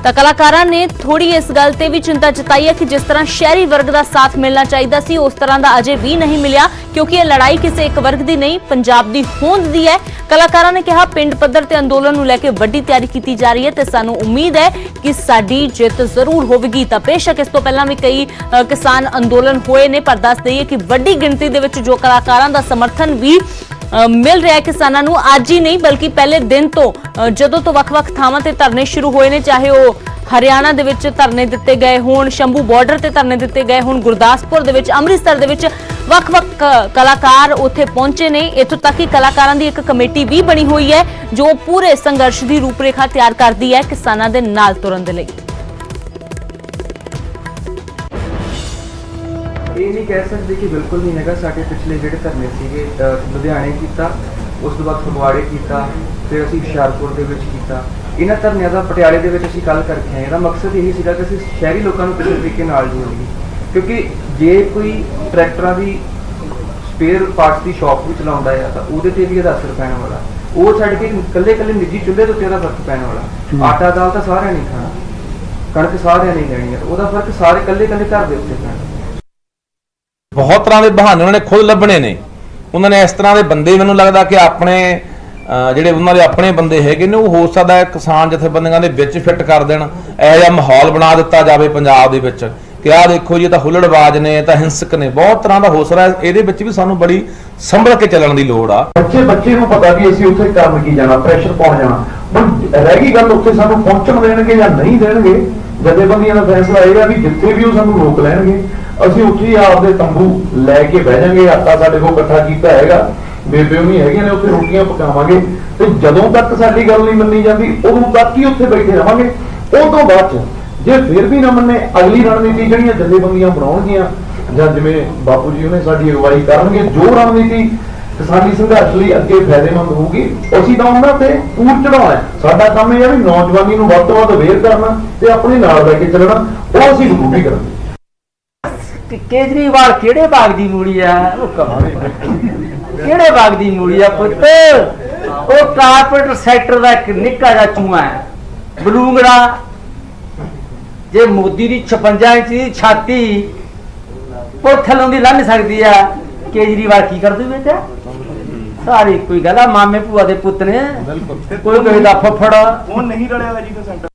ਤਾਂ ਕਲਾਕਾਰਾਂ ਨੇ ਥੋੜੀ ਇਸ ਗੱਲ ਤੇ ਵੀ ਚਿੰਤਾ ਜਤਾਈ ਹੈ ਕਿ ਜਿਸ ਤਰ੍ਹਾਂ ਸ਼ਹਿਰੀ ਵਰਗ ਦਾ ਸਾਥ ਮਿਲਣਾ ਚਾਹੀਦਾ ਸੀ ਉਸ ਤਰ੍ਹਾਂ ਦਾ ਅਜੇ ਵੀ ਨਹੀਂ ਮਿਲਿਆ, ਕਿਉਂਕਿ ਇਹ ਲੜਾਈ ਕਿਸੇ ਇੱਕ ਵਰਗ ਦੀ ਨਹੀਂ, ਪੰਜਾਬ ਦੀ ਹੋਂਦ ਦੀ ਹੈ। ਕਲਾਕਾਰਾਂ ਨੇ ਕਿਹਾ ਪਿੰਡ ਪੱਧਰ ਤੇ ਅੰਦੋਲਨ ਨੂੰ ਲੈ ਕੇ ਵੱਡੀ ਤਿਆਰੀ ਕੀਤੀ ਜਾ ਰਹੀ ਹੈ ਤੇ ਸਾਨੂੰ ਉਮੀਦ ਹੈ ਕਿ ਸਾਡੀ ਜਿੱਤ ਜ਼ਰੂਰ ਹੋਵੇਗੀ। ਤਾਂ ਬੇਸ਼ੱਕ ਇਸ ਤੋਂ ਪਹਿਲਾਂ ਵੀ ਕਈ ਕਿਸਾਨ ਅੰਦੋਲਨ ਹੋਏ ਨੇ, ਪਰ ਦੱਸ ਦਈਏ ਕਿ ਵੱਡੀ ਗਿਣਤੀ ਦੇ ਵਿੱਚ ਜੋ ਕਲਾਕਾਰਾਂ ਦਾ ਸਮਰਥਨ ਵੀ ਮਿਲ ਰਿਹਾ ਹੈ ਕਿਸਾਨਾਂ ਨੂੰ, ਅੱਜ ਹੀ ਨਹੀਂ ਬਲਕਿ ਪਹਿਲੇ ਦਿਨ ਤੋਂ ਜਦੋਂ ਤੋਂ ਵੱਖ-ਵੱਖ ਥਾਵਾਂ ਤੇ ਧਰਨੇ ਸ਼ੁਰੂ ਹੋਏ ਨੇ, ਚਾਹੇ ਉਹ ਹਰਿਆਣਾ ਦੇ ਵਿੱਚ ਧਰਨੇ ਦਿੱਤੇ ਗਏ ਹੋਣ, ਸ਼ੰਭੂ ਬਾਰਡਰ ਤੇ ਧਰਨੇ ਦਿੱਤੇ ਗਏ ਹੋਣ, ਗੁਰਦਾਸਪੁਰ ਦੇ ਵਿੱਚ, ਅੰਮ੍ਰਿਤਸਰ ਦੇ ਵਿੱਚ ਵੱਖ-ਵੱਖ ਕਲਾਕਾਰ ਉੱਥੇ ਪਹੁੰਚੇ ਨੇ। ਇੱਥੋਂ ਤੱਕ ਕਿ ਕਲਾਕਾਰਾਂ ਦੀ ਇੱਕ ਕਮੇਟੀ ਵੀ ਬਣੀ ਹੋਈ ਹੈ ਜੋ ਪੂਰੇ ਸੰਘਰਸ਼ ਦੀ ਰੂਪਰੇਖਾ ਤਿਆਰ ਕਰਦੀ ਹੈ ਕਿਸਾਨਾਂ ਦੇ ਨਾਲ ਤੁਰਨ ਦੇ ਲਈ। ਇਹ ਨਹੀਂ ਕਹਿ ਸਕਦੇ ਕਿ ਬਿਲਕੁਲ ਨਹੀਂ ਹੈਗਾ। ਸਾਡੇ ਪਿਛਲੇ ਜਿਹੜੇ ਧਰਨੇ ਸੀਗੇ ਲੁਧਿਆਣੇ ਕੀਤਾ, ਉਸ ਤੋਂ ਬਾਅਦ ਫਗਵਾੜੇ ਕੀਤਾ, ਫਿਰ ਅਸੀਂ ਹੁਸ਼ਿਆਰਪੁਰ ਦੇ ਵਿੱਚ ਕੀਤਾ, ਇਹਨਾਂ ਧਰਨਿਆਂ ਦਾ ਪਟਿਆਲੇ ਦੇ ਵਿੱਚ ਅਸੀਂ ਕੱਲ੍ਹ ਕਰਕੇ ਆਏ। ਇਹਦਾ ਮਕਸਦ ਇਹੀ ਸੀਗਾ ਕਿ ਅਸੀਂ ਸ਼ਹਿਰੀ ਲੋਕਾਂ ਨੂੰ ਕਿਸੇ ਤਰੀਕੇ ਨਾਲ ਜੋੜੀਏ, ਕਿਉਂਕਿ ਜੇ ਕੋਈ ਟਰੈਕਟਰਾਂ ਦੀ ਸਪੇਅਰ ਪਾਰਟਸ ਦੀ ਸ਼ਾਪ ਵੀ ਚਲਾਉਂਦਾ ਆ ਤਾਂ ਉਹਦੇ ਤੇ ਵੀ ਇਹਦਾ ਅਸਰ ਪੈਣ ਵਾਲਾ। ਉਹ ਛੱਡ ਕੇ ਇਕੱਲੇ ਨਿੱਜੀ ਚੁੱਲ੍ਹੇ ਦੇ ਉੱਤੇ ਉਹਦਾ ਫਰਕ ਪੈਣ ਵਾਲਾ। ਆਟਾ ਦਾਲ ਤਾਂ ਸਾਰਿਆਂ ਨੇ ਖਾਣਾ, ਕਣਕ ਸਾਰਿਆਂ ਨੇ ਲੈਣੀ ਹੈ, ਉਹਦਾ ਫਰਕ ਸਾਰੇ ਇਕੱਲੇ ਘਰ ਦੇ ਉੱਤੇ ਪੈਣਾ। ਬਹੁਤ ਤਰ੍ਹਾਂ ਦੇ ਬਹਾਨੇ ਉਹਨਾਂ ਨੇ ਖੁਦ ਲੱਭਣੇ ਨੇ। ਉਹਨਾਂ ਨੇ ਇਸ ਤਰ੍ਹਾਂ ਦੇ ਬੰਦੇ, ਮੈਨੂੰ ਲੱਗਦਾ ਕਿ ਆਪਣੇ ਜਿਹੜੇ ਉਹਨਾਂ ਦੇ ਆਪਣੇ ਬੰਦੇ ਹੈਗੇ ਨੇ, ਉਹ ਹੋ ਸਕਦਾ ਹੈ ਕਿਸਾਨ ਜਥੇਬੰਦੀਆਂ ਦੇ ਵਿੱਚ ਫਿੱਟ ਕਰ ਦੇਣ। ਇਹੋ ਜਿਹਾ ਮਾਹੌਲ ਬਣਾ ਦਿੱਤਾ ਜਾਵੇ ਪੰਜਾਬ ਦੇ ਵਿੱਚ ਕਿ ਆਹ ਦੇਖੋ ਜੀ ਇਹ ਤਾਂ ਹੁੱਲੜਬਾਜ਼ ਨੇ, ਇਹ ਤਾਂ ਹਿੰਸਕ ਨੇ, ਬਹੁਤ ਤਰ੍ਹਾਂ ਦਾ ਹੋ ਸਕਦਾ। ਇਹਦੇ ਵਿੱਚ ਵੀ ਸਾਨੂੰ ਬੜੀ ਸੰਭਲ ਕੇ ਚੱਲਣ ਦੀ ਲੋੜ ਆ। ਬੱਚੇ ਨੂੰ ਪਤਾ ਵੀ ਅਸੀਂ ਉੱਥੇ ਕਰਨ ਕੀ ਜਾਣਾ, ਪ੍ਰੈਸ਼ਰ ਪਾਉਣ ਜਾਣਾ। ਪਰ ਰਹਿ ਗਈ ਗੱਲ ਉੱਥੇ ਸਾਨੂੰ ਪਹੁੰਚਣ ਦੇਣਗੇ ਜਾਂ ਨਹੀਂ ਦੇਣਗੇ। ਜਥੇਬੰਦੀਆਂ ਦਾ ਫੈਸਲਾ ਇਹ ਆ ਵੀ ਜਿੱਥੇ ਵੀ ਉਹ ਸਾਨੂੰ ਰੋਕ ਲੈਣਗੇ ਅਸੀਂ ਉੱਥੇ ਹੀ ਆਪਦੇ ਤੰਬੂ ਲੈ ਕੇ ਬਹਿ ਜਾਾਂਗੇ। ਆਟਾ ਸਾਡੇ ਕੋਲ ਇਕੱਠਾ ਕੀਤਾ ਹੈਗਾ, ਬੇਬੇ ਉਹ ਨਹੀਂ ਹੈਗੇ ਨੇ, ਉੱਥੇ ਰੋਟੀਆਂ ਪਕਾਵਾਂਗੇ। ਤੇ ਜਦੋਂ ਤੱਕ ਸਾਡੀ ਗੱਲ ਨਹੀਂ ਮੰਨੀ ਜਾਂਦੀ ਉਦੋਂ ਤੱਕ ਹੀ ਉੱਥੇ ਬੈਠੇ ਰਵਾਂਗੇ। ਉਹ ਤੋਂ ਬਾਅਦ ਚ ਜੇ ਫਿਰ ਵੀ ਨਾ ਮੰਨੇ, ਅਗਲੀ ਰਣਨੀਤੀ ਜਿਹੜੀਆਂ ਜਥੇਬੰਦੀਆਂ ਬਣਾਉਣਗੀਆਂ ਜਾਂ ਜਿਵੇਂ ਬਾਪੂ ਜੀ ਉਹਨੇ ਸਾਡੀ ਅਗਵਾਈ ਕਰਨਗੇ, ਜੋ ਰਣਨੀਤੀ ਕਿਸਾਨੀ ਸੰਘਰਸ਼ ਲਈ ਅੱਗੇ ਫਾਇਦੇਮੰਦ ਹੋਊਗੀ, ਅਸੀਂ ਤਾਂ ਉਹਨਾਂ ਤੇ ਪੂਰ ਚੜਾਉਣਾ। ਸਾਡਾ ਕੰਮ ਇਹ ਹੈ ਵੀ ਨੌਜਵਾਨੀ ਨੂੰ ਵੱਧ ਤੋਂ ਵੱਧ ਅਵੇਅਰ ਕਰਨਾ ਤੇ ਆਪਣੇ ਨਾਲ ਲੈ ਕੇ ਚੱਲਣਾ। ਉਹ ਅਸੀਂ ਜ਼ਰੂਰ ਵੀ ਕਰਾਂਗੇ। ਕੇਜਰੀਵਾਲ ਕਿਹੜੇ ਬਾਗ ਦੀ ਮੂਲੀ ਆ? ਕਿਹੜੇ ਬਾਗ ਦੀ ਮੂਲੀ ਆ ਪੁੱਤ? ਉਹ ਕਾਰਪੋਰੇਟ ਸੈਕਟਰ ਦਾ ਇੱਕ ਨਿੱਕਾ ਜਿਹਾ ਚੂਹਾ ਹੈ, ਬਲੂੰਗੜਾ। ਜੇ ਮੋਦੀ ਦੀ 56 ਇੰਚ ਦੀ ਛਾਤੀ ਉਹ ਥੱਲੋਂ ਦੀ ਲੰਘ ਸਕਦੀ ਆ, ਕੇਜਰੀਵਾਲ ਕੀ ਕਰ ਦੂ ਬੇਟਾ? ਸਾਰੀ ਕੋਈ ਗੱਲ ਆ, ਮਾਮੇ ਭੂਆ ਦੇ ਪੁੱਤ ਨੇ, ਕੋਈ ਕਿਸੇ ਦਾ ਫੱਫੜ। ਉਹ ਨਹੀਂ ਰਲਿਆ ਜੀ ਸੈਂਟਰ।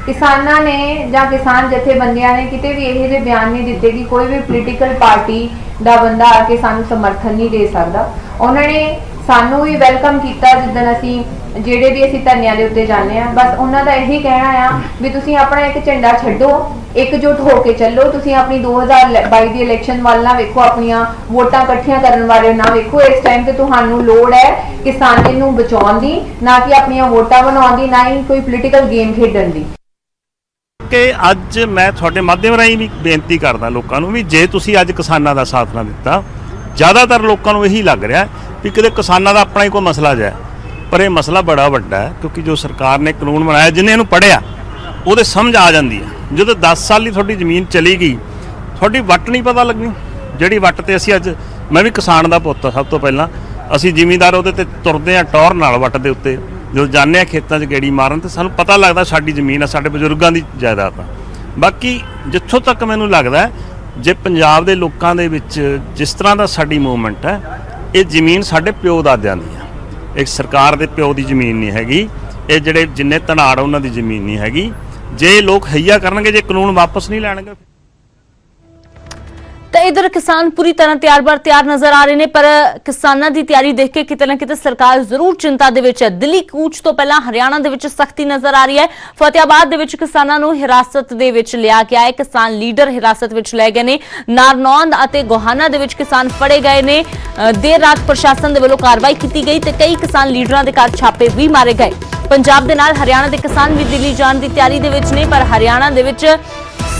ਕਿਸਾਨਾਂ ਨੇ ਜਾਂ ਕਿਸਾਨ ਜਥੇਬੰਦੀਆਂ ਨੇ ਕਿਤੇ ਵੀ ਇਹ ਜਿਹੇ ਬਿਆਨ ਨਹੀਂ ਦਿੱਤੇ ਕਿ ਕੋਈ ਵੀ ਪੋਲੀਟੀਕਲ ਪਾਰਟੀ ਦਾ ਬੰਦਾ ਆ ਕੇ ਸਾਨੂੰ ਸਮਰਥਨ ਨਹੀਂ ਦੇ ਸਕਦਾ। ਉਹਨਾਂ ਨੇ ਸਾਨੂੰ ਵੀ ਵੈਲਕਮ ਕੀਤਾ ਜਿੱਦਣ ਅਸੀਂ ਜਿਹੜੇ ਵੀ ਅਸੀਂ ਧਰਨਿਆਂ ਦੇ ਉੱਤੇ ਜਾਂਦੇ ਆ। ਬਸ ਉਹਨਾਂ ਦਾ ਇਹੀ ਕਹਿਣਾ ਆ ਵੀ ਤੁਸੀਂ ਆਪਣਾ ਇੱਕ ਝੰਡਾ ਛੱਡੋ, ਇਕਜੁੱਟ ਹੋ ਕੇ ਚੱਲੋ। ਤੁਸੀਂ ਆਪਣੀ 2022 ਦੀ ਇਲੈਕਸ਼ਨ ਵੱਲ ਨਾ ਵੇਖੋ, ਆਪਣੀਆਂ ਵੋਟਾਂ ਇਕੱਠੀਆਂ ਕਰਨ ਵਾਲੇ ਨਾ ਵੇਖੋ। ਇਸ ਟਾਈਮ ਤੇ ਤੁਹਾਨੂੰ ਲੋੜ ਹੈ ਕਿਸਾਨੀ ਨੂੰ ਬਚਾਉਣ ਦੀ, ਨਾ ਕਿ ਆਪਣੀਆਂ ਵੋਟਾਂ ਬਣਾਉਣ ਦੀ, ਨਾ ਹੀ ਕੋਈ ਪੋਲੀਟੀਕਲ ਗੇਮ ਖੇਡਣ ਦੀ। ਕਿ ਅੱਜ ਮੈਂ ਤੁਹਾਡੇ ਮਾਧਿਅਮ ਰਾਹੀਂ ਵੀ ਬੇਨਤੀ ਕਰਦਾ ਲੋਕਾਂ ਨੂੰ ਵੀ ਜੇ ਤੁਸੀਂ ਅੱਜ ਕਿਸਾਨਾਂ ਦਾ ਸਾਥ ਨਾ ਦਿੱਤਾ, ਜ਼ਿਆਦਾਤਰ ਲੋਕਾਂ ਨੂੰ ਇਹੀ ਲੱਗ ਰਿਹਾ ਵੀ ਕਿਤੇ ਕਿਸਾਨਾਂ ਦਾ ਆਪਣਾ ਹੀ ਕੋਈ ਮਸਲਾ ਜਿਹਾ, ਪਰ ਇਹ ਮਸਲਾ ਬੜਾ ਵੱਡਾ ਹੈ। ਕਿਉਂਕਿ ਜੋ ਸਰਕਾਰ ਨੇ ਕਾਨੂੰਨ ਬਣਾਇਆ, ਜਿਹਨੇ ਇਹਨੂੰ ਪੜ੍ਹਿਆ ਉਹਦੇ ਸਮਝ ਆ ਜਾਂਦੀ ਹੈ। ਜਦੋਂ 10 ਸਾਲ ਹੀ ਤੁਹਾਡੀ ਜ਼ਮੀਨ ਚਲੀ ਗਈ, ਤੁਹਾਡੀ ਵੱਟ ਨਹੀਂ ਪਤਾ ਲੱਗਣੀ। ਜਿਹੜੀ ਵੱਟ ਤੇ ਅਸੀਂ ਅੱਜ, ਮੈਂ ਵੀ ਕਿਸਾਨ ਦਾ ਪੁੱਤ, ਸਭ ਤੋਂ ਪਹਿਲਾਂ ਅਸੀਂ ਜ਼ਿਮੀਂਦਾਰ ਉਹਦੇ ਤੇ ਤੁਰਦੇ ਹਾਂ ਟੌਰ ਨਾਲ ਵੱਟ ਦੇ ਉੱਤੇ। ਜਦੋਂ ਜਾਂਦੇ ਹਾਂ ਖੇਤਾਂ 'ਚ ਗੇੜੀ ਮਾਰਨ ਤੇ ਸਾਨੂੰ ਪਤਾ ਲੱਗਦਾ ਸਾਡੀ ਜ਼ਮੀਨ ਆ, ਸਾਡੇ ਬਜ਼ੁਰਗਾਂ ਦੀ ਜਾਇਦਾਦ ਆ। ਬਾਕੀ ਜਿੱਥੋਂ ਤੱਕ ਮੈਨੂੰ ਲੱਗਦਾ ਜੇ ਪੰਜਾਬ ਦੇ ਲੋਕਾਂ ਦੇ ਵਿੱਚ ਜਿਸ ਤਰ੍ਹਾਂ ਦਾ ਸਾਡੀ ਮੂਵਮੈਂਟ ਹੈ, ਇਹ ਜ਼ਮੀਨ ਸਾਡੇ ਪਿਓ ਦਾਦਿਆਂ ਦੀ ਆ, ਇੱਕ ਸਰਕਾਰ ਦੇ ਪਿਓ ਦੀ ਜ਼ਮੀਨ ਨਹੀਂ ਹੈਗੀ। ਇਹ ਜਿਹੜੇ ਜਿੰਨੇ ਧਨਾੜ ਉਹਨਾਂ ਦੀ ਜ਼ਮੀਨ ਨਹੀਂ ਹੈਗੀ। ਜੇ ਲੋਕ ਹਈਆ ਕਰਨਗੇ, ਜੇ ਕਾਨੂੰਨ ਵਾਪਸ ਨਹੀਂ ਲੈਣਗੇ। ਤਾਂ ਇਧਰ ਕਿਸਾਨ ਪੂਰੀ ਤਰ੍ਹਾਂ ਤਿਆਰ ਨਜ਼ਰ ਆ ਰਹੇ ਨੇ, ਪਰ ਕਿਸਾਨਾਂ ਦੀ ਤਿਆਰੀ ਦੇਖ ਕੇ ਕਿਤੇ ਨਾ ਕਿਤੇ ਸਰਕਾਰ ਜ਼ਰੂਰ ਚਿੰਤਾ ਦੇ ਵਿੱਚ ਹੈ। ਦਿੱਲੀ ਕੂਚ ਤੋਂ ਪਹਿਲਾਂ ਹਰਿਆਣਾ ਦੇ ਵਿੱਚ ਸਖਤੀ ਨਜ਼ਰ ਆ ਰਹੀ ਹੈ। ਫਤਿਆਬਾਦ ਦੇ ਵਿੱਚ ਕਿਸਾਨਾਂ ਨੂੰ ਹਿਰਾਸਤ ਦੇ ਵਿੱਚ ਲਿਆ ਗਿਆ ਹੈ। ਕਿਸਾਨ ਲੀਡਰ ਹਿਰਾਸਤ ਵਿੱਚ ਲਏ ਗਏ ਨੇ। ਨਾਰਨੌਂਦ ਅਤੇ ਗੋਹਾਨਾ ਦੇ ਵਿੱਚ ਕਿਸਾਨ ਫੜੇ ਗਏ ਨੇ। ਦੇਰ ਰਾਤ ਪ੍ਰਸ਼ਾਸਨ ਦੇ ਵੱਲੋਂ ਕਾਰਵਾਈ ਕੀਤੀ ਗਈ ਤੇ ਕਈ ਕਿਸਾਨ ਲੀਡਰਾਂ ਦੇ ਘਰ ਛਾਪੇ ਵੀ ਮਾਰੇ ਗਏ। ਪੰਜਾਬ ਦੇ ਨਾਲ ਹਰਿਆਣਾ ਦੇ ਕਿਸਾਨ ਵੀ ਦਿੱਲੀ ਜਾਣ ਦੀ ਤਿਆਰੀ ਦੇ ਵਿੱਚ ਨੇ, ਪਰ ਹਰਿਆਣਾ ਦੇ ਵਿੱਚ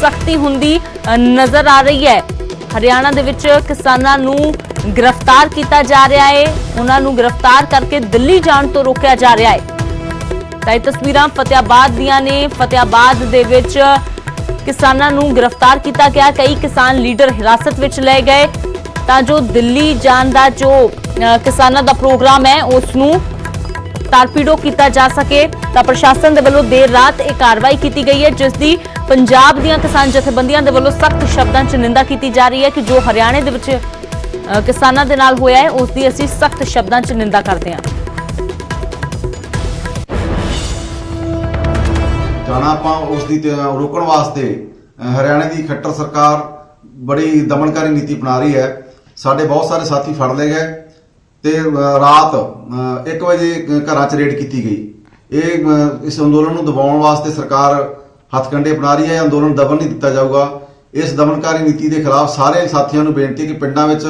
ਸਖਤੀ ਹੁੰਦੀ ਨਜ਼ਰ ਆ ਰਹੀ ਹੈ। ਹਰਿਆਣਾ ਦੇ ਵਿੱਚ ਕਿਸਾਨਾਂ ਨੂੰ ਗ੍ਰਿਫਤਾਰ ਕੀਤਾ ਜਾ ਰਿਹਾ ਹੈ, ਉਹਨਾਂ ਨੂੰ ਗ੍ਰਿਫਤਾਰ ਕਰਕੇ ਦਿੱਲੀ ਜਾਣ ਤੋਂ ਰੋਕਿਆ ਜਾ ਰਿਹਾ ਹੈ। ਤਾਂ ਇਹ ਤਸਵੀਰਾਂ ਫਤਿਆਬਾਦ ਦੀਆਂ ਨੇ। ਫਤਿਆਬਾਦ ਦੇ ਵਿੱਚ ਕਿਸਾਨਾਂ ਨੂੰ ਗ੍ਰਿਫਤਾਰ ਕੀਤਾ ਗਿਆ, ਕਈ ਕਿਸਾਨ ਲੀਡਰ ਹਿਰਾਸਤ ਵਿੱਚ ਲਏ ਗਏ ਤਾਂ ਜੋ ਦਿੱਲੀ ਜਾਣ ਦਾ ਜੋ ਕਿਸਾਨਾਂ ਦਾ ਪ੍ਰੋਗਰਾਮ ਹੈ ਉਸ ਨੂੰ ਤਾਰਪੀਡੋ ਕੀਤਾ ਜਾ ਸਕੇ। ਤਾਂ ਪ੍ਰਸ਼ਾਸਨ ਦੇ ਵੱਲੋਂ ਦੇਰ ਰਾਤ ਇਹ ਕਾਰਵਾਈ ਕੀਤੀ ਗਈ ਹੈ, ਜਿਸ ਦੀ ਪੰਜਾਬ ਦੀਆਂ ਕਿਸਾਨ ਜਥੇਬੰਦੀਆਂ ਦੇ ਵੱਲੋਂ ਸਖਤ ਸ਼ਬਦਾਂ 'ਚ ਨਿੰਦਾ ਕੀਤੀ ਜਾ ਰਹੀ ਹੈ ਕਿ ਜੋ ਹਰਿਆਣੇ ਦੇ ਵਿੱਚ ਕਿਸਾਨਾਂ ਦੇ ਨਾਲ ਹੋਇਆ ਹੈ ਉਸ ਦੀ ਅਸੀਂ ਸਖਤ ਸ਼ਬਦਾਂ 'ਚ ਨਿੰਦਾ ਕਰਦੇ ਹਾਂ। ਜਾਣਾ ਆਪਾਂ ਉਸ ਦੀ ਰੋਕਣ ਵਾਸਤੇ ਹਰਿਆਣੇ ਦੀ ਖੱਟਰ ਸਰਕਾਰ ਬੜੀ ਦਮਨਕਾਰੀ ਨੀਤੀ ਅਪਣਾ ਰਹੀ ਹੈ। ਸਾਡੇ ਬਹੁਤ ਸਾਰੇ ਸਾਥੀ ਫੜ ਲਏ ਗਏ ਤੇ ਰਾਤ 1 ਵਜੇ ਘਰਾਂ 'ਚ ਰੇਡ ਕੀਤੀ ਗਈ। ਇਹ ਇਸ ਅੰਦੋਲਨ ਨੂੰ ਦਬਾਉਣ ਵਾਸਤੇ ਸਰਕਾਰ ਹੱਥਕੰਡੇ ਅਪਣਾ ਰਹੀ ਹੈ। ਅੰਦੋਲਨ ਦਬਨ ਨਹੀਂ ਦਿੱਤਾ ਜਾਊਗਾ। ਇਸ ਦਮਨਕਾਰੀ ਨੀਤੀ ਦੇ ਖਿਲਾਫ ਸਾਰੇ ਸਾਥੀਆਂ ਨੂੰ ਬੇਨਤੀ ਹੈ ਕਿ ਪਿੰਡਾਂ ਵਿੱਚ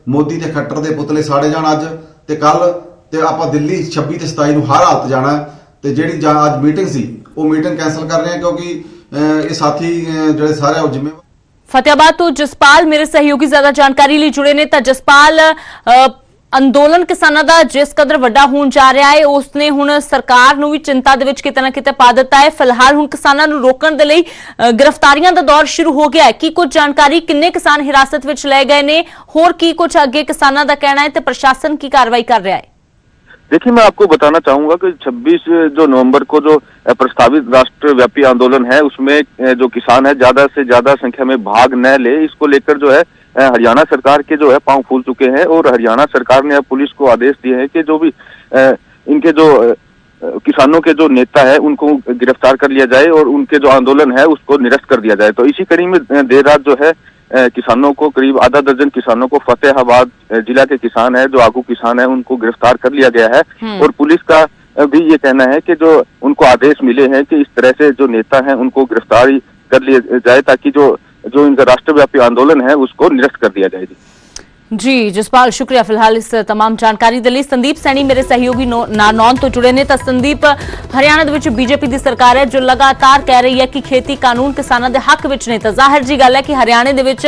ਮੋਦੀ ਤੇ ਖੱਟਰ ਦੇ ਪੁਤਲੇ ਸਾੜੇ ਜਾਣ ਅੱਜ ਤੇ ਕੱਲ, ਤੇ ਆਪਾਂ ਦਿੱਲੀ 26 ਤੇ 27 ਨੂੰ ਹਰ ਹਾਲਤ ਜਾਣਾ। ਤੇ ਜਿਹੜੀ ਅੱਜ ਮੀਟਿੰਗ ਸੀ ਉਹ ਮੀਟਿੰਗ ਕੈਂਸਲ ਕਰ ਰਹੇ ਹਾਂ ਕਿਉਂਕਿ ਇਹ ਸਾਥੀ ਜਿਹੜੇ ਸਾਰੇ ਉਹ ਜ਼ਿੰਮੇਵਾਰ। ਫਤਿਆਬਾਦ ਤੋਂ ਜਸਪਾਲ ਮੇਰੇ ਸਹਿਯੋਗੀ ਜ਼ਿਆਦਾ ਜਾਣਕਾਰੀ ਲਈ ਜੁੜੇ ਨੇ। ਤਾਂ ਜਸਪਾਲ, ਅੰਦੋਲਨ ਕਿਸਾਨਾਂ ਦਾ ਜਿਸ ਕਦਰ ਵੱਡਾ ਹੋਣ ਜਾ ਰਿਹਾ ਹੈ ਉਸਨੇ ਹੁਣ ਸਰਕਾਰ ਨੂੰ ਵੀ ਚਿੰਤਾ ਦੇ ਵਿੱਚ ਕਿਤੇ ਨਾ ਕਿਤੇ ਪਾ ਦਿੱਤਾ ਹੈ। ਫਿਲਹਾਲ ਹੁਣ ਕਿਸਾਨਾਂ ਨੂੰ ਰੋਕਣ ਦੇ ਲਈ ਗ੍ਰਿਫਤਾਰੀਆਂ ਦਾ ਦੌਰ ਸ਼ੁਰੂ ਹੋ ਗਿਆ ਹੈ। ਕੀ ਕੁਝ ਜਾਣਕਾਰੀ, ਕਿੰਨੇ ਕਿਸਾਨ ਹਿਰਾਸਤ ਵਿੱਚ ਲਏ गए ने, और की कुछ आगे किसानों का कहना है, तो प्रशासन की कार्रवाई कर रहा है? देखिए, मैं आपको बताना चाहूंगा कि 26 जो नवंबर को जो प्रस्तावित राष्ट्रव्यापी आंदोलन है उसमें जो किसान है ज्यादा से ज्यादा संख्या में भाग न ले, इसको लेकर जो है हरियाणा सरकार के जो है पांव फूल चुके हैं और हरियाणा सरकार ने अब पुलिस को आदेश दिए हैं कि जो भी इनके जो किसानों के जो नेता है उनको गिरफ्तार कर लिया जाए और उनके जो आंदोलन है उसको निरस्त कर दिया जाए। तो इसी कड़ी में देर रात जो है किसानों को, करीब आधा दर्जन किसानों को, फतेहाबाद जिला के किसान है जो आगू किसान है, उनको गिरफ्तार कर लिया गया है। और पुलिस का भी ये कहना है कि जो उनको आदेश मिले हैं कि इस तरह से जो नेता हैं उनको गिरफ्तारी कर लिया जाए ताकि जो इनका राष्ट्रव्यापी आंदोलन है उसको निरस्त कर दिया जाए। जी जसपाल, शुक्रिया फिलहाल इस तमाम जानकारी के लिए। संदीप सैनी मेरे सहयोगी नानौन तो जुड़े ने। तो संदीप, हरियाणा दे विच बीजेपी की सरकार है जो लगातार कह रही है कि खेती कानून किसानों के हक विच ने। तो जाहिर जी गल है कि हरियाणा दे विच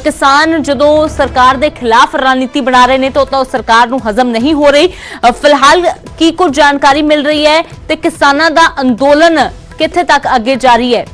किसान जदों सरकार के खिलाफ रणनीति बना रहे हैं तो सरकार नूं हजम नहीं हो रही। फिलहाल की कुछ जानकारी मिल रही है तो किसानों का अंदोलन कित्थे तक आगे जारी है?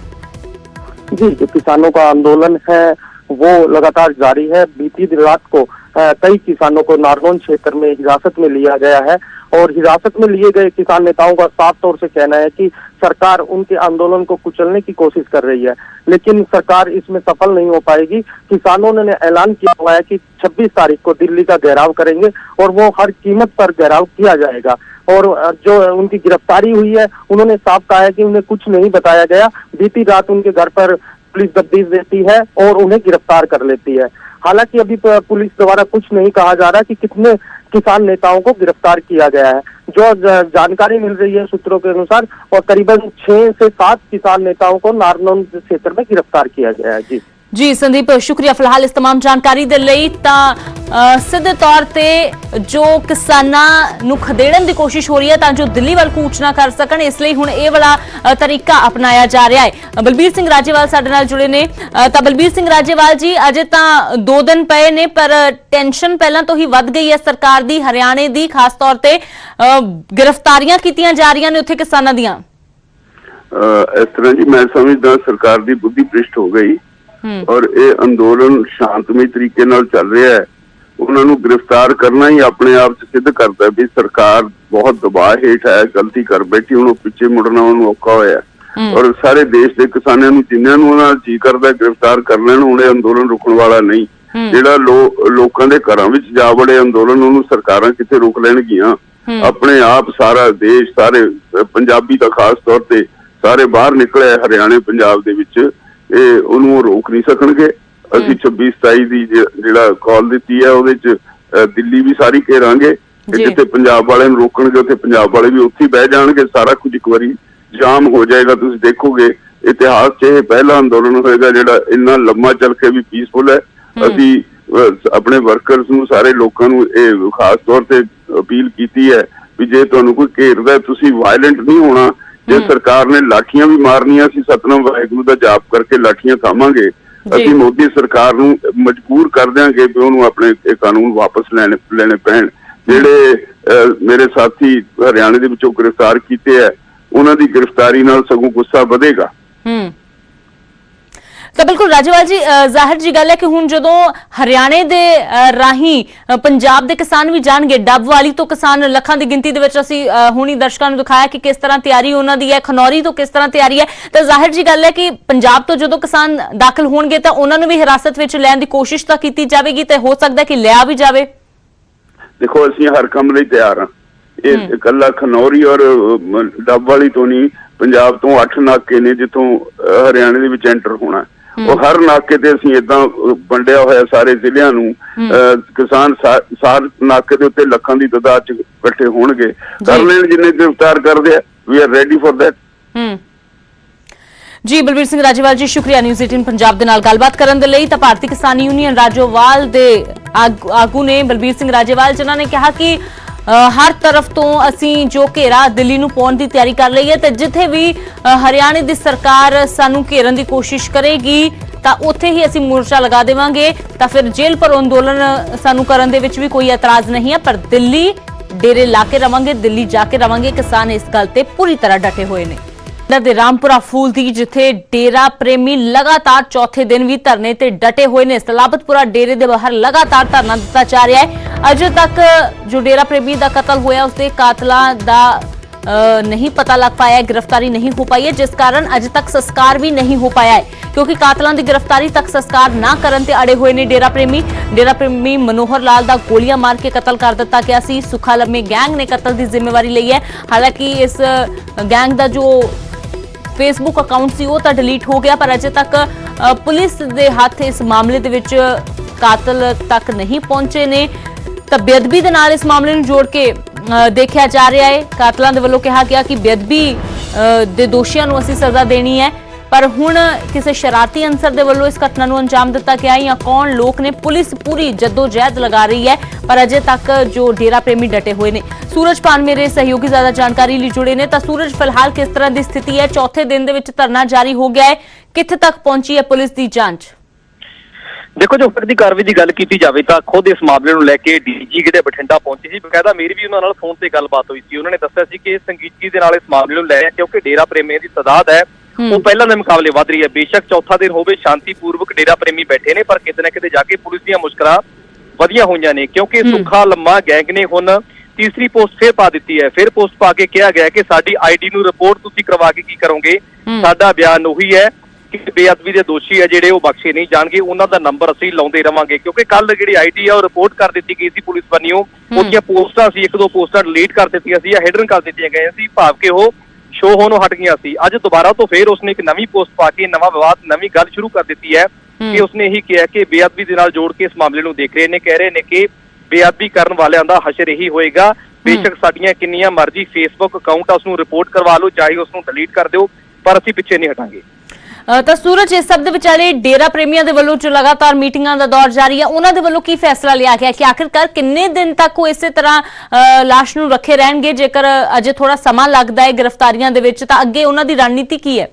जी, जो किसानों का आंदोलन है वो लगातार जारी है। बीती रात को कई किसानों को नारनौल क्षेत्र में हिरासत में लिया गया है और हिरासत में लिए गए किसान नेताओं का साफ तौर से कहना है कि सरकार उनके आंदोलन को कुचलने की कोशिश कर रही है, लेकिन सरकार इसमें सफल नहीं हो पाएगी। किसानों ने ऐलान किया हुआ है कि 26 तारीख को दिल्ली का घेराव करेंगे और वो हर कीमत पर घेराव किया जाएगा। और जो उनकी गिरफ्तारी हुई है उन्होंने साफ कहा है कि उन्हें कुछ नहीं बताया गया। बीती रात उनके घर पर पुलिस दबिश देती है और उन्हें गिरफ्तार कर लेती है। हालांकि अभी पुलिस द्वारा कुछ नहीं कहा जा रहा कि कितने किसान नेताओं को गिरफ्तार किया गया है। जो जानकारी मिल रही है सूत्रों के अनुसार और करीबन 6 से 7 किसान नेताओं को नारनौल क्षेत्र में गिरफ्तार किया गया है। जी संदीप, शुक्रिया फिलहाल इस तमाम जानकारी दे लई। सीधे तौर ते जो किसानां नूं खदेड़न दी कोशिश हो रही है तां जो दिल्ली वाल कूच ना कर सकण, इसलिए हुण इह वाला तरीका अपनाया जा रहा है। बलबीर सिंह राजेवाल साडे नाल जुड़े ने। तां बलबीर सिंह राजेवाल जी, अजे तां 2 दिन पए ने पर टेंशन पहलां तो ही वध गई है सरकार दी, हरियाणे दी, खास तौर ते गिरफ्तारियां कीतियां जा रहीआं ने उत्थे किसानां दीआं। इस तरह जी मैं समझदा सरकार दी बुद्धि भ्रिष्ट हो गई और ये अंदोलन शांतमई तरीके नाल चल रहा है। उन्होंने गिरफ्तार करना ही अपने आप च सिद्ध करता है भी सरकार बहुत दबाव हेठ है, गलती कर बैठी, उन्होंने पिछे मुड़ना उन्होंने औखा होया। और सारे देश के किसानों नूं जिन्हां नूं उन्हां जी करदा गिरफ्तार कर लैण, हुण ये अंदोलन रुकण वाला नहीं। जिहड़ा लोकां दे घरां विच जा बड़े अंदोलन उन्होंने सरकारां किथे रोक लैणगीਆਂ। अपने आप सारा देश, सारे पंजाबी दा खास तौर ते सारे बाहर निकले हरियाणे पंजाब दे विच ਉਹਨੂੰ रोक नहीं सकणगे। ਅਸੀਂ 26-27 ਦੀ ਜਿਹੜਾ ਕਾਲ ਦਿੱਤੀ ਹੈ ਉਹਦੇ ਚ ਦਿੱਲੀ ਵੀ ਸਾਰੀ ਘੇਰਾਂਗੇ, ਜਿੱਥੇ ਪੰਜਾਬ ਵਾਲਿਆਂ ਨੂੰ ਰੋਕਣਗੇ ਉੱਥੇ ਪੰਜਾਬ ਵਾਲੇ ਵੀ ਉੱਥੇ ਬਹਿ ਜਾਣਗੇ। ਸਾਰਾ ਕੁਝ ਇੱਕ ਵਾਰੀ ਜਾਮ ਹੋ ਜਾਏਗਾ। ਤੁਸੀਂ ਦੇਖੋਗੇ ਇਤਿਹਾਸ 'ਚ ਇਹ ਪਹਿਲਾ ਅੰਦੋਲਨ ਹੋਏਗਾ ਜਿਹੜਾ ਇੰਨਾ ਲੰਮਾ ਚੱਲ ਕੇ ਵੀ ਪੀਸਫੁਲ ਹੈ। ਅਸੀਂ ਆਪਣੇ ਵਰਕਰਸ ਨੂੰ, ਸਾਰੇ ਲੋਕਾਂ ਨੂੰ ਇਹ ਖਾਸ ਤੌਰ ਤੇ ਅਪੀਲ ਕੀਤੀ ਹੈ ਵੀ ਜੇ ਤੁਹਾਨੂੰ ਕੋਈ ਘੇਰਦਾ ਤੁਸੀਂ ਵਾਇਲੈਂਟ ਨਹੀਂ ਹੋਣਾ। ਜੇ ਸਰਕਾਰ ਨੇ ਲਾਠੀਆਂ ਵੀ ਮਾਰਨੀਆਂ, ਅਸੀਂ ਸਤਨਾਮ ਵਾਹਿਗੁਰੂ ਦਾ ਜਾਪ ਕਰਕੇ ਲਾਠੀਆਂ ਥਾਵਾਂਗੇ। ਅਸੀਂ ਮੋਦੀ ਸਰਕਾਰ ਨੂੰ ਮਜਬੂਰ ਕਰ ਦਿਆਂਗੇ ਵੀ ਉਹਨੂੰ ਆਪਣੇ ਕਾਨੂੰਨ ਵਾਪਸ ਲੈਣੇ ਪੈਣ। ਜਿਹੜੇ ਮੇਰੇ ਸਾਥੀ ਹਰਿਆਣੇ ਦੇ ਵਿੱਚੋਂ ਗ੍ਰਿਫਤਾਰ ਕੀਤੇ ਹੈ ਉਹਨਾਂ ਦੀ ਗ੍ਰਿਫਤਾਰੀ ਨਾਲ ਸਗੋਂ ਗੁੱਸਾ ਵਧੇਗਾ। तो बिल्कुल राजेवाल जी, जाहिर जी गल है कि हुण जदों हरियाणे दे राही पंजाब दे किसान भी जाणगे, डब वाली तो किसान लखां दी गिनती दे विच असीं हुणी दर्शकां नूं दिखाया कि किस तरह तैयारी उन्हां दी है, खनौरी तो किस तरह तैयारी है। तो जाहिर जी गल है कि पंजाब तो जदों किसान दाखिल होणगे तां उन्हां नूं भी हिरासत विच लैण दी कोशिश तां कीती जावेगी ते हो सकदा कि लिया भी जावे। देखो ਅਸੀਂ हर ਕੰਮ ਲਈ ਤਿਆਰ ਹਾਂ। ਇਹ ਇਕੱਲਾ ਖਨੌਰੀ ਔਰ ਡੱਬ ਵਾਲੀ ਤੋਂ ਨਹੀਂ, ਪੰਜਾਬ ਤੋਂ 8 ਨਾਕੇ ਨੇ ਜਿੱਥੋਂ ਹਰਿਆਣੇ ਦੇ ਵਿੱਚ ਐਂਟਰ ਹੋਣਾ। ਉਹ ਹਰ ਨਾਕੇ ਤੇ ਅਸੀਂ ਏਦਾਂ ਵੰਡਿਆ ਹੋਇਆ ਸਾਰੇ ਜ਼ਿਲ੍ਹਿਆਂ ਨੂੰ। ਕਿਸਾਨ ਸਾਰ ਨਾਕੇ ਦੇ ਉੱਤੇ ਲੱਖਾਂ ਦੀ ਤਾਦਾਦ ਚ ਇਕੱਠੇ ਹੋਣਗੇ। ਕਰ ਲੈਣ ਜਿੰਨੇ ਗ੍ਰਿਫਤਾਰ ਕਰਦੇ ਆ, we are ready for that. जी बलबीर सिंह राजेवाल जी, शुक्रिया न्यूज़ 18 पंजाब दे नाल गलबात करन दे लई। तां भारती किसान यूनियन राजोवाल दे आगू ने बलबीर सिंह राजेवाल जिन्हां ने कहा कि हर तरफ तो असी जो घेरा दिल्ली नूं पाउण दी तैयारी कर लई है ते जिथे भी हरियाणे दी सरकार सानू घेरन दी कोशिश करेगी ਤਾਂ ਉੱਥੇ ਹੀ ਅਸੀਂ ਮੋਰਚਾ ਲਗਾ ਦੇਵਾਂਗੇ, ਤਾਂ ਫਿਰ ਜੇਲ੍ਹ ਭਰੋ ਅੰਦੋਲਨ ਸਾਨੂੰ ਕਰਨ ਦੇ ਵਿੱਚ ਵੀ ਕੋਈ ਇਤਰਾਜ਼ ਨਹੀਂ ਹੈ, ਪਰ ਦਿੱਲੀ ਡੇਰੇ ਲਾ ਕੇ ਰਵਾਂਗੇ, ਦਿੱਲੀ ਜਾ ਕੇ ਰਵਾਂਗੇ। ਕਿਸਾਨ ਇਸ ਗੱਲ ਤੇ ਪੂਰੀ ਤਰ੍ਹਾਂ ਡਟੇ ਹੋਏ ਨੇ। ਦੇ ਰਾਮਪੁਰਾ ਫੂਲ ਦੀ ਜਿੱਥੇ ਡੇਰਾ ਪ੍ਰੇਮੀ ਲਗਾਤਾਰ ਚੌਥੇ ਦਿਨ ਵੀ ਧਰਨੇ ਤੇ ਡਟੇ ਹੋਏ ਨੇ। ਸਲਾਬਤਪੁਰਾ ਡੇਰੇ ਦੇ ਬਾਹਰ ਲਗਾਤਾਰ ਧਰਨਾ ਦਿੱਤਾ ਜਾ ਰਿਹਾ ਹੈ। ਅਜੇ ਤੱਕ ਜੋ ਡੇਰਾ ਪ੍ਰੇਮੀ ਦਾ ਕਤਲ ਹੋਇਆ ਉਸਦੇ ਕਾਤਲਾਂ ਦਾ नहीं पता लग पाया है, गिरफ्तारी नहीं हो पाई है, जिस कारण अजे तक संस्कार भी नहीं हो पाया है, क्योंकि कातलों की गिरफ्तारी तक संस्कार ना करन ते अड़े हुए ने डेरा प्रेमी मनोहर लाल दा गोलियां मार के कतल कर दिता गया सी। सुखा लम्मे गैंग ने कतल की जिम्मेवारी ली है। हालांकि इस गैंग का जो फेसबुक अकाउंट सी वो तो डिलीट हो गया, पर अजे तक पुलिस के हाथ इस मामले दे विच कातल तक नहीं पहुंचे ने। तो बेअदबी दे नाल इस मामले नूं जोड़ के देखा जा रहा है। कातलों के वालों कहा गया कि बेअदबी दे दोषियों नूं असीं सज़ा देनी है, पर हुण किसी शरारती अंसर दे वालों इस घटना नूं अंजाम दिता गया या कौन लोग ने, पुलिस पूरी जद्दोजहद लगा रही है, पर अजे तक जो डेरा प्रेमी डटे हुए ने। सूरज पान मेरे सहयोगी ज्यादा जानकारी लिए जुड़े ने। तो सूरज, फिलहाल किस तरह की स्थिति है? चौथे दिन दे विच धरना जारी हो गया है, कित्थे तक पहुंची है पुलिस की जांच? देखो, जो फर्जी कार्रवाई की गल की जाए तो खुद इस मामले को लैके डीजी जिहड़े बठिंडा पहुंचे सी, बकायदा मेरी भी उन्होंने फोन से गलबात हुई सी। उन्होंने दस्सिया सी कि संगीतगी दे नाल इस मामले को लै रहे, क्योंकि डेरा प्रेमियों की तादाद है वो पहले के मुकाबले वध रही है। बेशक चौथा दिन होवे, शांतिपूर्वक डेरा प्रेमी बैठे ने, पर किते ना किते जाके पुलिस दी मुश्किलां वधिया होईयां ने, क्योंकि सुखा लम्मा गैंग ने हुण तीसरी पोस्ट फिर पा दी है। फिर पोस्ट पा के कहा गया कि साडी आईडी नूं रिपोर्ट तुसीं करवा के की करोगे, साडा बयान उही है कि बेअदबी के दोषी है जिहड़े वो बख्शे नहीं जाणगे, उन्हां दा नंबर असीं लाउंदे रहांगे। क्योंकि कल जिहड़ी आईडी है वो रिपोर्ट कर दी गई सी पुलिस बन्नियों, उहदियां पोस्टां सी एक दो पोस्टां डिलीट कर दित्तियां सी या हिडन कर दित्तियां गईयां सी, भाव के वो शो होणों हट गईयां सी। अज दोबारा तो फिर उसने एक नवीं पोस्ट पा के नवां विवाद, नवीं गल शुरू कर दी है कि उसने यही कहा कि बेअदबी दे नाल जोड़ के इस मामले नूं देख रहे ने, कह रहे ने कि बेअदबी करन वालियां दा हशर यही होएगा। बेशक साडियां किन्नियां मर्जी फेसबुक अकाउंट आ उसनूं रिपोर्ट करवा लो, चाहे उसनूं डिलीट कर दिओ, पर असीं पिछे नहीं हटांगे। तो सूरज, इस सब दे विचाले डेरा प्रेमियों के वालों जो लगातार मीटिंगां दा दौर जारी है, उन्हां दे वालों की फैसला लिया गया कि आखिरकार किन्ने दिन तक वो इस तरह लाश नूं रखे रहणगे? जेकर अजे थोड़ा समा लगदा है गिरफ्तारियां दे विच, तां अगे उन्हां दी रणनीति की है?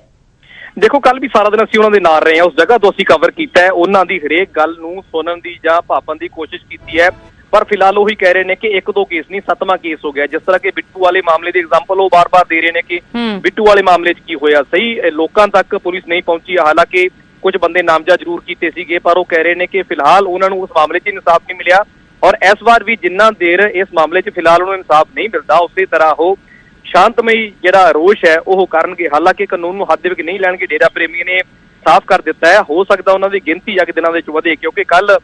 देखो, कल भी सारा दिन असीं उन्हां दे नाल रहे हैं, उस जगह तो असीं कवर कीता है, उन्हां दी हरेक गल नूं सुनन दी जां भापण दी कोशिश कीती है, पर फिलहाल वही कह रहे हैं कि एक दो केस नहीं, 7वां केस हो गया। जिस तरह के बिट्टू वाले मामले की एग्जांपल वो बार बार दे रहे हैं कि बिट्टू वाले मामले की होया, सही लोगों तक पुलिस नहीं पहुंची। हालांकि कुछ बंदे नामजा जरूर किए सीगे, पर वो कह रहे हैं कि फिलहाल उन्होंने उस मामले च इंसाफ नहीं मिला, और इस बार भी जिन्ना देर इस मामले च फिलहाल उन्होंने इंसाफ नहीं मिलता, उसी तरह वो शांतमई जिहड़ा रोष है वो करनगे। हालांकि कानून नूं हद दे विच नहीं लैणगे, डेरा प्रेमी ने साफ कर दिता है। हो सकता उन्होंने गिनती अग दिनों के वधे, क्योंकि कल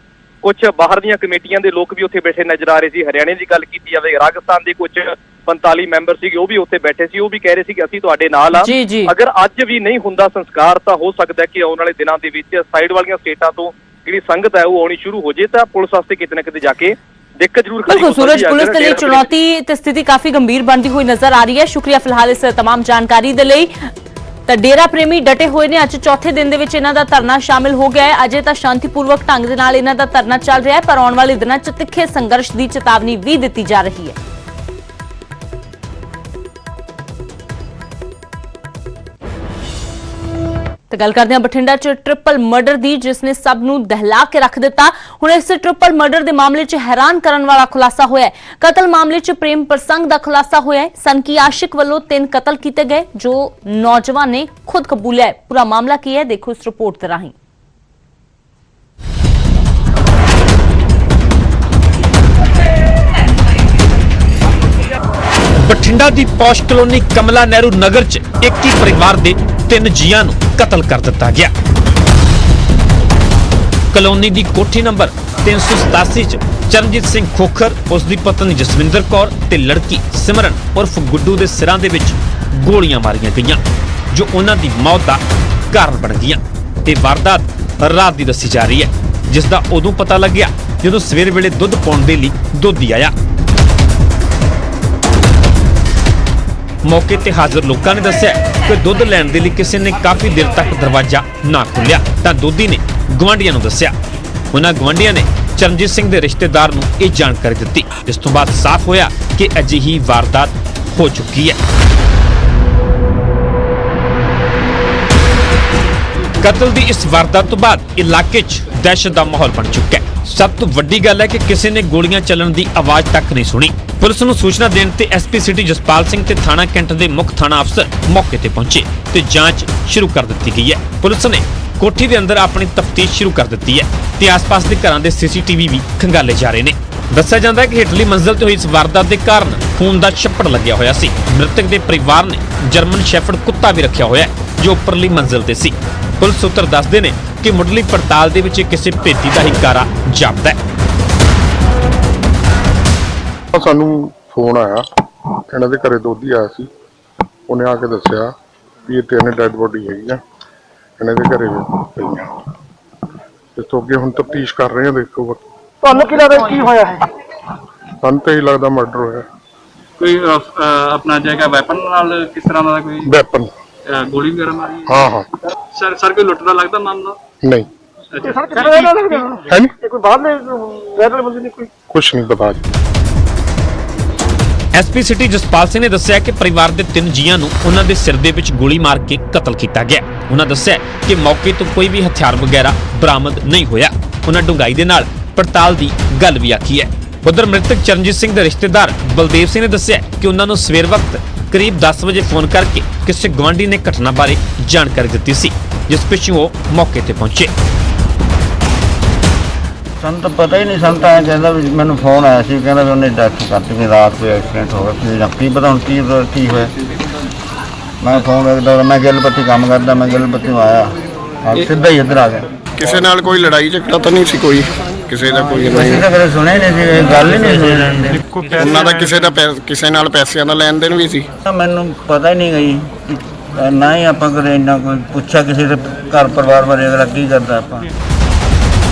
कुछ बाहर दी कमेटियां दे लोग भी उत्थे बैठे नजर आ रहे सी। हरियाणे की गल की जाए, राजस्थान के कुछ 45 मैंबर सी वो भी उत्थे बैठे सी, वो भी कह रहे सी कि असीं तुहाडे नाल आ। अगर अज भी नहीं हुंदा संस्कार, तो हो सकता है कि आउण वाले दिनां दे विच साइड वालियां स्टेटां तो जिहड़ी संगत है वो आउणी शुरू हो जाए, तो पुलिस वास्ते किते ना किते जाके दिक्कत जरूर खड़ी हो सकदी है। सूरज, पुलिस के लिए चुनौती ते स्थिति काफी गंभीर बनती हुई नजर आ रही है। शुक्रिया फिलहाल इस तमाम जानकारी दे लई। तो डेरा प्रेमी डटे हुए ने, अज चौथे दिन दे विच इन्हां दा धरना शामिल हो गया है। अजे तो शांतिपूर्वक ढंग दे नाल इन्हां दा धरना चल रहा है, पर आउण वाले दिनां च तिखे संघर्ष की चेतावनी भी दी जा रही है। तो गल करते हैं बठिंडा च ट्रिपल मर्डर दी, जिसने सब नूं दहला के रख दिता। हुण इस ट्रिपल मर्डर के मामले च हैरान करन वाला खुलासा होया है। कतल मामले च प्रेम प्रसंग का खुलासा होया है। सनकी आशिक वालों 3 कतल किए गए, जो नौजवान ने खुद कबूलिया है। पूरा मामला की है, देखो इस रिपोर्ट के राहीं। बठिंडा दी पौश कलोनी कमला नेहरू नगर च एक ही परिवार दे 3 जियां नूं कतल कर दिता गया। कलोनी दी कोठी नंबर 387 च चरणजीत सिंह खोखर, उसकी पत्नी जसविंदर कौर ते लड़की सिमरन उर्फ गुड्डू दे सिरां दे विच गोलियां मारियां गईयां, जो उन्हां दी मौत दा कारण बन गईयां। ते वारदात रात दी दसी जा रही है, जिसदा उदों पता लग्या जदों सवेर वेले दुध पाउण दे लई दोधी आया। मौके ते हाजिर लोगों ने दस्सिया कि दुध लैण दे लई किसी ने काफी देर तक दरवाजा ना खोलिया, तां दोधी ने गवांढियां नूं दस्सिया। उन्हां गवांढियां ने चरणजीत सिंह दे रिश्तेदार नूं इह जानकारी दित्ती, जिस तों बाद साफ होया कि अजिही वारदात हो चुकी है। ਕਤਲ ਦੀ ਇਸ ਵਾਰਦਾਤ ਤੋਂ ਬਾਅਦ ਇਲਾਕੇ 'ਚ ਦਹਿਸ਼ਤ ਦਾ ਮਾਹੌਲ ਬਣ ਚੁੱਕਾ ਹੈ। ਸਭ ਤੋਂ ਵੱਡੀ ਗੱਲ ਹੈ ਕਿ ਕਿਸੇ ਨੇ ਗੋਲੀਆਂ ਚੱਲਣ ਦੀ ਆਵਾਜ਼ ਤੱਕ ਨਹੀਂ ਸੁਣੀ। ਪੁਲਿਸ ਨੂੰ ਸੂਚਨਾ ਦੇਣ ਤੇ ਐਸਪੀ ਸਿਟੀ ਜਸਪਾਲ ਸਿੰਘ ਤੇ ਥਾਣਾ ਕੈਂਟ ਦੇ ਮੁੱਖ ਥਾਣਾ ਅਫਸਰ ਮੌਕੇ ਤੇ ਪਹੁੰਚੇ ਤੇ ਜਾਂਚ ਸ਼ੁਰੂ ਕਰ ਦਿੱਤੀ ਗਈ ਹੈ। ਪੁਲਿਸ ਨੇ ਕੋਠੀ ਦੇ ਅੰਦਰ ਆਪਣੀ ਤਫਤੀਸ਼ ਸ਼ੁਰੂ ਕਰ ਦਿੱਤੀ ਹੈ ਤੇ ਆਸ-ਪਾਸ ਦੇ ਘਰਾਂ ਦੇ ਸੀਸੀਟੀਵੀ ਵੀ ਖੰਗਾਲੇ ਜਾ ਰਹੇ ਨੇ। ਦੱਸਿਆ ਜਾਂਦਾ ਹੈ ਕਿ ਹੇਠਲੀ ਮੰਜ਼ਲ ਤੇ ਹੋਈ ਇਸ ਵਾਰਦਾਤ ਦੇ ਕਾਰਨ ਖੂਨ ਦਾ ਛੱਪੜ ਲੱਗਿਆ ਹੋਇਆ ਸੀ। ਮ੍ਰਿਤਕ ਦੇ ਪਰਿਵਾਰ ਨੇ ਜਰਮਨ ਸ਼ੈਫਰਡ ਕੁੱਤਾ ਵੀ ਰੱਖਿਆ ਹੋਇਆ ਹੈ ਜੋ ਉੱਪਰਲੀ ਮੰਜ਼ਲ ਤੇ ਸੀ। ਪੁਲਿਸ ਸੂਤਰ ਦੱਸਦੇ ਨੇ ਕਿ ਮੁੱਢਲੀ ਪੜਤਾਲ ਦੇ ਵਿੱਚ ਕਿਸੇ ਭੇਤੀ ਦਾ ਹੀ ਕਾਰਾ ਜਾਪਦਾ ਹੈ। ਸਾਨੂੰ ਫੋਨ ਆਇਆ, ਇਹਨਾਂ ਦੇ ਘਰੇ ਦੋਧੀ ਆਇਆ ਸੀ, ਉਹਨੇ ਆ ਕੇ ਦੱਸਿਆ ਵੀ ਇਹ 3 ਡੈਡ ਬੋਡੀ ਹੈਗੀਆਂ ਇਹਨਾਂ ਦੇ ਘਰੇ ਪਈਆਂ। ਇਸ ਤੋਂ ਅੱਗੇ ਹੁਣ ਤਫਤੀਸ਼ ਕਰ ਰਹੇ ਹਾਂ। ਦੇਖੋ ਤੁਹਾਨੂੰ ਕੀ ਲੱਗਦਾ ਕੀ ਹੋਇਆ ਹੈ? ਸਾਨੂੰ ਤਾਂ ਇਹ ਲੱਗਦਾ ਮਰਡਰ ਹੋਇਆ। ਕੋਈ ਆਪਣਾ ਜਗ੍ਹਾ ਵੈਪਨ ਨਾਲ ਕਿਸ ਤਰ੍ਹਾਂ ਦਾ ਕੋਈ ਵੈਪਨ ਗੋਲੀ ਵਗੈਰਾ ਮਾਰੀ? ਹਾਂ। ਸਰ ਕੋਈ ਲੁੱਟ ਦਾ ਲੱਗਦਾ ਮਾਮਲਾ? ਨਹੀਂ ਹੈ ਨਹੀਂ ਕੋਈ ਬਾਹਰ ਦੇ ਬੰਦੇ ਨੇ ਕੋਈ ਕੁਛ ਨਹੀਂ ਪਤਾ ਜੀ। ਐਸਪੀ ਸਿਟੀ ਜਸਪਾਲ ਸਿੰਘ ਨੇ ਦੱਸਿਆ ਕਿ ਪਰਿਵਾਰ ਦੇ 3 ਜੀਆਂ ਨੂੰ ਉਹਨਾਂ ਦੇ ਸਿਰ ਦੇ ਵਿੱਚ ਗੋਲੀ ਮਾਰ ਕੇ ਕਤਲ ਕੀਤਾ ਗਿਆ। ਉਹਨਾਂ ਦੱਸਿਆ ਕਿ ਮੌਕੇ ਤੋਂ ਕੋਈ ਵੀ ਹਥਿਆਰ ਵਗੈਰਾ ਬਰਾਮਦ ਨਹੀਂ ਹੋਇਆ। ਉਹਨਾਂ ਡੂੰਘਾਈ ਦੇ ਨਾਲ ਪੜਤਾਲ ਦੀ ਗੱਲ ਵੀ ਆਖੀ ਹੈ। ਉਧਰ ਮ੍ਰਿਤਕ ਚਰਨਜੀਤ ਸਿੰਘ ਦੇ ਰਿਸ਼ਤੇਦਾਰ ਬਲਦੇਵ ਸਿੰਘ ਨੇ ਦੱਸਿਆ ਕਿ ਉਹਨਾਂ ਨੂੰ ਸਵੇਰ ਵਕਤ ਕਰੀਬ 10 ਵਜੇ ਫੋਨ ਕਰਕੇ ਕਿਸੇ ਗੁਆਂਢੀ ਨੇ ਘਟਨਾ ਬਾਰੇ ਜਾਣਕਾਰੀ ਦਿੱਤੀ ਸੀ, ਜਿਸ ਪਿੱਛੋਂ ਉਹ ਮੌਕੇ ਤੇ ਪਹੁੰਚੇ। ਸਾਨੂੰ ਤਾਂ ਪਤਾ ਹੀ ਨਹੀਂ। ਸਾਨੂੰ ਤਾਂ ਕਹਿੰਦਾ ਵੀ ਮੈਨੂੰ ਫੋਨ ਆਇਆ ਸੀ, ਕਹਿੰਦਾ ਵੀ ਉਹਨੇ ਡੈਥ ਕਰ ਦਿੱਤੀ, ਰਾਤ ਕੋਈ ਐਕਸੀਡੈਂਟ ਹੋ ਗਿਆ। ਕੀ ਪਤਾ ਹੁਣ ਕੀ ਹੋਇਆ। ਮੈਂ ਫੋਨ ਕਰਦਾ, ਮੈਂ ਗਿੱਲਪੱਤੀ ਕੰਮ ਕਰਦਾ, ਮੈਂ ਗਿੱਲਪੱਤੀ ਆਇਆ, ਸਿੱਧਾ ਹੀ ਇੱਧਰ ਆ ਗਿਆ। ਕਿਸੇ ਨਾਲ ਕੋਈ ਲੜਾਈ ਝਗੜਾ ਤਾਂ ਨਹੀਂ ਸੀ? ਕੋਈ ਕਿਸੇ ਦਾ ਕੋਈ ਅਸੀਂ ਤਾਂ ਕਦੇ ਸੁਣਿਆ ਹੀ ਨਹੀਂ ਸੀ, ਗੱਲ ਹੀ ਨਹੀਂ ਸੀ। ਉਹਨਾਂ ਦਾ ਕਿਸੇ ਨਾਲ ਪੈਸਿਆਂ ਦਾ ਲੈਣ ਦੇਣ ਵੀ ਸੀ? ਮੈਨੂੰ ਪਤਾ ਹੀ ਨਹੀਂ ਗਈ, ਨਾ ਹੀ ਆਪਾਂ ਕਦੇ ਇੰਨਾ ਕੋਈ ਪੁੱਛਿਆ ਕਿਸੇ ਦੇ ਘਰ ਪਰਿਵਾਰ ਬਾਰੇ, ਅਗਲਾ ਕੀ ਕਰਦਾ ਆਪਾਂ।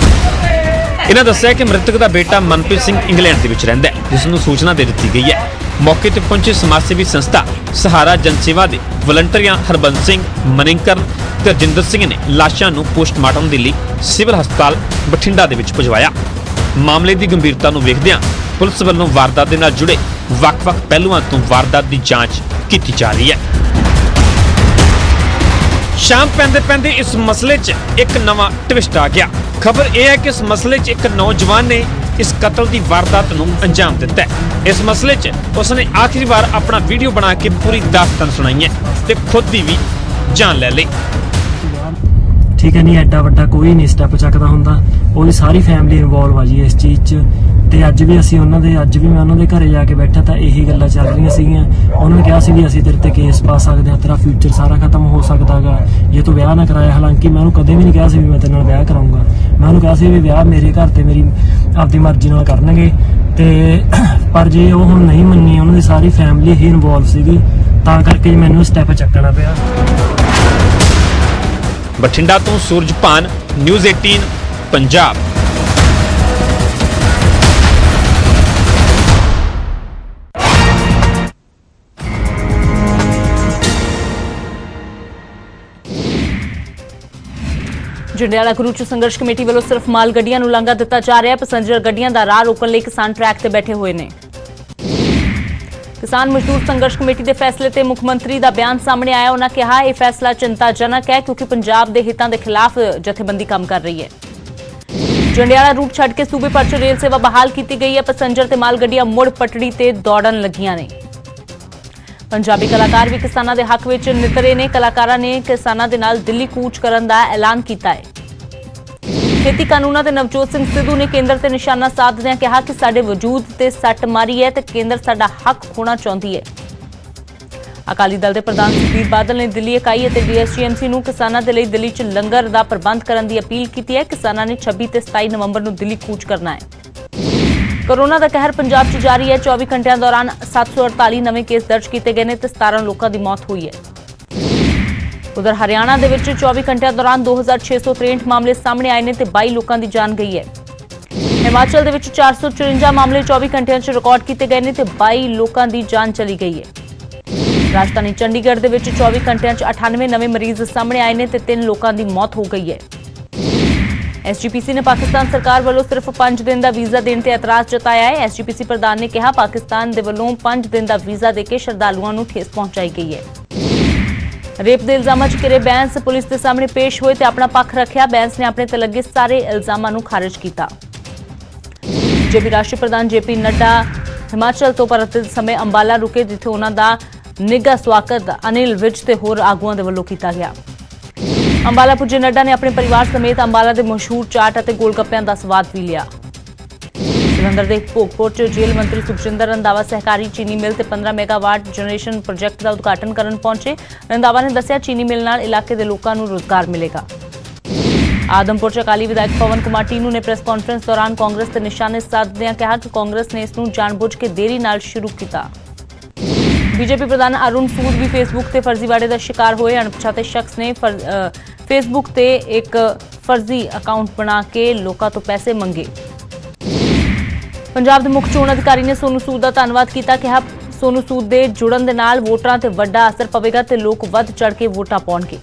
ਇਹਨਾਂ ਦੱਸਿਆ ਕਿ ਮ੍ਰਿਤਕ ਦਾ ਬੇਟਾ ਮਨਪ੍ਰੀਤ ਸਿੰਘ ਇੰਗਲੈਂਡ ਦੇ ਵਿੱਚ ਰਹਿੰਦਾ ਹੈ, ਜਿਸ ਨੂੰ ਸੂਚਨਾ ਦੇ ਦਿੱਤੀ ਗਈ ਹੈ। ਮੌਕੇ ਤੇ ਪਹੁੰਚੇ ਸਮਾਜ ਸੇਵੀ ਸੰਸਥਾ ਸਹਾਰਾ ਜਨ ਸੇਵਾ ਦੇ ਵਲੰਟੀਅਰਾਂ ਹਰਬੰਸ ਸਿੰਘ, ਮਨਿੰਕਰਨ ਤੇ ਰਜਿੰਦਰ ਸਿੰਘ ਨੇ ਲਾਸ਼ਾਂ ਨੂੰ ਪੋਸਟਮਾਰਟਮ ਦੇ ਲਈ ਸਿਵਲ ਹਸਪਤਾਲ ਬਠਿੰਡਾ ਦੇ ਵਿੱਚ ਭਿਜਵਾਇਆ। ਮਾਮਲੇ ਦੀ ਗੰਭੀਰਤਾ ਨੂੰ ਵੇਖਦਿਆਂ ਪੁਲਿਸ ਵੱਲੋਂ ਵਾਰਦਾਤ ਦੇ ਨਾਲ ਜੁੜੇ ਵੱਖ-ਵੱਖ ਪਹਿਲੂਆਂ ਤੋਂ ਵਾਰਦਾਤ ਦੀ ਜਾਂਚ ਕੀਤੀ ਜਾ ਰਹੀ ਹੈ। ਸ਼ਾਮ ਪੈਂਦੇ ਇਸ ਮਸਲੇ 'ਚ ਇੱਕ ਨਵਾਂ ਟਵਿਸਟ ਆ ਗਿਆ। ਖਬਰ ਇਹ ਹੈ ਕਿ ਇਸ ਮਸਲੇ 'ਚ ਇੱਕ ਨੌਜਵਾਨ ਨੇ ਇਸ ਕਤਲ ਦੀ ਵਾਰਦਾਤ ਨੂੰ ਅੰਜਾਮ ਦਿੱਤਾ ਹੈ। ਇਸ ਮਸਲੇ 'ਚ ਉਸਨੇ ਆਖਰੀ ਵਾਰ ਆਪਣਾ ਵੀਡੀਓ ਬਣਾ ਕੇ ਪੂਰੀ ਦਾਸਤਾਨ ਸੁਣਾਈ ਹੈ ਤੇ ਖੁਦ ਦੀ ਵੀ ਜਾਨ ਲੈ ਲਈ। ਠੀਕ ਹੈ, ਨਹੀਂ ਐਡਾ ਵੱਡਾ ਕੋਈ ਨਹੀਂ ਸਟੈਪ ਚੱਕਦਾ ਹੁੰਦਾ, ਉਹਦੀ ਸਾਰੀ ਫੈਮਿਲੀ ਇਨਵੋਲਵ ਆ ਜੀ ਇਸ ਚੀਜ਼ 'ਚ। ਤੇ ਅੱਜ ਵੀ ਮੈਂ ਉਹਨਾਂ ਦੇ ਘਰੇ ਜਾ ਕੇ ਬੈਠਾ ਤਾਂ ਇਹੀ ਗੱਲਾਂ ਚੱਲ ਰਹੀਆਂ ਸੀਗੀਆਂ। ਉਹਨਾਂ ਨੇ ਕਿਹਾ ਸੀ ਵੀ ਅਸੀਂ ਤੇਰੇ ਤੇ ਕੇਸ ਪਾ ਸਕਦੇ ਹਾਂ, ਤੇਰਾ ਫਿਊਚਰ ਸਾਰਾ ਖਤਮ ਹੋ ਸਕਦਾ ਗਾ ਜੇ ਤੂੰ ਵਿਆਹ ਨਾ ਕਰਾਇਆ। ਹਾਲਾਂਕਿ ਮੈਂ ਉਹਨੂੰ ਕਦੇ ਵੀ ਨਹੀਂ ਕਿਹਾ ਸੀ ਵੀ ਮੈਂ ਤੇਰੇ ਨਾਲ ਵਿਆਹ ਕਰਾਊਂਗਾ। ਮੈਂ ਉਹਨੂੰ ਕਿਹਾ ਸੀ ਵੀ ਵਿਆਹ ਮੇਰੇ ਘਰ ਤੇ ਮੇਰੀ ਆਪਦੀ ਮਰਜ਼ੀ ਨਾਲ ਕਰਨਗੇ, ਤੇ ਪਰ ਜੇ ਉਹ ਹੁਣ ਨਹੀਂ ਮੰਨੀ, ਉਹਨਾਂ ਦੀ ਸਾਰੀ ਫੈਮਿਲੀ ਹੀ ਇਨਵੋਲਵ ਸੀਗੀ, ਤਾਂ ਕਰਕੇ ਮੈਨੂੰ ਸਟੈਪ ਚੱਕਣਾ ਪਿਆ। ਬਠਿੰਡਾ ਤੋਂ ਸੂਰਜਪਾਨ, ਨਿਊਜ਼ 18 ਪੰਜਾਬ। ਜੰਡਿਆਲਾ ਗੁਰੂ ਚ ਸੰਘਰਸ਼ ਕਮੇਟੀ ਵੱਲੋਂ ਸਿਰਫ ਮਾਲ ਗੱਡੀਆਂ ਨੂੰ ਲਾਂਘਾ ਦਿੱਤਾ ਜਾ ਰਿਹਾ ਹੈ। ਪੈਸੇਂਜਰ ਗੱਡੀਆਂ ਦਾ ਰਾਹ ਰੋਕਣ ਲਈ ਕਿਸਾਨ ਟਰੈਕ ਤੇ ਬੈਠੇ ਹੋਏ ਨੇ। ਕਿਸਾਨ ਮਜ਼ਦੂਰ ਸੰਘਰਸ਼ ਕਮੇਟੀ ਦੇ ਫੈਸਲੇ ਤੇ ਮੁੱਖ ਮੰਤਰੀ ਦਾ ਬਿਆਨ ਸਾਹਮਣੇ ਆਇਆ। ਉਹਨਾਂ ਕਿਹਾ ਇਹ ਫੈਸਲਾ ਚਿੰਤਾਜਨਕ ਹੈ ਕਿਉਂਕਿ ਪੰਜਾਬ ਦੇ ਹਿੱਤਾਂ ਦੇ ਖਿਲਾਫ ਜਥੇਬੰਦੀ ਕੰਮ ਕਰ ਰਹੀ ਹੈ। ਜੰਡਿਆਲਾ ਰੂਟ ਛੱਡ ਕੇ ਸੂਬੇ ਭਰ 'ਚ ਰੇਲ ਸੇਵਾ ਬਹਾਲ ਕੀਤੀ ਗਈ ਹੈ। ਪੈਸੇਂਜਰ ਤੇ ਮਾਲ ਗੱਡੀਆਂ ਮੁੜ ਪਟੜੀ ਤੇ ਦੌੜਨ ਲੱਗੀਆਂ ਨੇ। ਪੰਜਾਬੀ ਕਲਾਕਾਰ ਵੀ ਕਿਸਾਨਾਂ ਦੇ ਹੱਕ ਵਿੱਚ ਨਿਤਰੇ ਨੇ। ਕਲਾਕਾਰਾਂ ਨੇ ਕਿਸਾਨਾਂ ਦੇ ਨਾਲ ਦਿੱਲੀ ਕੂਚ ਕਰਨ ਦਾ ਐਲਾਨ ਕੀਤਾ ਹੈ। ਖੇਤੀ ਕਾਨੂੰਨਾਂ ਤੇ ਨਵਜੋਤ ਸਿੰਘ ਸਿੱਧੂ ਨੇ ਕੇਂਦਰ ਤੇ ਨਿਸ਼ਾਨਾ ਸਾਧਦਿਆਂ ਕਿਹਾ ਕਿ ਸਾਡੇ ਵਜੂਦ ਤੇ ਸੱਟ ਮਾਰੀ ਹੈ ਤੇ ਕੇਂਦਰ ਸਾਡਾ ਹੱਕ ਖੋਣਾ ਚਾਹੁੰਦੀ ਹੈ। ਅਕਾਲੀ ਦਲ ਦੇ ਪ੍ਰਧਾਨ ਸੁਖਬੀਰ ਬਾਦਲ ਨੇ ਦਿੱਲੀ ਇਕਾਈ ਅਤੇ ਡੀਐਸਜੀਐਮਸੀ ਨੂੰ ਕਿਸਾਨਾਂ ਦੇ ਲਈ ਦਿੱਲੀ 'ਚ ਲੰਗਰ ਦਾ ਪ੍ਰਬੰਧ ਕਰਨ ਦੀ ਅਪੀਲ ਕੀਤੀ ਹੈ। ਕਿਸਾਨਾਂ ਨੇ 26 ਤੇ 27 ਨਵੰਬਰ ਨੂੰ ਦਿੱਲੀ ਕੂਚ ਕਰਨਾ ਹੈ। ਕੋਰੋਨਾ ਦਾ ਕਹਿਰ ਪੰਜਾਬ 'ਚ ਜਾਰੀ ਹੈ। 24 ਘੰਟਿਆਂ ਦੌਰਾਨ 748 ਨਵੇਂ ਕੇਸ ਦਰਜ ਕੀਤੇ ਗਏ ਨੇ ਤੇ 17 ਲੋਕਾਂ ਦੀ ਮੌਤ ਹੋਈ ਹੈ। ਉਧਰ ਹਰਿਆਣਾ ਦੇ ਵਿੱਚ 24 ਘੰਟਿਆਂ ਦੌਰਾਨ 2663 ਮਾਮਲੇ ਸਾਹਮਣੇ ਆਏ ਨੇ ਤੇ 22 ਲੋਕਾਂ ਦੀ ਜਾਨ ਗਈ ਹੈ। ਹਿਮਾਚਲ ਦੇ ਵਿੱਚ 454 ਮਾਮਲੇ 24 ਘੰਟਿਆਂ 'ਚ ਰਿਕਾਰਡ ਕੀਤੇ ਗਏ ਨੇ ਤੇ 22 ਲੋਕਾਂ ਦੀ ਜਾਨ ਚਲੀ ਗਈ ਹੈ। ਰਾਜਧਾਨੀ ਚੰਡੀਗੜ੍ਹ ਦੇ ਵਿੱਚ 24 ਘੰਟਿਆਂ 'ਚ 98 ਨਵੇਂ ਮਰੀਜ਼ ਸਾਹਮਣੇ ਆਏ ਨੇ ਤੇ 3 ਲੋਕਾਂ ਦੀ ਮੌਤ ਹੋ ਗਈ ਹੈ। ਐਸਜੀਪੀਸੀ ਨੇ ਪਾਕਿਸਤਾਨ ਸਰਕਾਰ ਵੱਲੋਂ ਸਿਰਫ 5 ਦਿਨ ਦਾ ਵੀਜ਼ਾ ਦੇਣ ਤੇ ਇਤਰਾਜ਼ ਜਤਾਇਆ ਹੈ। ਐਸਜੀਪੀਸੀ ਪ੍ਰਧਾਨ ਨੇ ਕਿਹਾ ਪਾਕਿਸਤਾਨ ਦੇ ਵੱਲੋਂ 5 ਦਿਨ ਦਾ ਵੀਜ਼ਾ ਦੇ ਕੇ ਸ਼ਰਧਾਲੂਆਂ ਨੂੰ ਠੇਸ ਪਹੁੰਚਾਈ ਗਈ ਹੈ। ਰੇਪ ਦੇ ਇਲਜ਼ਾਮਾਂ 'ਚ ਘਿਰੇ ਬੈਂਸ ਪੁਲਿਸ ਦੇ ਸਾਹਮਣੇ ਪੇਸ਼ ਹੋਏ ਤੇ ਆਪਣਾ ਪੱਖ ਰੱਖਿਆ। ਬੈਂਸ ਨੇ ਆਪਣੇ ਤੇ ਲੱਗੇ ਸਾਰੇ ਇਲਜ਼ਾਮਾਂ ਨੂੰ ਖਾਰਜ ਕੀਤਾ। ਬੀਜੇਪੀ ਰਾਸ਼ਟਰੀ ਪ੍ਰਧਾਨ ਜੇਪੀ ਨੱਡਾ ਹਿਮਾਚਲ ਤੋਂ ਪਰਤਦੇ ਸਮੇਂ ਅੰਬਾਲਾ ਰੁਕੇ, ਜਿੱਥੇ ਉਹਨਾਂ ਦਾ ਨਿੱਘਾ ਸਵਾਗਤ ਅਨਿਲ ਵਿਜ ਤੇ ਹੋਰ ਆਗੂਆਂ ਦੇ ਵੱਲੋਂ ਕੀਤਾ ਗਿਆ। ਅੰਬਾਲਾ ਪੁੱਜੇ ਨੱਡਾ ਨੇ ਆਪਣੇ ਪਰਿਵਾਰ ਸਮੇਤ ਅੰਬਾਲਾ ਦੇ ਮਸ਼ਹੂਰ ਚਾਟ ਅਤੇ ਗੋਲਗੱਪਿਆਂ ਦਾ ਸਵਾਦ ਵੀ ਲਿਆ। ਜਲੰਧਰ ਦੇ ਭੋਗਪੁਰ 'ਚ ਜੇਲ੍ਹ ਮੰਤਰੀ ਸੁਖਜਿੰਦਰ ਰੰਧਾਵਾ ਸਹਿਕਾਰੀ ਚੀਨੀ ਮਿਲ ਤੇ 15 ਮੈਗਾਵਾਟ ਜਨਰੇਸ਼ਨ ਪ੍ਰੋਜੈਕਟ ਦਾ ਉਦਘਾਟਨ ਕਰਨ ਪਹੁੰਚੇ। ਰੰਧਾਵਾ ਨੇ ਦੱਸਿਆ ਚੀਨੀ ਮਿਲ ਨਾਲ ਇਲਾਕੇ ਦੇ ਲੋਕਾਂ ਨੂੰ ਰੋਜ਼ਗਾਰ ਮਿਲੇਗਾ। ਆਦਮਪੁਰ 'ਚ ਅਕਾਲੀ ਵਿਧਾਇਕ ਪਵਨ ਕੁਮਾਰ ਟੀਨੂ ਨੇ ਪ੍ਰੈਸ ਕਾਨਫਰੰਸ ਦੌਰਾਨ ਕਾਂਗਰਸ ਤੇ ਨਿਸ਼ਾਨੇ ਸਾਧਦਿਆਂ ਕਿਹਾ ਕਿ ਕਾਂਗਰਸ ਨੇ ਇਸ ਨੂੰ ਜਾਣਬੁੱਝ ਕੇ ਦੇਰੀ ਨਾਲ ਸ਼ੁਰੂ ਕੀਤਾ। ਬੀਜੇਪੀ ਪ੍ਰਧਾਨ ਅਰੁਣ ਸੂਦ ਵੀ ਫੇਸਬੁੱਕ ਤੇ ਫਰਜ਼ੀਵਾੜੇ ਦਾ ਸ਼ਿਕਾਰ ਹੋਏ। ਅਣਪਛਾਤੇ ਸ਼ਖਸ ਨੇ ਫੇਸਬੁੱਕ ਤੇ ਇੱਕ ਫਰਜ਼ੀ ਅਕਾਊਂਟ ਬਣਾ ਕੇ ਲੋਕਾਂ ਤੋਂ ਪੈਸੇ ਮੰਗੇ। ਪੰਜਾਬ ਦੇ ਮੁੱਖ ਚੋਣ ਅਧਿਕਾਰੀ ਨੇ ਸੋਨੂ ਸੂਦ ਦਾ ਧੰਨਵਾਦ ਕੀਤਾ। ਕਿਹਾ ਸੋਨੂ ਸੂਦ ਦੇ ਜੁੜਨ ਦੇ ਨਾਲ ਵੋਟਰਾਂ ਤੇ ਵੱਡਾ ਅਸਰ ਪਵੇਗਾ ਤੇ ਲੋਕ ਵੱਧ ਚੜ ਕੇ ਵੋਟਾਂ ਪਾਉਣਗੇ।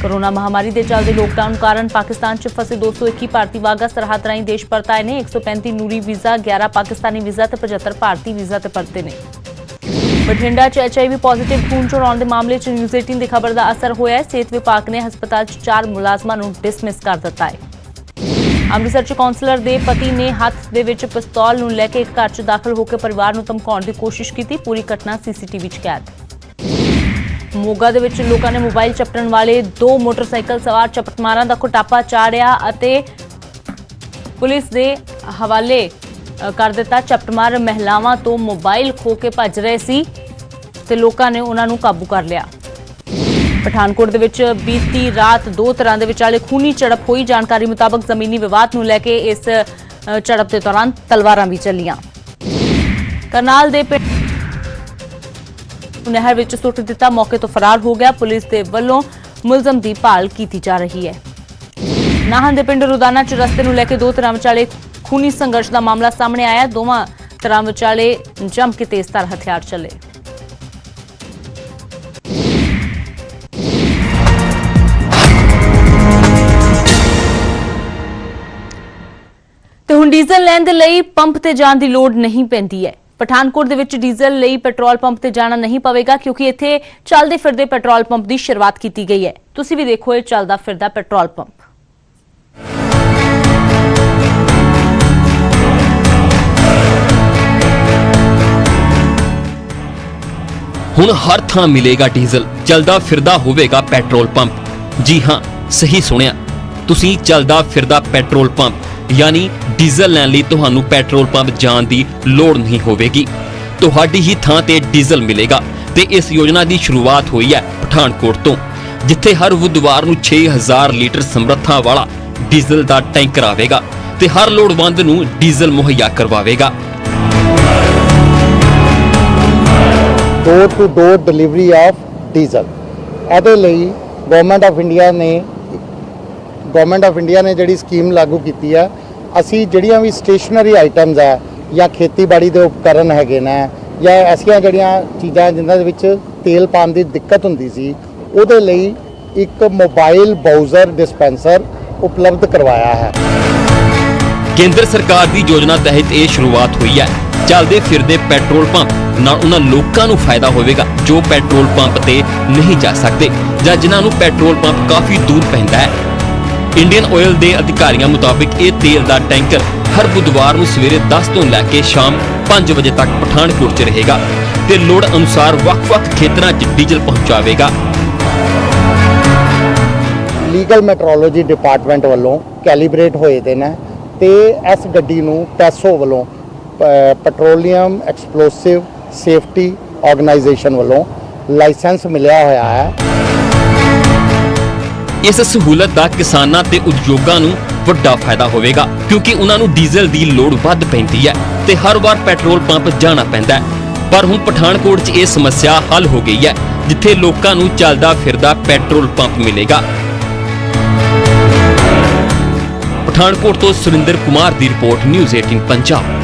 ਕੋਰੋਨਾ ਮਹਾਮਾਰੀ ਦੇ ਚੱਲਦੇ ਲੋਕਡਾਊਨ ਕਾਰਨ ਪਾਕਿਸਤਾਨ 'ਚ ਫਸੇ 221 ਭਾਰਤੀ ਵਾਘਾ ਸਰਹੱਦ ਰਾਹੀਂ ਦੇਸ਼ ਪਰਤ ਆਏ ਨੇ। 135 ਨੂਰੀ ਵੀਜ਼ਾ, 11 ਪਾਕਿਸਤਾਨੀ ਵੀਜ਼ਾ ਤੇ 75 ਭਾਰਤੀ ਵੀਜ਼ਾ ਤੇ ਪਰਤੇ ਨੇ। ਬਠਿੰਡਾ 'ਚ HIV ਪੋਜ਼ਿਟਿਵ ਖੂਨ ਚੋਣ ਦੇ ਮਾਮਲੇ 'ਚ ਨਿਊਜ਼ 18 ਦੀ ਖਬਰ ਦਾ ਅਸਰ ਹੋਇਆ ਹੈ। ਸਿਹਤ ਵਿਭਾਗ ਨੇ ਹਸਪਤਾਲ 'ਚ 4 ਮੁਲਾਜ਼ਮਾਂ ਨੂੰ ਡਿਸਮਿਸ ਕਰ ਦਿੱਤਾ ਹੈ। ਅੰਮ੍ਰਿਤਸਰ 'ਚ ਕੌਂਸਲਰ ਦੇ ਪਤੀ ਨੇ ਹੱਥ ਦੇ ਵਿੱਚ ਪਿਸਤੌਲ ਨੂੰ ਲੈ ਕੇ ਇੱਕ ਘਰ 'ਚ ਦਾਖਲ ਹੋ ਕੇ ਪਰਿਵਾਰ ਨੂੰ ਧਮਕਾਉਣ ਦੀ ਕੋਸ਼ਿਸ਼ ਕੀਤੀ। ਪੂਰੀ ਘਟਨਾ CCTV 'ਚ ਕੈਦ। ਮੋਗਾ ਦੇ ਵਿੱਚ ਲੋਕਾਂ ਨੇ ਮੋਬਾਈਲ ਚਪਟਣ ਵਾਲੇ 2 ਮੋਟਰਸਾਈਕਲ ਸਵਾਰ ਚਪਟਮਾਰਾਂ ਦਾ ਕੁਟਾਪਾ ਚਾੜਿਆ ਅਤੇ ਪੁਲਿਸ ਦੇ ਹਵਾਲੇ ਕਰ ਦਿੱਤਾ। ਚਪਟਮਾਰ ਮਹਿਲਾਵਾਂ ਤੋਂ ਮੋਬਾਈਲ ਖੋ ਕੇ ਭੱਜ ਰਹੇ ਸੀ ਤੇ ਲੋਕਾਂ ਨੇ ਉਹਨਾਂ ਨੂੰ ਕਾਬੂ ਕਰ ਲਿਆ। ਪਠਾਨਕੋਟ ਦੇ ਵਿੱਚ ਬੀਤੀ ਰਾਤ 2 ਤਰ੍ਹਾਂ ਦੇ ਵਿਚਾਲੇ ਖੂਨੀ ਝੜਪ ਹੋਈ। ਜਾਣਕਾਰੀ ਮੁਤਾਬਕ ਜ਼ਮੀਨੀ ਵਿਵਾਦ ਨੂੰ ਲੈ ਕੇ ਇਸ ਝੜਪ ਦੇ ਦੌਰਾਨ ਤਲਵਾਰਾਂ ਵੀ ਚੱਲੀਆਂ। ਕਰਨਾਲ ਦੇ ਪਿੰਡ ਨਹਿਰ ਵਿੱਚ ਸੁੱਟ ਦਿੱਤਾ, ਮੌਕੇ ਤੋਂ ਫਰਾਰ ਹੋ ਗਿਆ। ਪੁਲਿਸ ਦੇ ਵੱਲੋਂ ਮੁਲਜ਼ਮ ਦੀ ਭਾਲ ਕੀਤੀ ਜਾ ਰਹੀ ਹੈ। ਨਾਹਨ ਦੇ ਪਿੰਡ ਰੁਦਾਨਾ 'ਚ ਰਸਤੇ ਨੂੰ ਲੈ ਕੇ 2 ਤਰ੍ਹਾਂ ਵਿਚਾਲੇ ਖੂਨੀ ਸੰਘਰਸ਼ ਦਾ ਮਾਮਲਾ ਸਾਹਮਣੇ ਆਇਆ। ਦੋਵਾਂ ਤਰ੍ਹਾਂ ਵਿਚਾਲੇ ਜੰਮ ਕੇ ਤੇਜ਼ਧਾਰ ਹਥਿਆਰ ਚੱਲੇ। ਤੇ ਹੁਣ ਡੀਜ਼ਲ ਲੈਣ ਦੇ ਲਈ ਪੰਪ ਤੇ ਜਾਣ ਦੀ ਲੋੜ ਨਹੀਂ ਪੈਂਦੀ ਹੈ। ਪਠਾਨਕੋਟ ਦੇ ਵਿੱਚ ਡੀਜ਼ਲ ਲਈ ਪੈਟਰੋਲ ਪੰਪ ਤੇ ਜਾਣਾ ਨਹੀਂ ਪਵੇਗਾ, ਕਿਉਂਕਿ ਇੱਥੇ ਚੱਲਦੇ ਫਿਰਦੇ ਪੈਟਰੋਲ ਪੰਪ ਦੀ ਸ਼ੁਰੂਆਤ ਕੀਤੀ ਗਈ ਹੈ। ਤੁਸੀਂ ਵੀ ਦੇਖੋ ਇਹ ਚੱਲਦਾ ਫਿਰਦਾ ਪੈਟਰੋਲ ਪੰਪ। ਹੁਣ ਹਰ ਥਾਂ ਮਿਲੇਗਾ ਡੀਜ਼ਲ, ਚੱਲਦਾ ਫਿਰਦਾ ਹੋਵੇਗਾ ਪੈਟਰੋਲ ਪੰਪ। ਜੀ ਹਾਂ, ਸਹੀ ਸੁਣਿਆ ਤੁਸੀਂ, ਚੱਲਦਾ ਫਿਰਦਾ ਪੈਟਰੋਲ ਪੰਪ, ਯਾਨੀ ਡੀਜ਼ਲ ਲੈਣ ਲਈ ਤੁਹਾਨੂੰ ਪੈਟਰੋਲ ਪੰਪ ਜਾਣ ਦੀ ਲੋੜ ਨਹੀਂ ਹੋਵੇਗੀ। ਤੁਹਾਡੀ ਹੀ ਥਾਂ ਤੇ ਡੀਜ਼ਲ ਮਿਲੇਗਾ ਤੇ ਇਸ ਯੋਜਨਾ ਦੀ ਸ਼ੁਰੂਆਤ ਹੋਈ ਹੈ ਪਠਾਨਕੋਟ ਤੋਂ, ਜਿੱਥੇ ਹਰ ਬੁੱਧਵਾਰ ਨੂੰ 6000 ਲੀਟਰ ਸਮਰੱਥਾ ਵਾਲਾ ਡੀਜ਼ਲ ਦਾ ਟੈਂਕਰ ਆਵੇਗਾ ਤੇ ਹਰ ਲੋੜਵੰਦ ਨੂੰ ਡੀਜ਼ਲ ਮੁਹੱਈਆ ਕਰਵਾਵੇਗਾ। Door to door delivery of diesel. ਇਹਦੇ ਲਈ ਗਵਰਨਮੈਂਟ ਆਫ ਇੰਡੀਆ ਨੇ ਜਿਹੜੀ ਸਕੀਮ ਲਾਗੂ ਕੀਤੀ ਹੈ, ਅਸੀਂ ਜਿਹੜੀਆਂ ਵੀ ਸਟੇਸ਼ਨਰੀ ਆਈਟਮਸ ਹੈ ਜਾਂ ਖੇਤੀਬਾੜੀ ਦੇ ਉਪਕਰਨ ਹੈਗੇ ਨੇ ਜਾਂ ਐਸੀਆਂ ਜਿਹੜੀਆਂ ਚੀਜ਼ਾਂ ਜਿਨ੍ਹਾਂ ਦੇ ਵਿੱਚ ਤੇਲ ਪਾਉਣ ਦੀ ਦਿੱਕਤ ਹੁੰਦੀ ਸੀ, ਉਹਦੇ ਲਈ ਇੱਕ ਮੋਬਾਈਲ ਬਾਊਜ਼ਰ ਡਿਸਪੈਂਸਰ ਉਪਲਬਧ ਕਰਵਾਇਆ ਹੈ। ਕੇਂਦਰ ਸਰਕਾਰ ਦੀ ਯੋਜਨਾ ਤਹਿਤ ਇਹ ਸ਼ੁਰੂਆਤ ਹੋਈ ਹੈ। ਚੱਲਦੇ ਫਿਰਦੇ ਪੈਟਰੋਲ ਪੰਪ ਨਾਲ ਉਹਨਾਂ ਲੋਕਾਂ ਨੂੰ ਫਾਇਦਾ ਹੋਵੇਗਾ ਜੋ ਪੈਟਰੋਲ ਪੰਪ ਤੇ ਨਹੀਂ ਜਾ ਸਕਦੇ ਜਾਂ ਜਿਨ੍ਹਾਂ ਨੂੰ ਪੈਟਰੋਲ ਪੰਪ ਕਾਫੀ ਦੂਰ ਪੈਂਦਾ ਹੈ। ਇੰਡੀਅਨ ਆਇਲ ਦੇ ਅਧਿਕਾਰੀਆਂ ਮੁਤਾਬਿਕ ਇਹ ਤੇਲ ਦਾ ਟੈਂਕਰ ਹਰ ਬੁੱਧਵਾਰ ਨੂੰ ਸਵੇਰੇ 10 ਤੋਂ ਲੈ ਕੇ ਸ਼ਾਮ 5 ਵਜੇ ਤੱਕ ਪਠਾਨਕੋਟ 'ਚ ਰਹੇਗਾ ਤੇ ਲੋੜ ਅਨੁਸਾਰ ਵੱਖ-ਵੱਖ ਖੇਤਰਾਂ 'ਚ ਡੀਜ਼ਲ ਪਹੁੰਚਾਵੇਗਾ। ਲੀਗਲ ਮੈਟਰੋਲੋਜੀ ਡਿਪਾਰਟਮੈਂਟ ਵੱਲੋਂ ਕੈਲੀਬ੍ਰੇਟ ਹੋਏ ਦੇ ਨੇ ਤੇ ਇਸ ਗੱਡੀ ਨੂੰ ਪੈਸੋ ਵੱਲੋਂ ਪੈਟਰੋਲੀਅਮ ਐਕਸਪਲੋਸਿਵ ਸੇਫਟੀ ਆਰਗੇਨਾਈਜੇਸ਼ਨ ਵੱਲੋਂ ਲਾਇਸੈਂਸ ਮਿਲਿਆ ਹੋਇਆ ਹੈ। ਇਸ ਸਹੂਲਤ ਦਾ ਕਿਸਾਨਾਂ ਤੇ ਉਦਯੋਗਾਂ ਨੂੰ ਵੱਡਾ ਫਾਇਦਾ ਹੋਵੇਗਾ, ਕਿਉਂਕਿ ਉਹਨਾਂ ਨੂੰ ਡੀਜ਼ਲ ਦੀ ਲੋੜ ਵੱਧ ਪੈਂਦੀ ਹੈ ਤੇ ਹਰ ਵਾਰ ਪੈਟਰੋਲ ਪੰਪ ਜਾਣਾ ਪੈਂਦਾ ਹੈ। ਪਰ ਹੁਣ ਪਠਾਨਕੋਟ 'ਚ ਇਹ ਸਮੱਸਿਆ ਹੱਲ ਹੋ ਗਈ ਹੈ, ਜਿੱਥੇ ਲੋਕਾਂ ਨੂੰ ਚੱਲਦਾ ਫਿਰਦਾ ਪੈਟਰੋਲ ਪੰਪ ਮਿਲੇਗਾ। ਪਠਾਨਕੋਟ ਤੋਂ ਸੁਰਿੰਦਰ ਕੁਮਾਰ ਦੀ ਰਿਪੋਰਟ, ਨਿਊਜ਼ 18 ਪੰਜਾਬ।